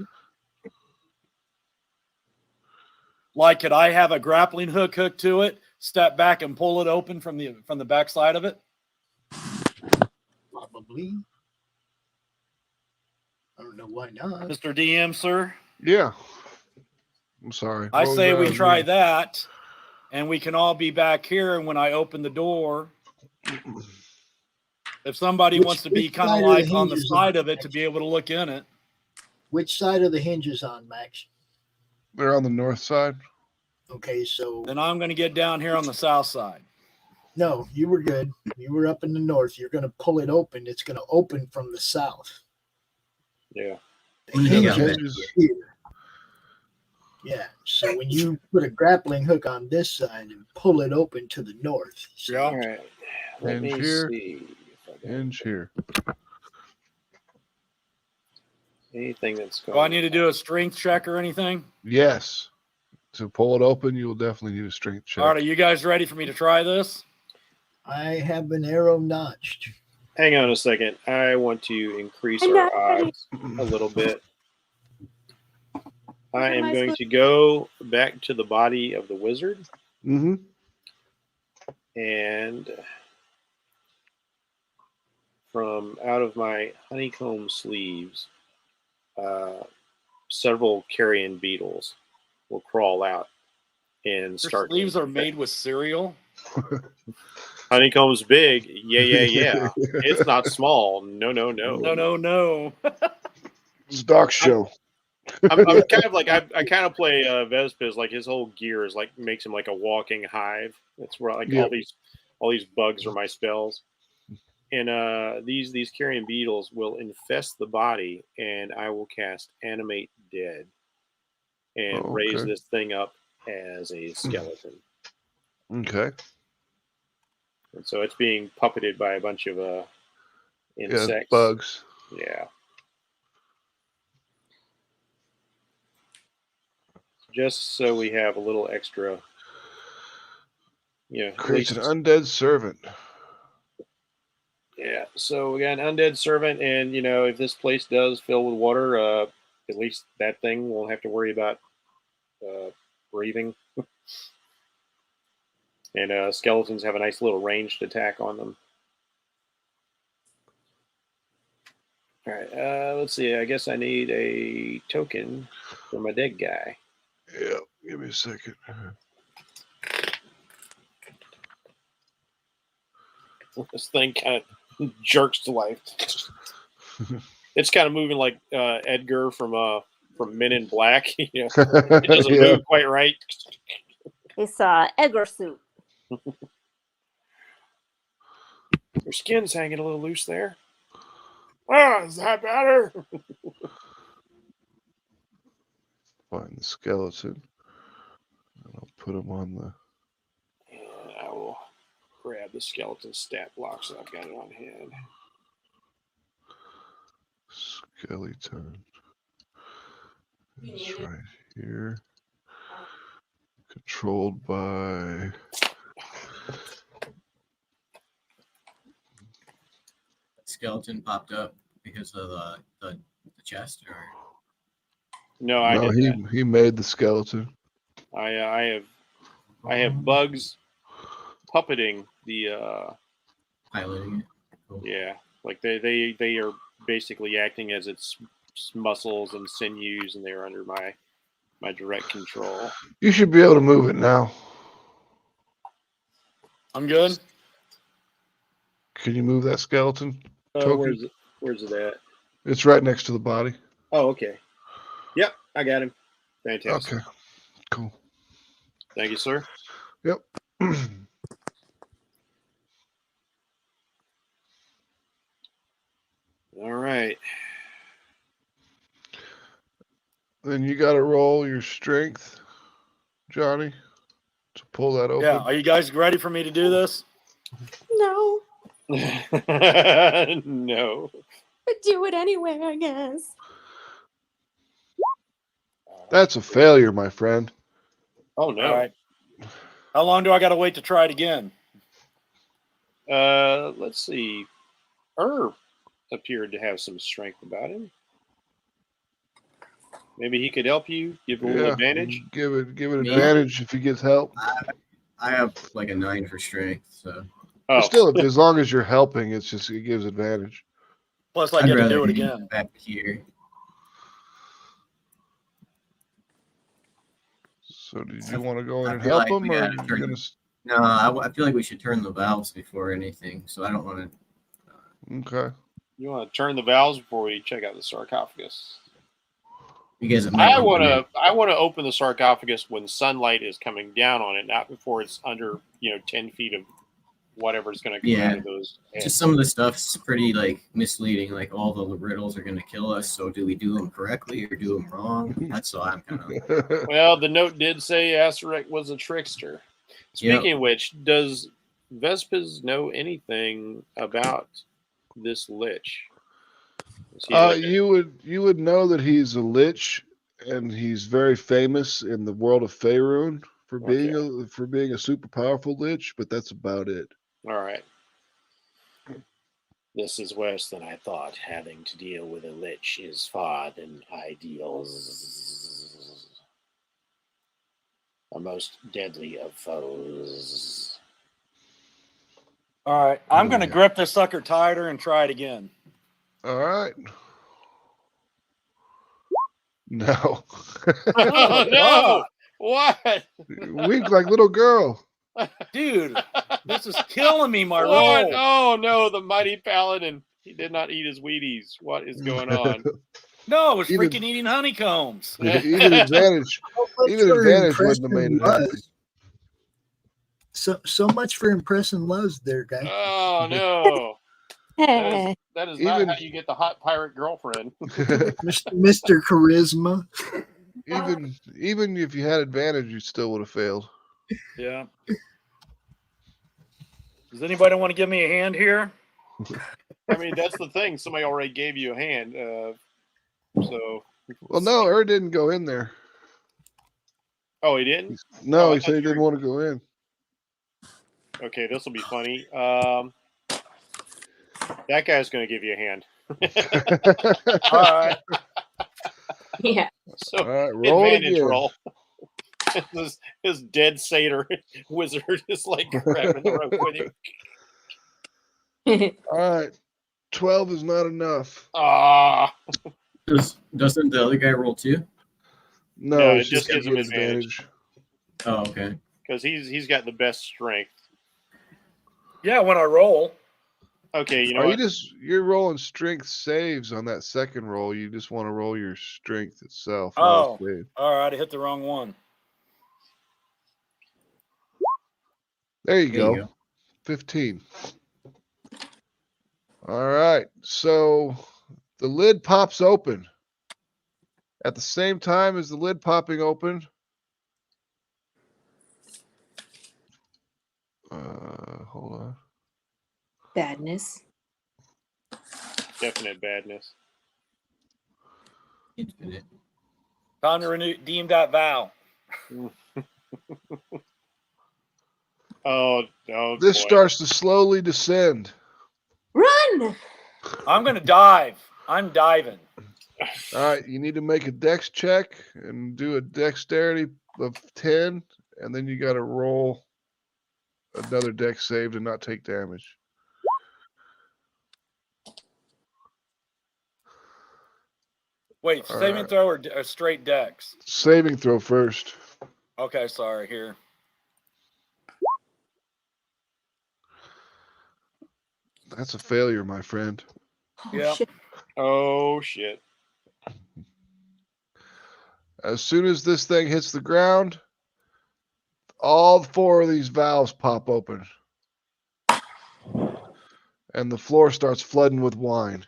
Like, could I have a grappling hook hooked to it, step back and pull it open from the back side of it? Probably. I don't know why not. Mr. DM, sir? Yeah. I'm sorry. I What was say that we again? try that, and we can all be back here. And when I open the door, if somebody Which- wants to be which kind of side are the like on the hinges side on, of it to be able to look in it. Which side are the hinges on, Max? They're on the north side. Okay, so Then I'm going to get down here on the south side. no, you were good. You were up in the north. You're going to pull it open. It's going to open from the south. Yeah. The Yeah, hinges yeah. are here. Yeah, so when you put a grappling hook on this side and pull it open to the north. So All right. Let Hinge me here. see if I got Hinge here. anything that's going Do I need to do a strength check or anything? Yes. To pull it open, you will definitely need a strength check. All right, are you guys ready for me to try this? I have an arrow notched. Hang on a second. I want to increase I'm our not ready. odds a little bit. I am am I going supposed to go back to the body of the wizard Mm-hmm. and from out of my honeycomb sleeves, several carrion beetles will crawl out and Your start. sleeves are made with cereal. Honeycomb's big. Yeah. It's not small. No. No. It's a dark show. I'm kind of like I kind of play Vespis. Like his whole gear is like makes him like a walking hive. That's where like Yeah. all these bugs are my spells. And these carrion beetles will infest the body, and I will cast Animate Dead and Oh, raise okay. this thing up as a skeleton. Okay. And so it's being puppeted by a bunch of Yeah, insects. bugs. Yeah. Just so we have a little extra, at Creates an least- undead servant. Yeah, so we got an undead servant, and if this place does fill with water, at least that thing won't have to worry about breathing. And skeletons have a nice little ranged attack on them. All right, let's see. I guess I need a token for my dead guy. Yeah, give me a second. This thing kind of jerks to life. It's kind of moving like Edgar from Men in Black. It doesn't move quite right. It's Edgar suit. Your skin's hanging a little loose there. Oh, is that better? Find the skeleton. And I'll put him on the. And I will grab the skeleton stat block so I've got it on hand. Skeleton. It's right here. Controlled by. Skeleton popped up because of the chest, or no? He made the skeleton. I have bugs puppeting the piloting it. Cool. Yeah, like they are basically acting as its muscles and sinews, and they are under my direct control. You should be able to move it now. I'm good. Can you move that skeleton? Where's it at? It's right next to the body. Oh, okay. Yep, I got him. Fantastic. Okay, cool. Thank you, sir. Yep. All right. Then you got to roll your strength, Johnny, to pull that open. Yeah, are you guys ready for me to do this? No. No. But do it anyway, I guess. That's a failure, my friend. Oh, no. All right. How long do I got to wait to try it again? Let's see. Herb appeared to have some strength about him. Maybe he could help you, give a little advantage. Give it advantage if he gets help. I have like a 9 for strength, so. Oh. Still, as long as you're helping, it gives advantage. Plus, I get to do it again. Back here. So, did you want to go in and help him, or are you gonna? No, I feel like we should turn the valves before anything. So I don't want to. Okay. You want to turn the valves before we check out the sarcophagus? Because I want to open the sarcophagus when sunlight is coming down on it, not before it's under 10 feet of whatever's going to come out of those heads. Just some of the stuff's pretty misleading. Like all the riddles are going to kill us. So do we do them correctly or do them wrong? That's all I'm kind of. Well, the note did say Acerek was a trickster. Speaking of which, does Vespers know anything about this lich? You would know that he's a lich, and he's very famous in the world of Faerun for being a super powerful lich, but that's about it. All right. This is worse than I thought. Having to deal with a lich is far than ideal. A most deadly of foes. All right, I'm going to grip this sucker tighter and try it again. All right. No. Oh, no. What? Weak like little girl. Dude, this is killing me, my what? roll. Oh, no, the mighty paladin. He did not eat his Wheaties. What is going on? No, it was freaking eating honeycombs. Even advantage wouldn't have made it happen. So much for impressing Luz there, guy. Oh, no. That is not how you get the hot pirate girlfriend. Mr. Charisma. Even if you had advantage, you still would have failed. Yeah. Does anybody want to give me a hand here? I mean, that's the thing. Somebody already gave you a hand. Well, no, didn't go in there. Oh, he didn't? No, he said he didn't want to go in. Okay, this will be funny. That guy's going to give you a hand. All right. Yeah. So All right, roll it advantage again. roll. His dead satyr wizard is like grabbing the rope with him. All right, 12 is not enough. Ah, Doesn't the other guy roll too? No, it it's just gives him get advantage Oh, okay. because he's got the best strength. Yeah, when I roll. Okay, you know Are what? you're rolling strength saves on that second roll. You just want to roll your strength itself. not Oh, a save. all right. I hit the wrong one. There you There you go. go. 15. All right. So the lid pops open. At the same time as the lid popping open, hold on. Badness. Definite badness. Infinite. Time to redeem that vow. Oh, This boy. starts to slowly descend. Run! I'm going to dive. I'm diving. All right, you need to make a dex check and do a dexterity of 10, and then you got to roll another dex save to not take damage. Wait, All saving right. throw or straight dex? Saving throw first. Okay, sorry. Here. That's a failure, my friend. Oh, Yep. shit. Oh shit. As soon as this thing hits the ground, all 4 of these valves pop open. And the floor starts flooding with wine.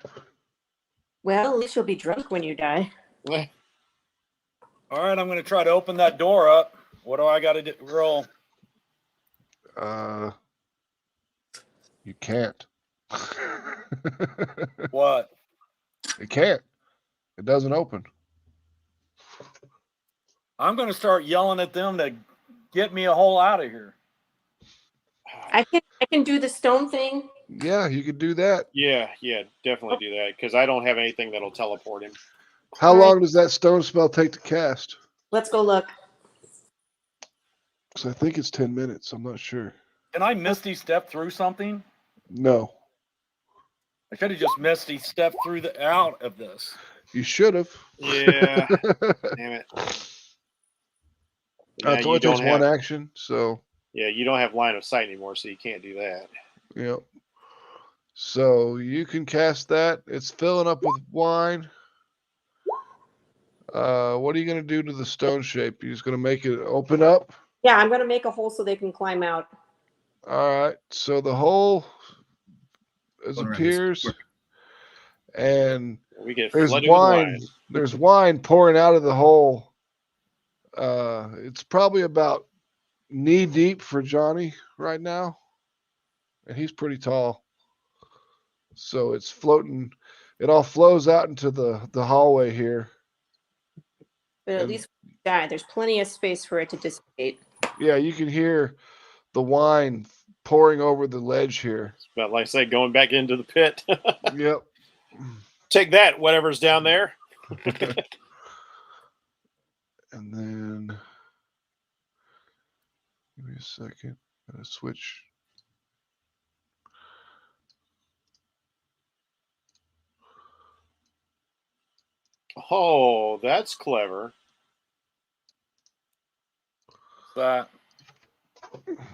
Well, at least you'll be drunk when you die. All right, I'm going to try to open that door up. What do I got to roll? You can't. What? It can't. It doesn't open. I'm going to start yelling at them to get me a hole out of here. I can do the stone thing. Yeah, you could do that. Yeah, definitely do that because I don't have anything that'll teleport him. How All right. long does that stone spell take to cast? Let's go look. Because I think it's 10 minutes. I'm not sure. Can I Misty step through something? No. I could have just Misty stepped through out of this. You should have. Yeah. Damn it. It only takes one action, so. Yeah, you don't have line of sight anymore, so you can't do that. Yep. So you can cast that. It's filling up with wine. What are you going to do to the stone shape? You're just going to make it open up? Yeah, I'm going to make a hole so they can climb out. All right. So the hole appears, and We get there's flooded wine. with wine. There's wine pouring out of the hole. It's probably about knee deep for Johnny right now, and he's pretty tall. So it's floating. It all flows out into the hallway here. But at least when you die, there's plenty of space for it to dissipate. Yeah, you can hear the wine pouring over the ledge here. It's about like I say, going back into the pit. Yep. Take that, whatever's down there. And then, give me a second. I'm gonna switch. Oh, that's clever. That.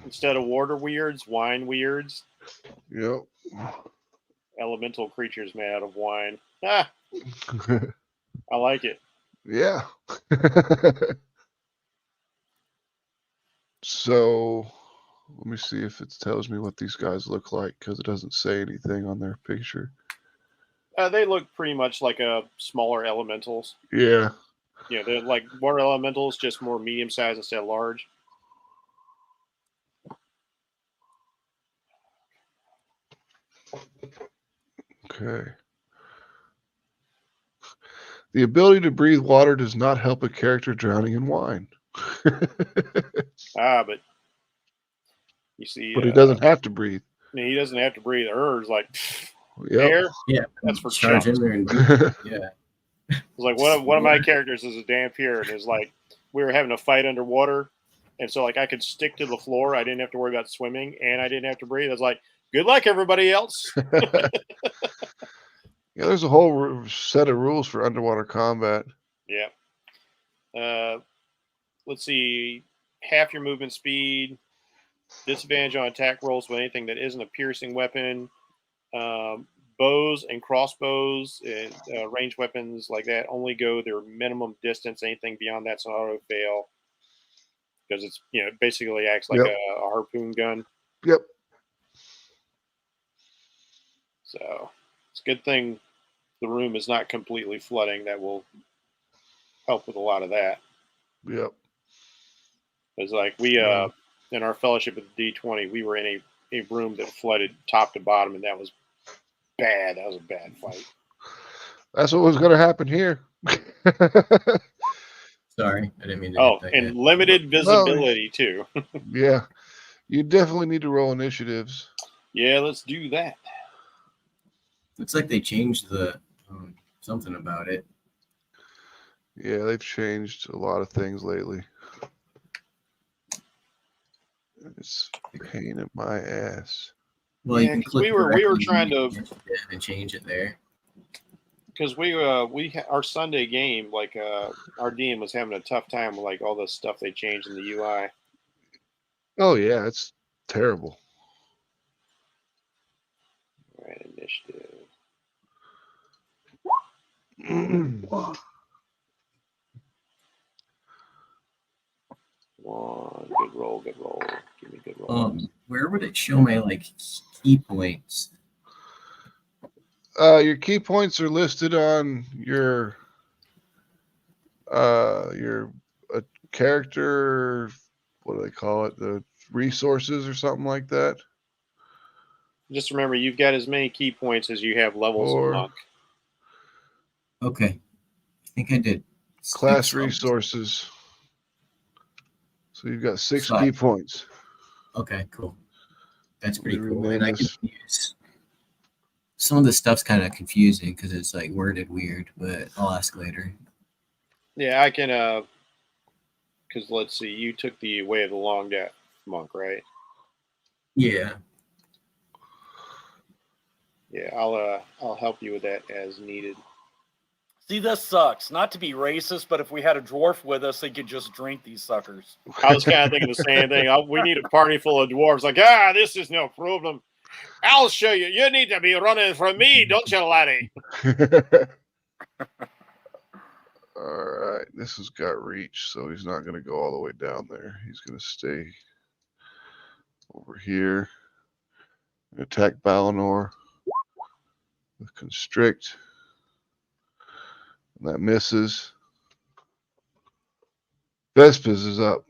Instead of water weirds, wine weirds. Yep. Elemental creatures made out of wine. Ah, I like it. Yeah. So let me see if it tells me what these guys look like, because it doesn't say anything on their picture. They look pretty much like smaller elementals. Yeah. Yeah, they're like water elementals, just more medium size instead of large. Okay. The ability to breathe water does not help a character drowning in wine. But you see, But he doesn't have to breathe. he doesn't have to breathe. Earls like Yep. Air? Yeah, That's for charge chumps. in there and do it. Yeah. It's like one of my characters is a Dampier, and it's like we were having a fight underwater, and so like I could stick to the floor. I didn't have to worry about swimming, and I didn't have to breathe. I was like, good luck, everybody else. Yeah, there's a whole set of rules for underwater combat. Yeah. Let's see. Half your movement speed. Disadvantage on attack rolls with anything that isn't a piercing weapon. Bows and crossbows and ranged weapons like that only go their minimum distance. Anything beyond that's an auto fail because it's basically acts like a harpoon gun. Yep. So it's a good thing the room is not completely flooding. That will help with a lot of that. Yep. It's like we in our fellowship at the D20, we were in a room that flooded top to bottom, and that was bad. That was a bad fight. That's what was going to happen here. Sorry, I didn't mean to. Oh, and limited visibility too. Yeah, you definitely need to roll initiatives. Yeah, let's do that. Looks like they changed the something about it. Yeah, they've changed a lot of things lately. It's a pain in my ass. Well, yeah, you can we were trying to and change it there. Because our Sunday game, like our DM was having a tough time with like all the stuff they changed in the UI. Oh yeah, it's terrible. All right, initiative. One good roll, good roll. Give me good roll. Where would it show my like key points? Your key points are listed on your character. What do they call it? The resources or something like that. Just remember, you've got as many key points as you have levels of monk. Okay, I think I did. Class resources. So you've got 6 key points. Okay, cool. That's pretty cool. And I can use some of the stuff's kind of confusing because it's like worded weird, but I'll ask later. Yeah, I can. Because let's see, you took the Way of the Long Death monk, right? Yeah. Yeah, I'll help you with that as needed. See, this sucks. Not to be racist, but if we had a dwarf with us, they could just drink these suckers. I was kind of thinking the same thing. We need a party full of dwarves. Like, this is no problem. I'll show you. You need to be running from me, don't you, laddie? All right, this has got reach, so he's not going to go all the way down there. He's going to stay over here. Attack Balinor with Constrict. And that misses. Vespers is up.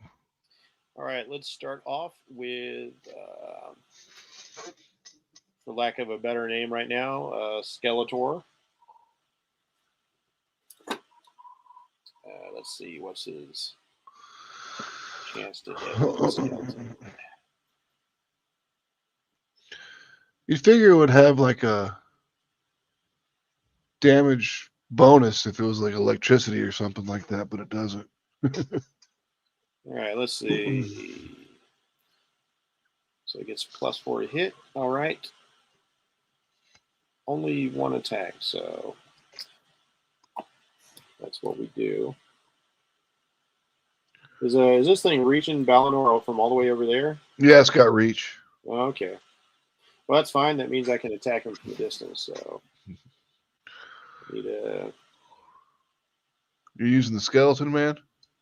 All right, let's start off with, for lack of a better name right now, Skeletor. Let's see, what's his chance to hit skeleton? You'd figure it would have like a damage bonus if it was like electricity or something like that, but it doesn't. All right, let's see. So it gets +4 to hit. All right. Only one attack, so that's what we do. Is this thing reaching Balinor from all the way over there? Yeah, it's got reach. Okay. Well, that's fine. That means I can attack him from the distance. So, you're using the skeleton man.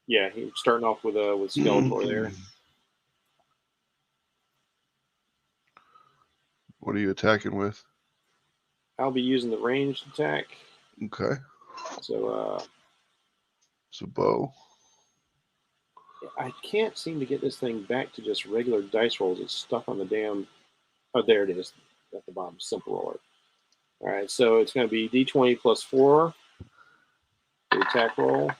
Yeah, he's starting off with Skeletor there. What are you attacking with? I'll be using the ranged attack. Okay. So, it's a bow. I can't seem to get this thing back to just regular dice rolls. It's stuck on the damn. Oh, there it is at the bottom. Simple roller. All right, so it's going to be D20 +4. The attack roll.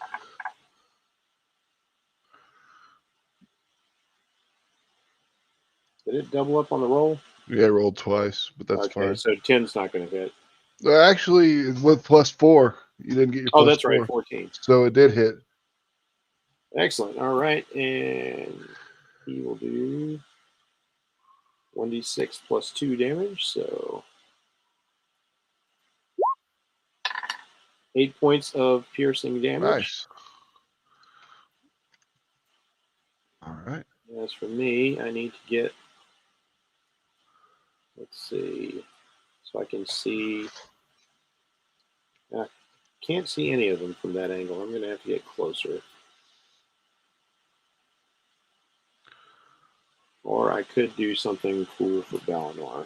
Did it double up on the roll? Yeah, I rolled twice, but that's Okay, fine. so 10's not going to hit. Actually, with +4, you didn't get your Oh, plus that's right, 4. 14. So it did hit. Excellent. All right, and he will do 1d6 plus 2 damage, so 8 points of piercing damage. Nice. All right. As for me, I need to get, let's see, so I can see. I can't see any of them from that angle. I'm going to have to get closer. Or I could do something cool for Balinor.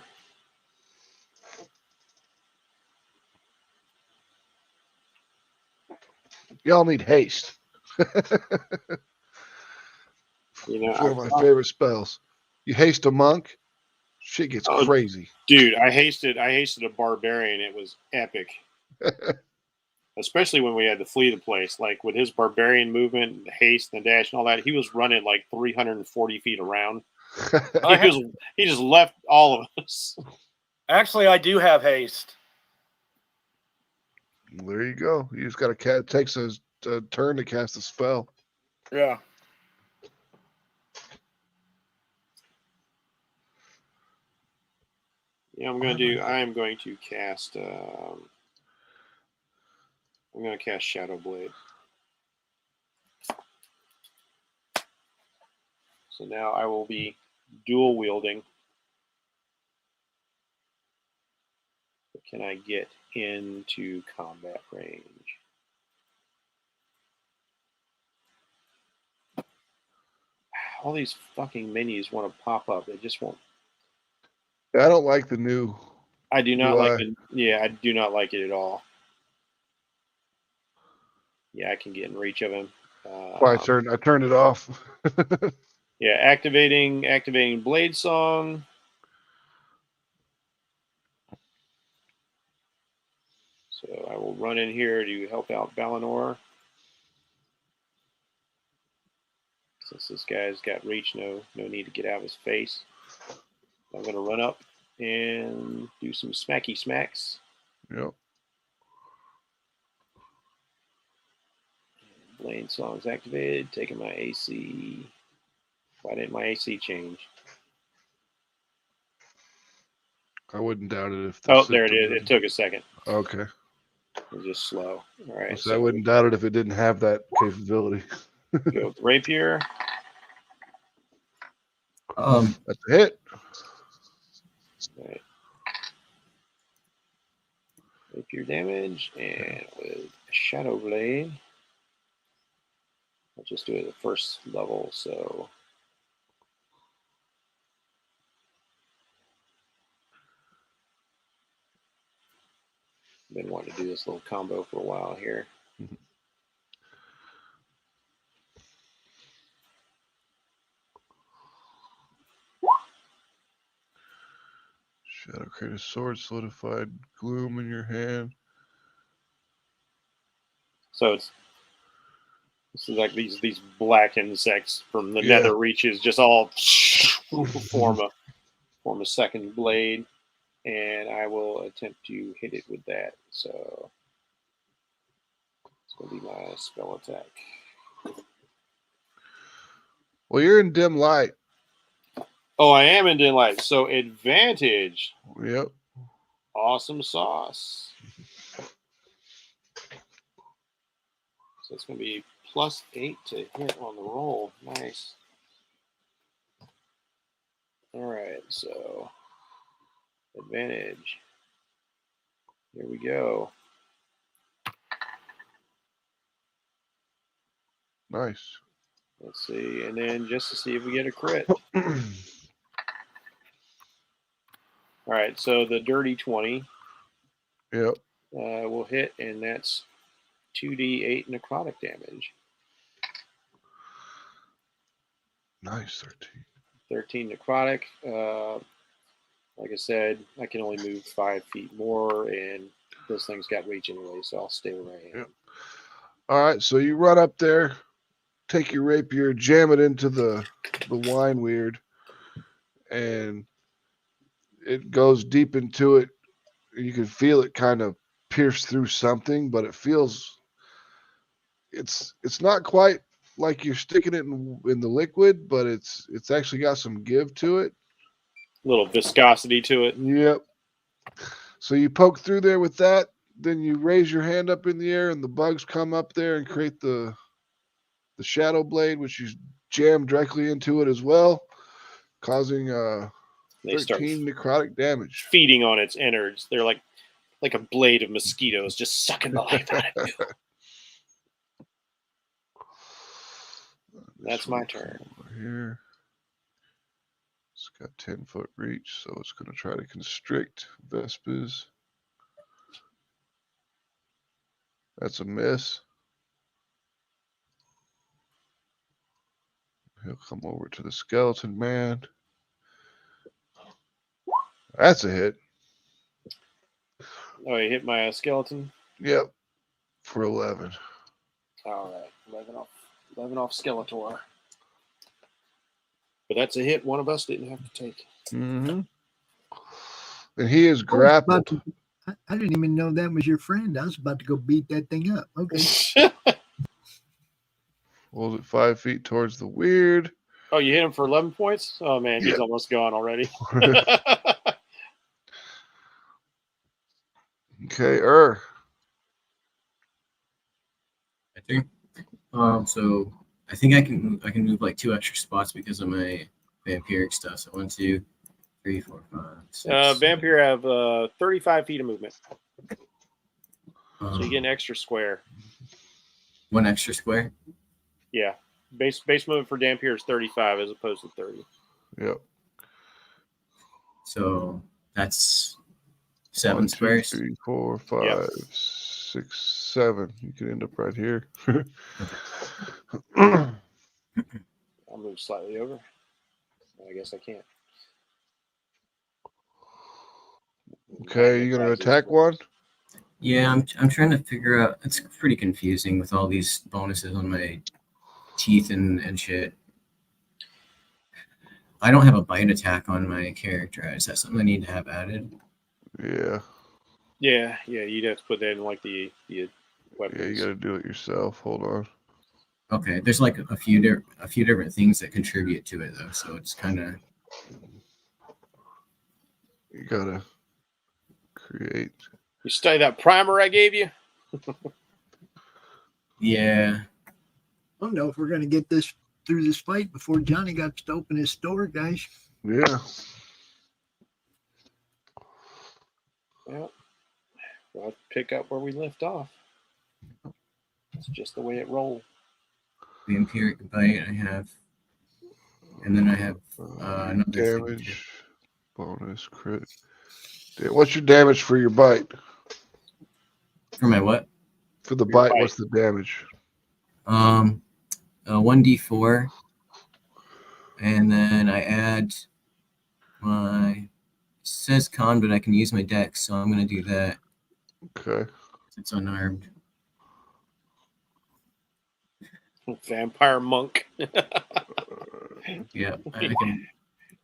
Y'all need haste. You know, One of my favorite spells. You haste a monk, shit gets crazy. Dude, I hasted a barbarian. It was epic. Especially when we had to flee the place. Like with his barbarian movement, haste, and dash, and all that, he was running like 340 feet around. He just left all of us. Actually, I do have haste. There you go. You just got to takes a turn to cast a spell. Yeah. Yeah, I am going to cast. I'm going to cast Shadow Blade. So now I will be dual wielding. But can I get into combat range? All these fucking menus want to pop up. They just won't. I don't like the new. I do not like it. Yeah, I do not like it at all. Yeah, I can get in reach of him. I turned it off. Yeah, activating Blade Song. So I will run in here to help out Balinor. Since this guy's got reach, no need to get out of his face. I'm going to run up and do some smacky smacks. Yep. Blade Song's activated. Taking my AC. Why didn't my AC change? I wouldn't doubt it if. There it is. It took a second. Okay. It's just slow. All right. So I wouldn't doubt it if it didn't have that capability. Go with Rapier. That's a hit. Right. Rapier damage, and with Shadow Blade, I'll just do it at the first level. So been wanting to do this little combo for a while here. Shadow create a sword, solidified gloom in your hand. So this is like these black insects from the nether reaches just all form a second blade, and I will attempt to hit it with that. So it's gonna be my spell attack. Well, you're in dim light. Oh, I am in dim light. So advantage. Yep. Awesome sauce. So it's going to be +8 to hit on the roll. Nice. All right, so advantage. Here we go. Nice. Let's see, and then just to see if we get a crit. All right, so the dirty 20. Yep. Will hit, and that's 2d8 necrotic damage. Nice, 13 necrotic. Like I said, I can only move 5 feet more, and this thing's got reach anyway, so I'll stay where I am. Yep. All right, so you run up there, take your rapier, jam it into the wine weird, and it goes deep into it. You can feel it kind of pierce through something, but it feels it's not quite like you're sticking it in the liquid, but it's actually got some give to it. A little viscosity to it. Yep. So you poke through there with that, then you raise your hand up in the air, and the bugs come up there and create the shadow blade, which you jam directly into it as well, causing 13 necrotic damage. Feeding on its innards. They're like a blade of mosquitoes just sucking the life out of you. That's my turn. Over here. It's got 10-foot reach, so it's going to try to constrict Vespas. That's a miss. He'll come over to the skeleton man. That's a hit. Oh, he hit my skeleton? Yep. For 11. All right. 11 off Skeletor. But that's a hit one of us didn't have to take. Mm-hmm. And he is grappled. I didn't even know that was your friend. I was about to go beat that thing up. Okay. Holds it 5 feet towards the weird. Oh, you hit him for 11 points? Oh, man, he's almost gone already. Okay, So I think I can move like 2 extra spots because of my vampiric stuff. So 1, 2, 3, 4, 5, 6. Vampire have 35 feet of movement. So you get an extra square. 1 extra square? Yeah. Base movement for Dampier is 35 as opposed to 30. Yep. So that's 7 1, 2, squares. 3, 4, 5, 6, 7. You can end up right here. I'll move slightly over. I guess I can't. Okay, you gonna attack one? Yeah, I'm trying to figure out. It's pretty confusing with all these bonuses on my teeth and shit. I don't have a bite attack on my character. Is that something I need to have added? Yeah. Yeah. You'd have to put that in like the weapons. Yeah, you got to do it yourself. Hold on. Okay, there's like a few different things that contribute to it though, so it's kind of. You gotta create. You study that primer I gave you? Yeah. I don't know if we're going to get this through this fight before Johnny got to open his store, guys. Yeah. Well, I'll pick up where we left off. It's just the way it rolls. Vampiric bite I have, and then I have another damage bonus crit. What's your damage for your bite? For my what? For the bite, what's the damage? 1d4, and then I add my. It says con, but I can use my dex, so I'm going to do that. Okay. It's unarmed. Vampire monk. Yeah, I can.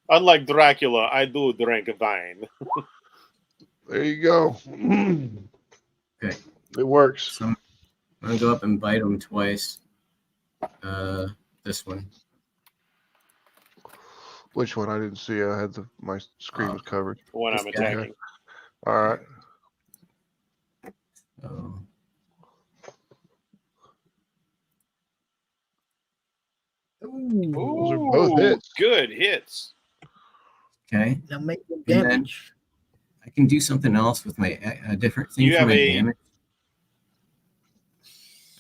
Unlike Dracula, I do drink wine. There you go. Okay. It works. So I'm going to go up and bite him twice. This one. Which one? I didn't see. I had my screen was covered. The one I'm attacking. Okay. All right. Oh. Ooh. Those are both hits. Good hits. Okay. Now make them And then damage. I can do something else with my different thing You for have my a- damage.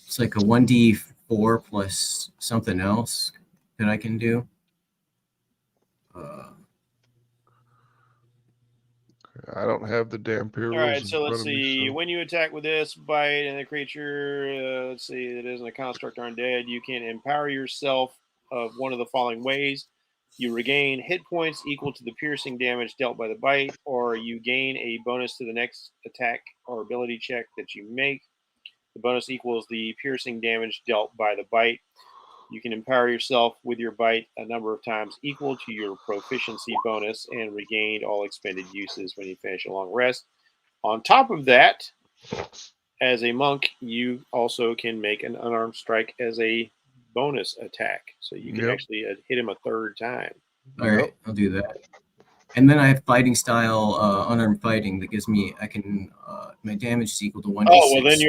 It's like a 1d4 plus something else that I can do. I don't have the Dampier All rules. right, in so let's front of me, see. so- When you attack with this bite and the creature, let's see, it isn't a construct or undead, you can empower yourself of one of the following ways. You regain hit points equal to the piercing damage dealt by the bite, or you gain a bonus to the next attack or ability check that you make. The bonus equals the piercing damage dealt by the bite. You can empower yourself with your bite a number of times equal to your proficiency bonus and regain all expended uses when you finish a long rest. On top of that, as a monk, you also can make an unarmed strike as a bonus attack. So you can actually hit him a third time. All right, I'll do that. And then I have fighting style, unarmed fighting that gives me, my damage is equal to 1d6. Oh, well, then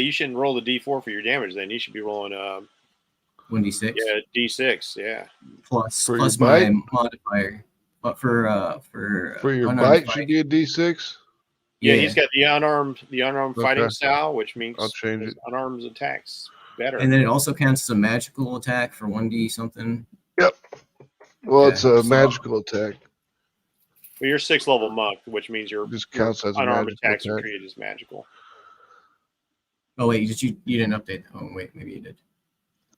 you shouldn't roll the d4 for your damage then. You should be rolling 1d6? Yeah, d6, yeah. Plus For my your bite? modifier. But for your unarmed bite fighting. should be a d6? Yeah, he's got the unarmed fighting Okay. style, which means I'll change his it. unarmed attacks better. And then it also counts as a magical attack for 1d something. Yep. Well, Okay, it's a so- magical attack. Well, you're 6th level monk, which means your Just counts as a unarmed magical attacks are attack. treated as magical. Oh wait, you didn't update. Oh wait, maybe you did.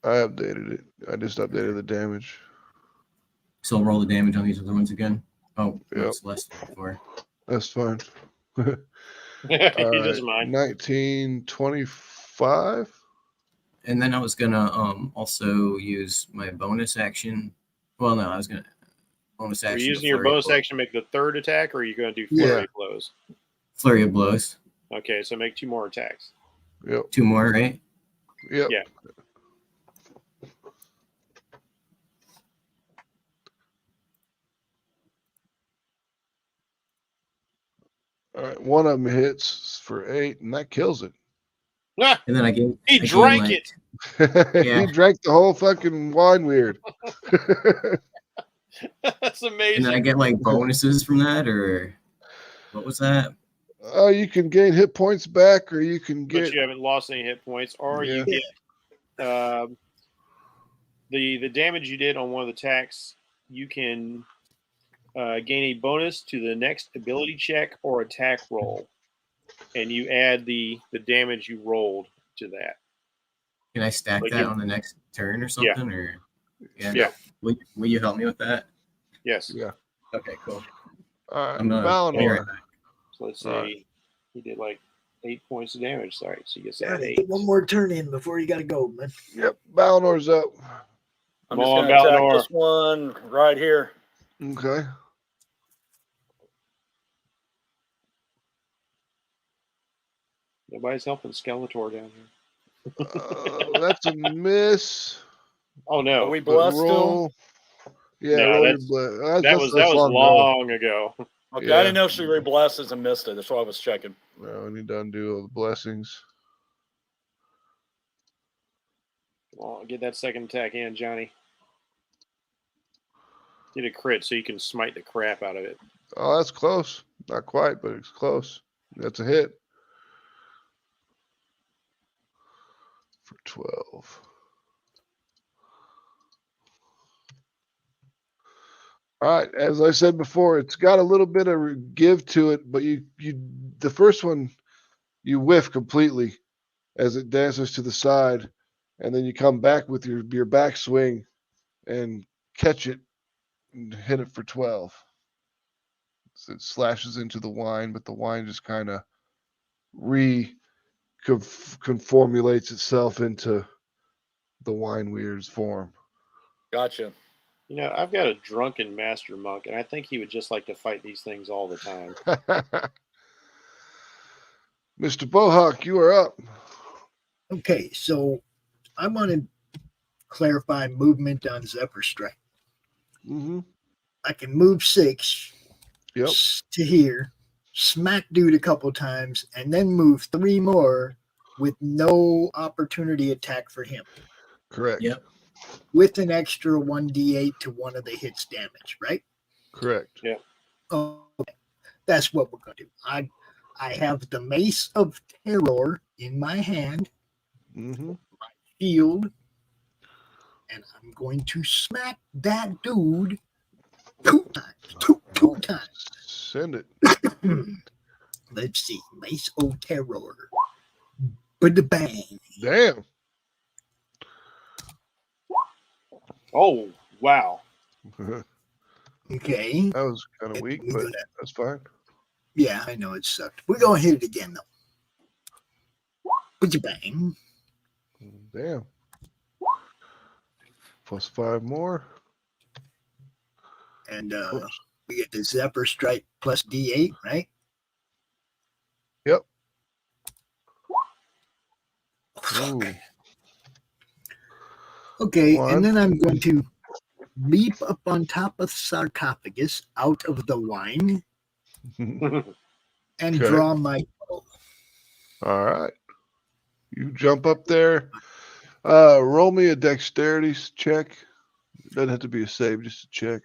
I updated it. I just updated the damage. So I'll roll the damage on these other ones again. Oh, Yep. it's less than before. That's fine. He doesn't mind. 1925. And then I was gonna also use my bonus action. Well, no, I was gonna bonus Are action. you to using your flurry of bonus blows. action to make the third attack, or are you going to do flurry Yeah. blows? Flurry of blows. Okay, so make 2 more attacks. Yep. 2 more, right? Yep. Yeah. All right. One of them hits for 8, and that kills it. Ah, And then I gain. he I gain, drank like- it. Yeah. He drank the whole fucking wine weird. That's And amazing. then I get like bonuses from that, or what was that? You can gain hit points back, or you can But get. you haven't lost any hit points, or you Yeah. get the damage you did on one of the attacks. You can gain a bonus to the next ability check or attack roll, and you add the damage you rolled to that. Can I stack Like that you- on the next turn or something? Or Yeah. Will you help me with that? Yes. Yeah. Okay, cool. All right. I'm gonna Valinor. be right back. So let's All see. He did like 8 points of damage. Sorry, so you get All that right, 8. one more turn in before you got to go, man. Yep. Valinor's up. I'm Come just on, going to attack Valinor. this one right here. Okay. Nobody's helping Skeletor down here. That's a miss. Oh no, Are we But blessed still? roll. Yeah, No, roll your that's- bless. that was long ago. Okay, Yeah. I didn't know if she re-blesses and missed it. That's why I was checking. No, we need to undo all the blessings. Well, get that second attack in, Johnny. Get a crit so you can smite the crap out of it. Oh, that's close. Not quite, but it's close. That's a hit. For 12. All right, as I said before, it's got a little bit of give to it, but the first one you whiff completely as it dances to the side, and then you come back with your backswing and catch it and hit it for 12. So it slashes into the wine, but the wine just kind of conformulates itself into the wine weird's form. Gotcha. You know, I've got a drunken master monk, and I think he would just like to fight these things all the time. Mr. Bohawk, you are up. Okay, so I want to clarify movement on Zephyr Strike. Mm-hmm. I can move 6 Yep. to here, smack dude a couple times, and then move 3 more with no opportunity attack for him, Correct. Yep. with an extra 1d8 to one of the hits damage, right? Correct. Okay, that's what we're going to do. I have the Mace of Terror in my hand, Mm-hmm. shield, and I'm going to smack that dude 2 times. Two times. Send it. Let's see. Mace of Terror. Bang. Damn. Oh, wow. That Okay. was kind of weak, We're but gonna- that's fine. Yeah, I know it sucked. We're going to hit it again, though. Bang. Damn. plus 5 more. And we get the Zephyr Strike plus D8, right? Yep. Ooh. Okay, One. and then I'm going to leap up on top of sarcophagus out of the wine and Okay. draw my bow. All right. You jump up there. Roll me a dexterity check. It doesn't have to be a save, just a check.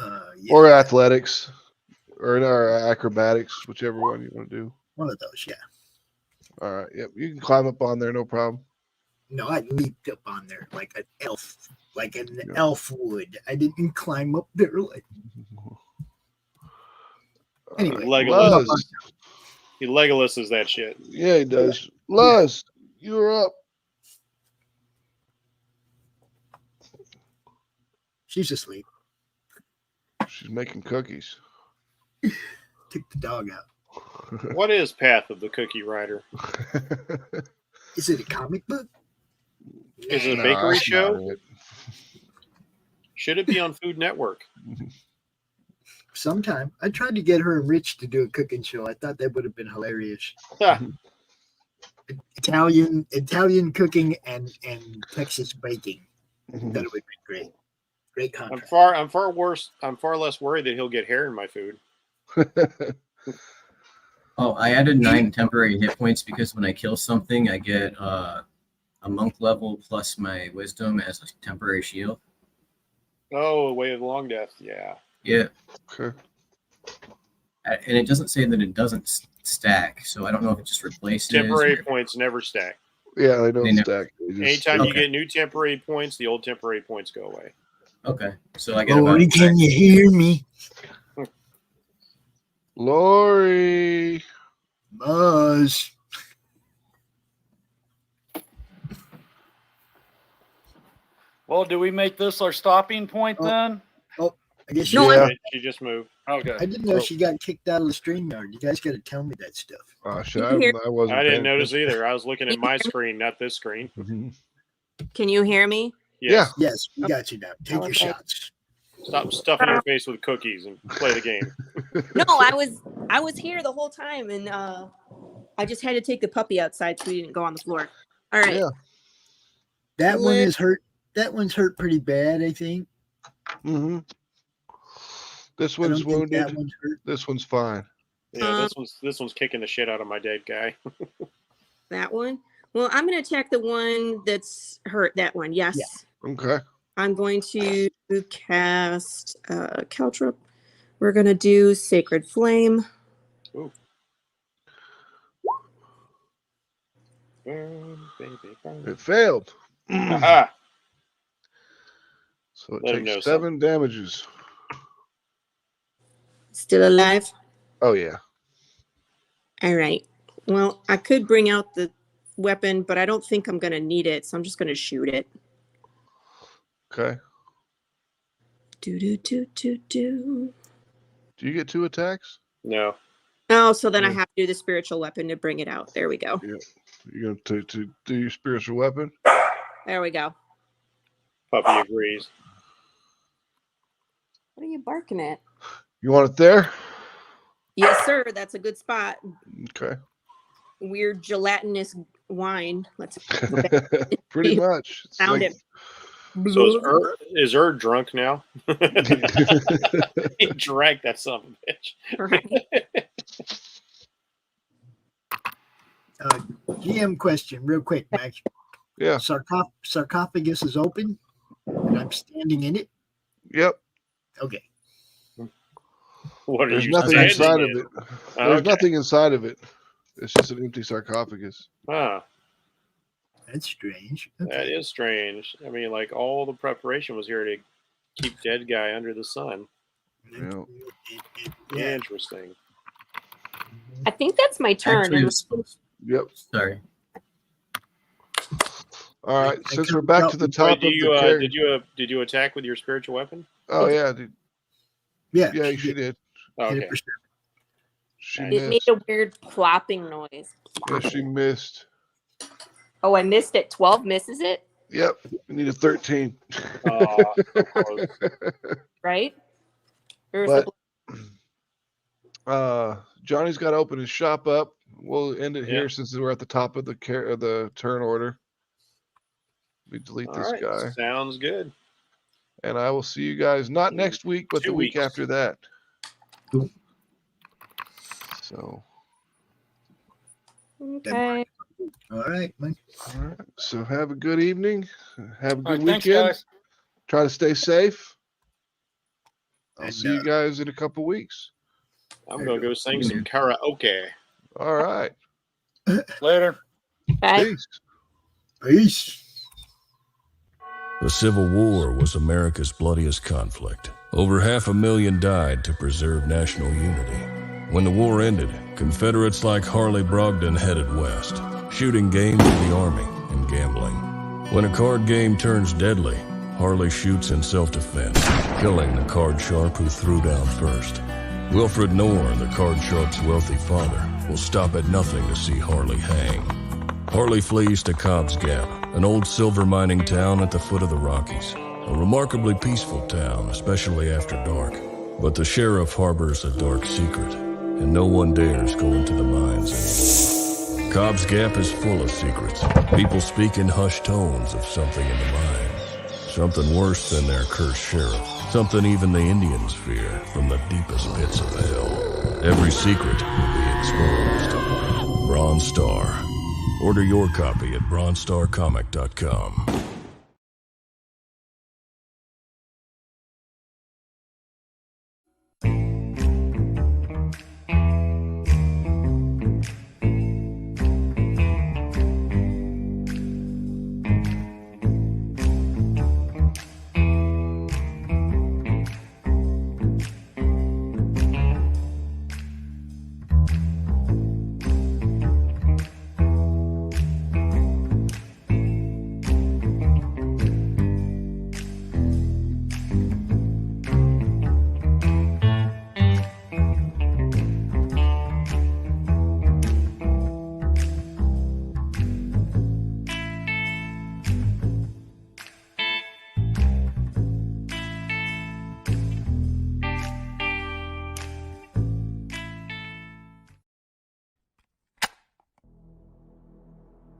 Yeah, Or athletics. Or acrobatics, whichever one you want to do. one of those, yeah. All right. Yep. You can climb up on there, no problem. No, I leaped up on there like an elf, elf would. I didn't climb up there like. Anyway, Legolas. He Legolas is that shit. Yeah, he does. Luz, you're up. She's asleep. She's making cookies. Took the dog out. What is Path of the Cookie Rider? Is it a comic book? Is it a No, bakery that's show? not it. Should it be on Food Network? Sometime. I tried to get her and Rich to do a cooking show. I thought that would have been hilarious. Italian cooking and Texas baking. That would be great. Great contrast. I'm far less worried that he'll get hair in my food. Oh, I added 9 temporary hit points because when I kill something, I get a monk level plus my wisdom as a temporary shield. Oh, Way of the Long Death. Yeah. Yeah. Okay. And it doesn't say that it doesn't stack, so I don't know if it just replaces. Temporary points never stack. Yeah, they don't They never- stack. They just- Anytime you Okay. get new temporary points, the old temporary points go away. Okay, so I get Lori, about can you hear me? Laurie. Buzz. Well, do we make this our stopping point then? I guess No, Yeah. She just moved. Okay. I didn't know she got kicked out of the StreamYard. You guys got to tell me that stuff. Oh, shit. You hear- I wasn't. I didn't paying notice either. I was looking at my screen, not this screen. attention. Can you hear me? Yes. Yes, we got you now. Take your shots. Stop stuffing your face with cookies and play the game. No, I was here the whole time, and I just had to take the puppy outside so he didn't go on the floor. All right. Yeah. That one is hurt. That one's hurt pretty bad, I think. Mm-hmm. This I don't one's think wounded. that one's hurt. This one's fine. Yeah, this one's kicking the shit out of my dead guy. That one. Well, I'm going to attack the one that's hurt. That one. Yes. Yeah. Okay. I'm going to cast Caltrip. We're going to do Sacred Flame. Ooh. Burn, baby, burn. It failed. Aha. So it Let him know takes 7 damages. Still alive? Oh, yeah. All right. Well, I could bring out the weapon, but I don't think I'm going to need it, so I'm just going to shoot it. Okay. Do. Do you get 2 attacks? No. Oh, so then I Yeah. have to do the spiritual weapon to bring it out. There we go. You're going to do your spiritual weapon? There we go. Puppy agrees. What are you barking at? You want it there? Yes, sir. That's a good spot. Okay. Weird gelatinous wine. Let's Pretty much. It's found like- it. So is Erd drunk now? He drank that son of a bitch. Right. GM question, real quick, Max. Yeah. Sarcophagus is open, and I'm standing in it. Yep. Okay. What are There's you nothing standing inside in? of it. Oh, There's okay. nothing inside of it. It's just an empty sarcophagus. Ah, That's strange. that Okay. is strange. I mean, like all the preparation was here to keep dead guy under the sun. Yeah. Yeah. Interesting. I think that's my turn. Actually, it was supposed. Yep. Sorry. All right. I Since come we're back out to the with- top Wait, of the character. did you attack with your spiritual weapon? Oh yeah. Dude. Yeah. Yeah, she did. Oh, Hit it okay. for sure. She It made missed. a weird plopping noise. Yeah, she missed. Oh, I missed it. 12 misses it? Yep, we need a 13. So close. Right? Where's But Johnny's got to open his shop up. We'll end it here Yeah. since we're at the top of the turn order. We delete All this right. guy. Sounds good. And I will see you guys not next week, but 2 the week weeks. after that. Cool. So, Okay. All right, Mike. all right. So have a good evening. Have a All good right, thanks, weekend. guys. Try to stay safe. I'll And, see you guys in a couple weeks. I'm going to go sing some karaoke. All right. Later. Bye. Peace. Peace. The Civil War was America's bloodiest conflict. Over 500,000 died to preserve national unity. When the war ended, Confederates like Harley Brogdon headed west, shooting game for the Army and gambling. When a card game turns deadly, Harley shoots in self-defense, killing the card sharp who threw down first. Wilfred Knorr, the card sharp's wealthy father, will stop at nothing to see Harley hang. Harley flees to Cobb's Gap, an old silver mining town at the foot of the Rockies. A remarkably peaceful town, especially after dark. But the sheriff harbors a dark secret, and no one dares go into the mines anymore. Cobb's Gap is full of secrets. People speak in hushed tones of something in the mines. Something worse than their cursed sheriff. Something even the Indians fear from the deepest pits of hell. Every secret will be exposed. Bronze Star. Order your copy at bronzestarcomic.com.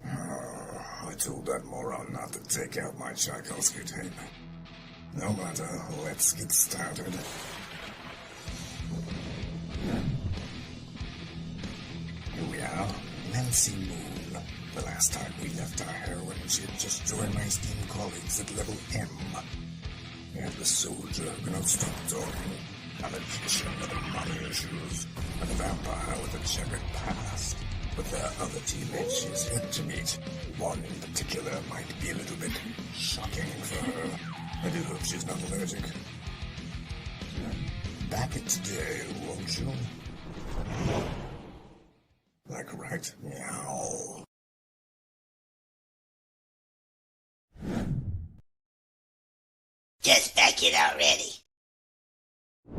I told that moron not to take out my Tchaikovsky tape. No matter, let's get started. Here we are, Nancy Moon. The last time we left our heroine, she had just joined my esteemed colleagues at level M. And the soldier who cannot stop talking, a magician with a money issues, and a vampire with a checkered past. With their other teammates she's yet to meet. One in particular might be a little bit shocking for her. I do hope she's not allergic. Back it today, won't you? Like right meow. Just back it already.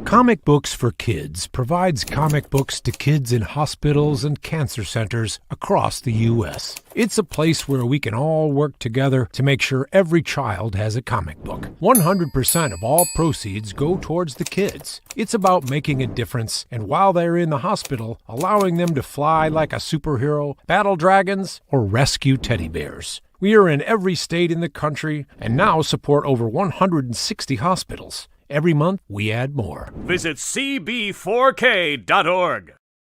Comic Books for Kids provides comic books to kids in hospitals and cancer centers across the U.S. It's a place where we can all work together to make sure every child has a comic book. 100% of all proceeds go towards the kids. It's about making a difference, and while they're in the hospital, allowing them to fly like a superhero, battle dragons, or rescue teddy bears. We are in every state in the country and now support over 160 hospitals. Every month, we add more. Visit cb4k.org.